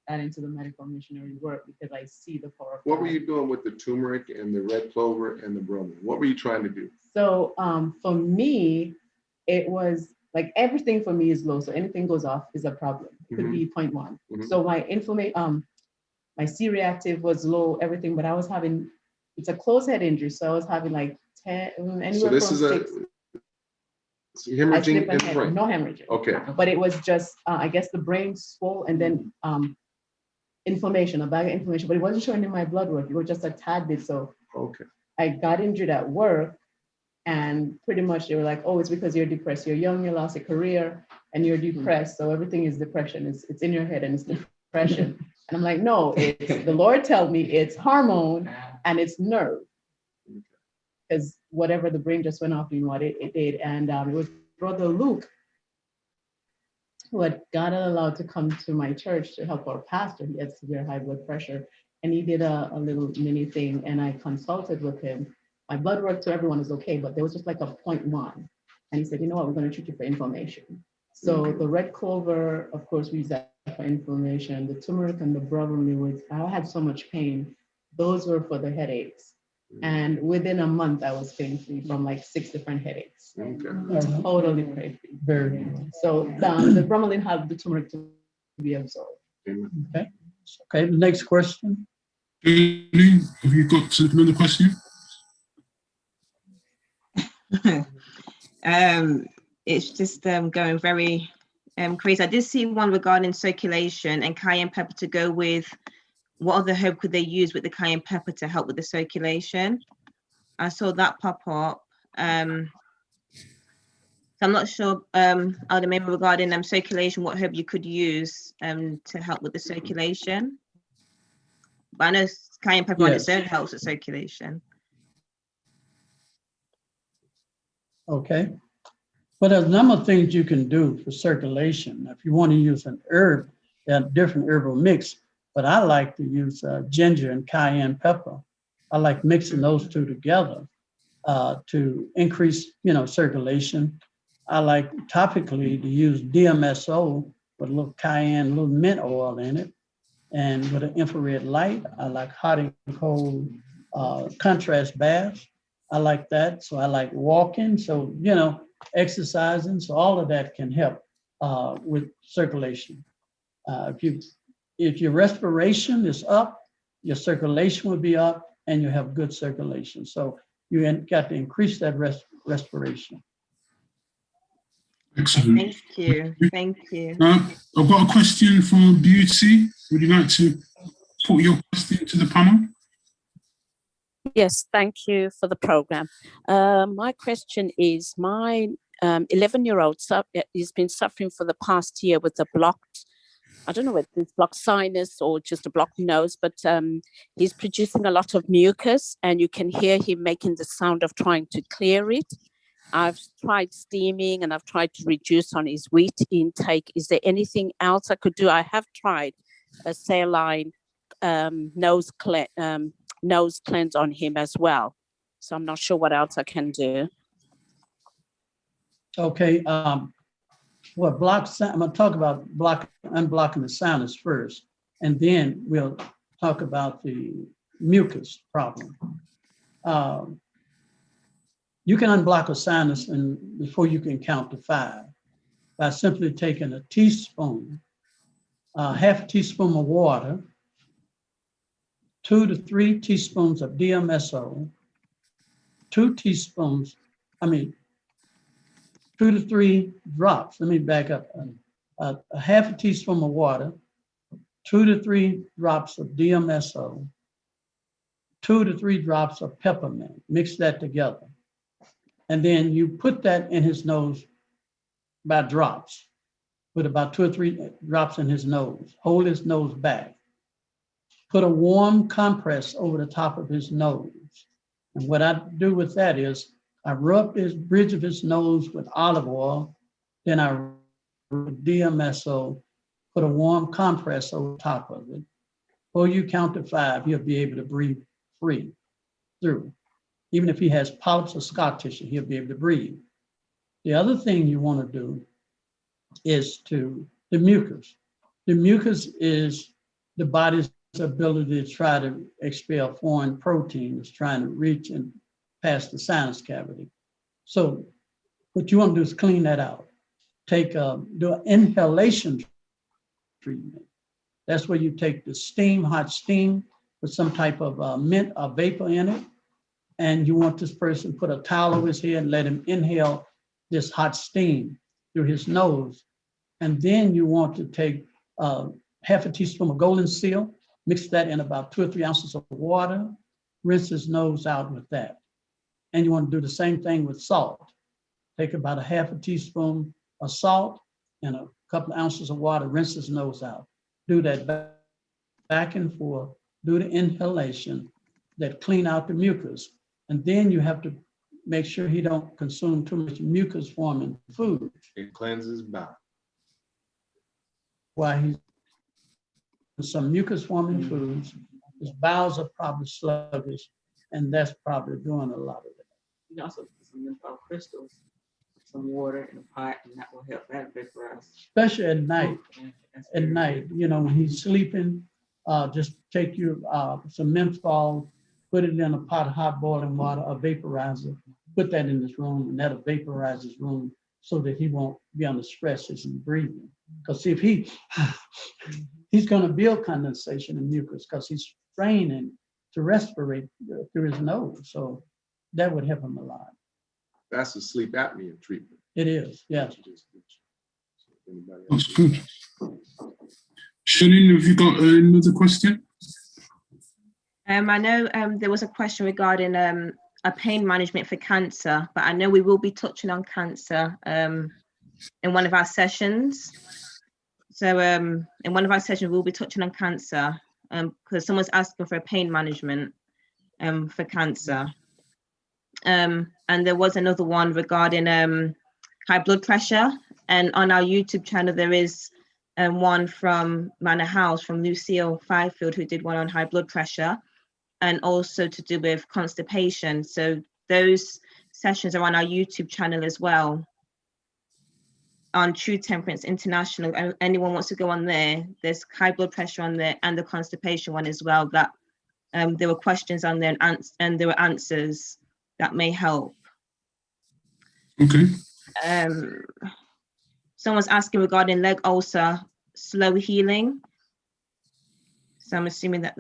got into the medical missionary work, because I see the power. What were you doing with the turmeric and the red clover and the bromelain? What were you trying to do? So for me, it was like everything for me is low. So anything goes off is a problem. It could be 0.1. So my inflammation, my C-reactive was low, everything, but I was having, it's a closed head injury. So I was having like 10, anywhere so this from is 6. Hemorrhaging in the brain. No hemorrhaging. Okay. But it was just, I guess the brain swole, and then inflammation, a bag of inflammation, but it wasn't showing in my blood work. It was just a tad bit. So I got injured at work, and pretty much they were like, oh, it's because you're depressed. You're young, you lost a career, and you're depressed. So everything is depression. It's in your head, and it's depression. And I'm like, no, it's the Lord told me it's hormone and it's nerve. Because whatever the brain just went off doing what it did. And it was Brother Luke who had gotten allowed to come to my church to help our pastor. He had severe high blood pressure, and he did a little mini thing, and I consulted with him. My blood work to everyone is okay, but there was just like a 0.1. And he said, you know what, we're going to treat you for inflammation. So the red clover, of course, we use that for inflammation. The turmeric and the bromelain, I had so much pain. Those were for the headaches. And within a month, I was pain-free from like 6 different headaches. Okay. Totally pain-free. Very So the bromelain helped the turmeric to be absorbed. okay. Okay, the next question. Julie, have you got another question? It's just going very crazy. I did see one regarding circulation and cayenne pepper to go with. What other herb could they use with the cayenne pepper to help with the circulation? I saw that pop up. So I'm not sure, maybe regarding circulation, what herb you could use to help with the circulation. But I know cayenne pepper on its own helps with circulation. Okay. But there's a number of things you can do for circulation. If you want to use an herb, there are different herbal mix, but I like to use ginger and cayenne pepper. I like mixing those two together to increase, circulation. I like topically to use DMSO with a little cayenne, a little mint oil in it. And with an infrared light, I like hot and cold contrast baths. I like that. So I like walking. So, exercising. So all of that can help with circulation. If your respiration is up, your circulation will be up and you have good circulation. So you got to increase that respiration. Excellent. Thank you. Thank you. I've got a question from Beauty. Would you like to put your question to the panel? Yes, thank you for the program. My question is, my 11-year-old has been suffering for the past year with a blocked, I don't know whether it's blocked sinus or just a blocked nose, but he's producing a lot of mucus and you can hear him making the sound of trying to clear it. I've tried steaming and I've tried to reduce on his wheat intake. Is there anything else I could do? I have tried a saline nose cleanse on him as well. So I'm not sure what else I can do. Okay. I'm going to talk about unblocking the sinus first, and then we'll talk about the mucus problem. You can unblock a sinus before you can count to 5 by simply taking a teaspoon, half a teaspoon of water, 2 to 3 teaspoons of DMSO, 2 to 3 drops. Let me back up. A half a teaspoon of water, 2 to 3 drops of DMSO, 2 to 3 drops of peppermint. Mix that together. And then you put that in his nose by drops. Put about 2 or 3 drops in his nose. Hold his nose back. Put a warm compress over the top of his nose. And what I do with that is I rub his bridge of his nose with olive oil. Then I rub DMSO, put a warm compress over top of it. Before you count to 5, he'll be able to breathe free through. Even if he has polyps or scar tissue, he'll be able to breathe. The other thing you want to do is the mucus. The mucus is the body's ability to try to expel foreign proteins, trying to reach and past the sinus cavity. So what you want to do is clean that out. Do an inhalation treatment. That's where you take the hot steam with some type of mint or vapor in it. And you want this person to put a towel over his head and let him inhale this hot steam through his nose. And then you want to take half a teaspoon of golden seal, mix that in about 2 or 3 ounces of water, rinse his nose out with that. And you want to do the same thing with salt. Take about a half a teaspoon of salt and a couple of ounces of water, rinse his nose out. Do that back and forth, do the inhalation, that clean out the mucus. And then you have to make sure he don't consume too much mucus forming food. It cleanses bowel. why he's some mucus forming foods. His bowels are probably sluggish, and that's probably doing a lot of it. You also put some lympho crystals, some water in a pot, and that will help that vaporize. Especially at night. At night, you know, when he's sleeping, just take your some menthol, put it in a pot of hot boiling water, a vaporizer, put that in his room, and that'll vaporize his room so that he won't be under stress as he's breathing. Because see, if he's going to build condensation in mucus because he's straining to respirate through his nose. So that would help him a lot. That's a sleep apnea treatment. It is, yes. That's good. Shannon, have you got another question? I know there was a question regarding a pain management for cancer, but I know we will be touching on cancer in one of our sessions. So in one of our sessions, we'll be touching on cancer because someone's asking for a pain management for cancer. And there was another one regarding high blood pressure. And on our YouTube channel, there is one from Manor House, from Lucille Fifield, who did one on high blood pressure and also to do with constipation. So those sessions are on our YouTube channel as well, on True Temperance International. Anyone wants to go on there, there's high blood pressure on there and the constipation one as well, that there were questions on there and there were answers that may help. Okay. Someone's asking regarding leg ulcer, slow healing. So I'm assuming that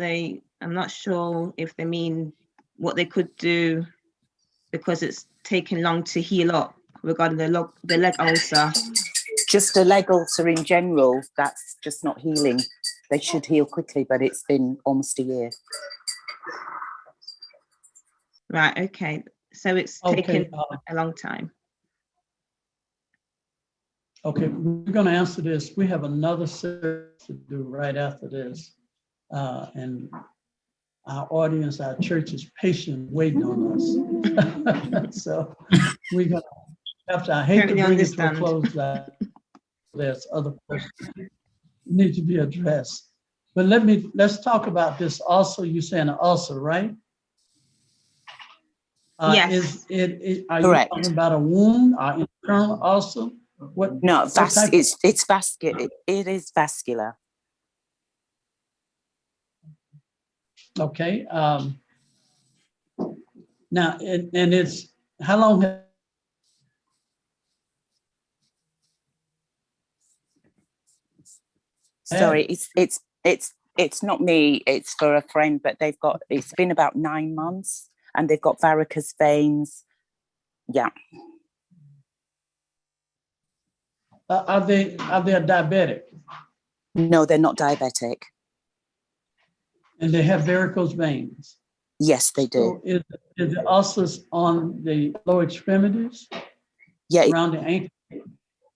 I'm not sure if they mean what they could do because it's taking long to heal up regarding the leg ulcer. Just a leg ulcer in general, that's just not healing. They should heal quickly, but it's been almost a year. Right, okay. So it's taken a long time. Okay, we're going to answer this. We have another series to do right after this. And our audience, our church is patient waiting on us. So we're going to have to, I hate to bring it to a close. There's other questions that need to be addressed. But let's talk about this also. You're saying an ulcer, right? Yes. Are Correct. you talking about a wound, an internal ulcer? What? No, it's vascular. It is vascular. Okay. Now, and it's how long? Sorry, it's not me. It's for a friend, but it's been about 9 months, and they've got varicose veins. Yeah. Are they diabetic? No, they're not diabetic. And they have varicose veins? Yes, they do. So is the ulcers on the lower extremities? Yeah. Around the ankle?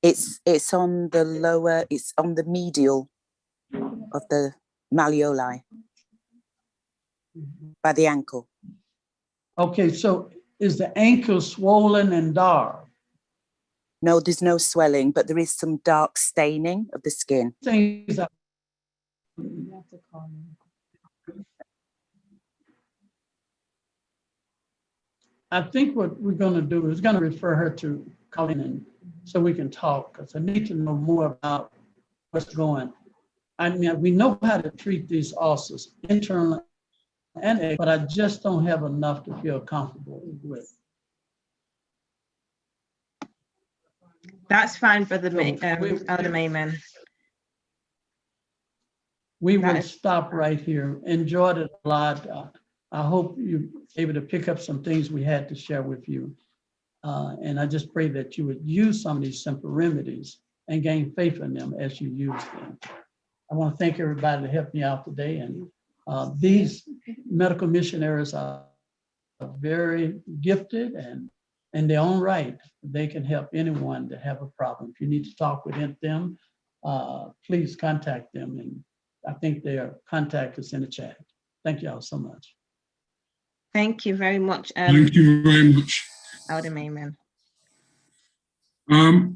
It's on the lower, it's on the medial of the malleoli by the ankle. Okay, so is the ankle swollen and dark? No, there's no swelling, but there is some dark staining of the skin. I think what we're going to do is going to refer her to Colleen and so we can talk, because I need to know more about what's going. I mean, we know how to treat these ulcers internally and but I just don't have enough to feel comfortable with. That's fine, Brother Elder Mayman. We will stop right here. Enjoyed it a lot. I hope you're able to pick up some things we had to share with you. And I just pray that you would use some of these simple remedies and gain faith in them as you use them. I want to thank everybody that helped me out today. And these medical missionaries are very gifted and in their own right. They can help anyone that have a problem. If you need to talk with them, please contact them. And I think their contact is in the chat. Thank you all so much. Thank you very much. Thank you very much. Elder Mayman.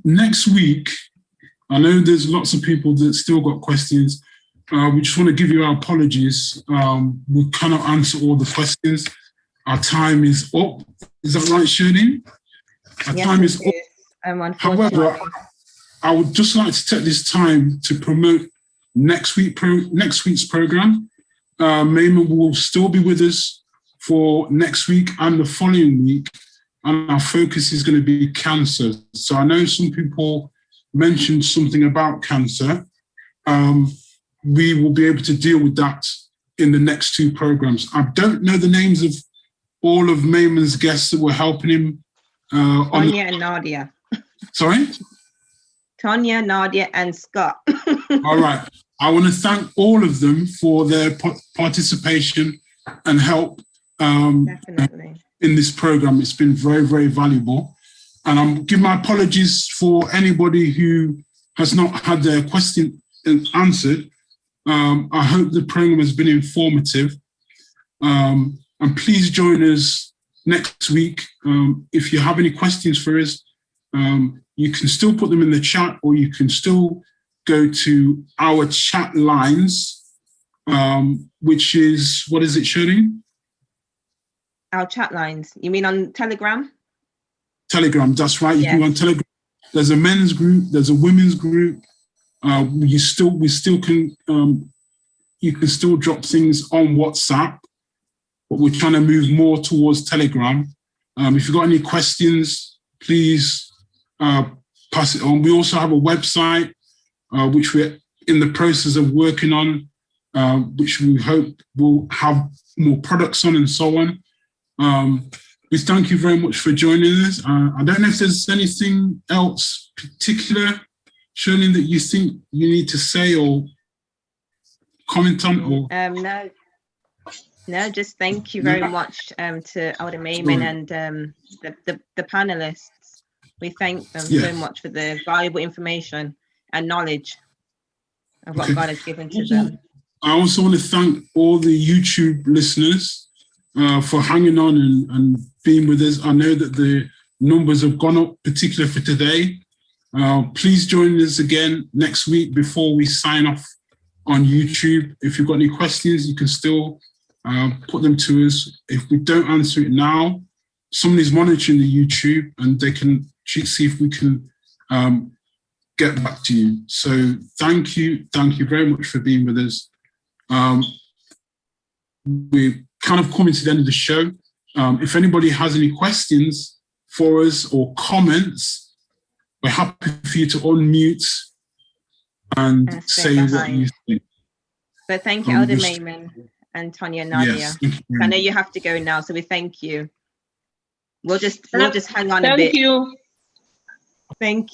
Next week, I know there's lots of people that still got questions. We just want to give you our apologies. We cannot answer all the questions. Our time is up. Is that right, Shirley? Our time is up. However, I would just like to take this time to promote next week's program. Mayman will still be with us for next week and the following week, and our focus is going to be cancer. So I know some people mentioned something about cancer. We will be able to deal with that in the next 2 programs. I don't know the names of all of Mayman's guests that were helping him. Tonya and Nadia. Sorry? Tonya, Nadia, and Scott. All right. I want to thank all of them for their participation and help Definitely. in this program. It's been very, very valuable. And I'm giving my apologies for anybody who has not had their question answered. I hope the program has been informative. And please join us next week. If you have any questions for us, you can still put them in the chat, or you can still go to our chat lines, which is, what is it, Shirley? Our chat lines. You mean on Telegram? Telegram, that's right. You can go on Telegram. There's a men's group, there's a women's group. You can still drop things on WhatsApp, but we're trying to move more towards Telegram. If you've got any questions, please pass it on. We also have a website, which we're in the process of working on, which we hope will have more products on and so on. We thank you very much for joining us. I don't know if there's anything else particular, Shirley, that you think you need to say or comment on? Or No, just thank you very much to Elder Mayman and the panelists. We thank them so much for the valuable information and knowledge of what God has given to them. I also want to thank all the YouTube listeners for hanging on and being with us. I know that the numbers have gone up, particularly for today. Please join us again next week before we sign off on YouTube. If you've got any questions, you can still put them to us. If we don't answer it now, somebody's monitoring the YouTube and they can see if we can get back to you. So thank you very much for being with us. We're kind of coming to the end of the show. If anybody has any questions for us or comments, we're happy for you to unmute and say what you think. But thank you, Elder Mayman and Tonya, Nadia. Yes, I know you have to go now, so we thank you. We'll just hang on a bit. Thank you. Thank you.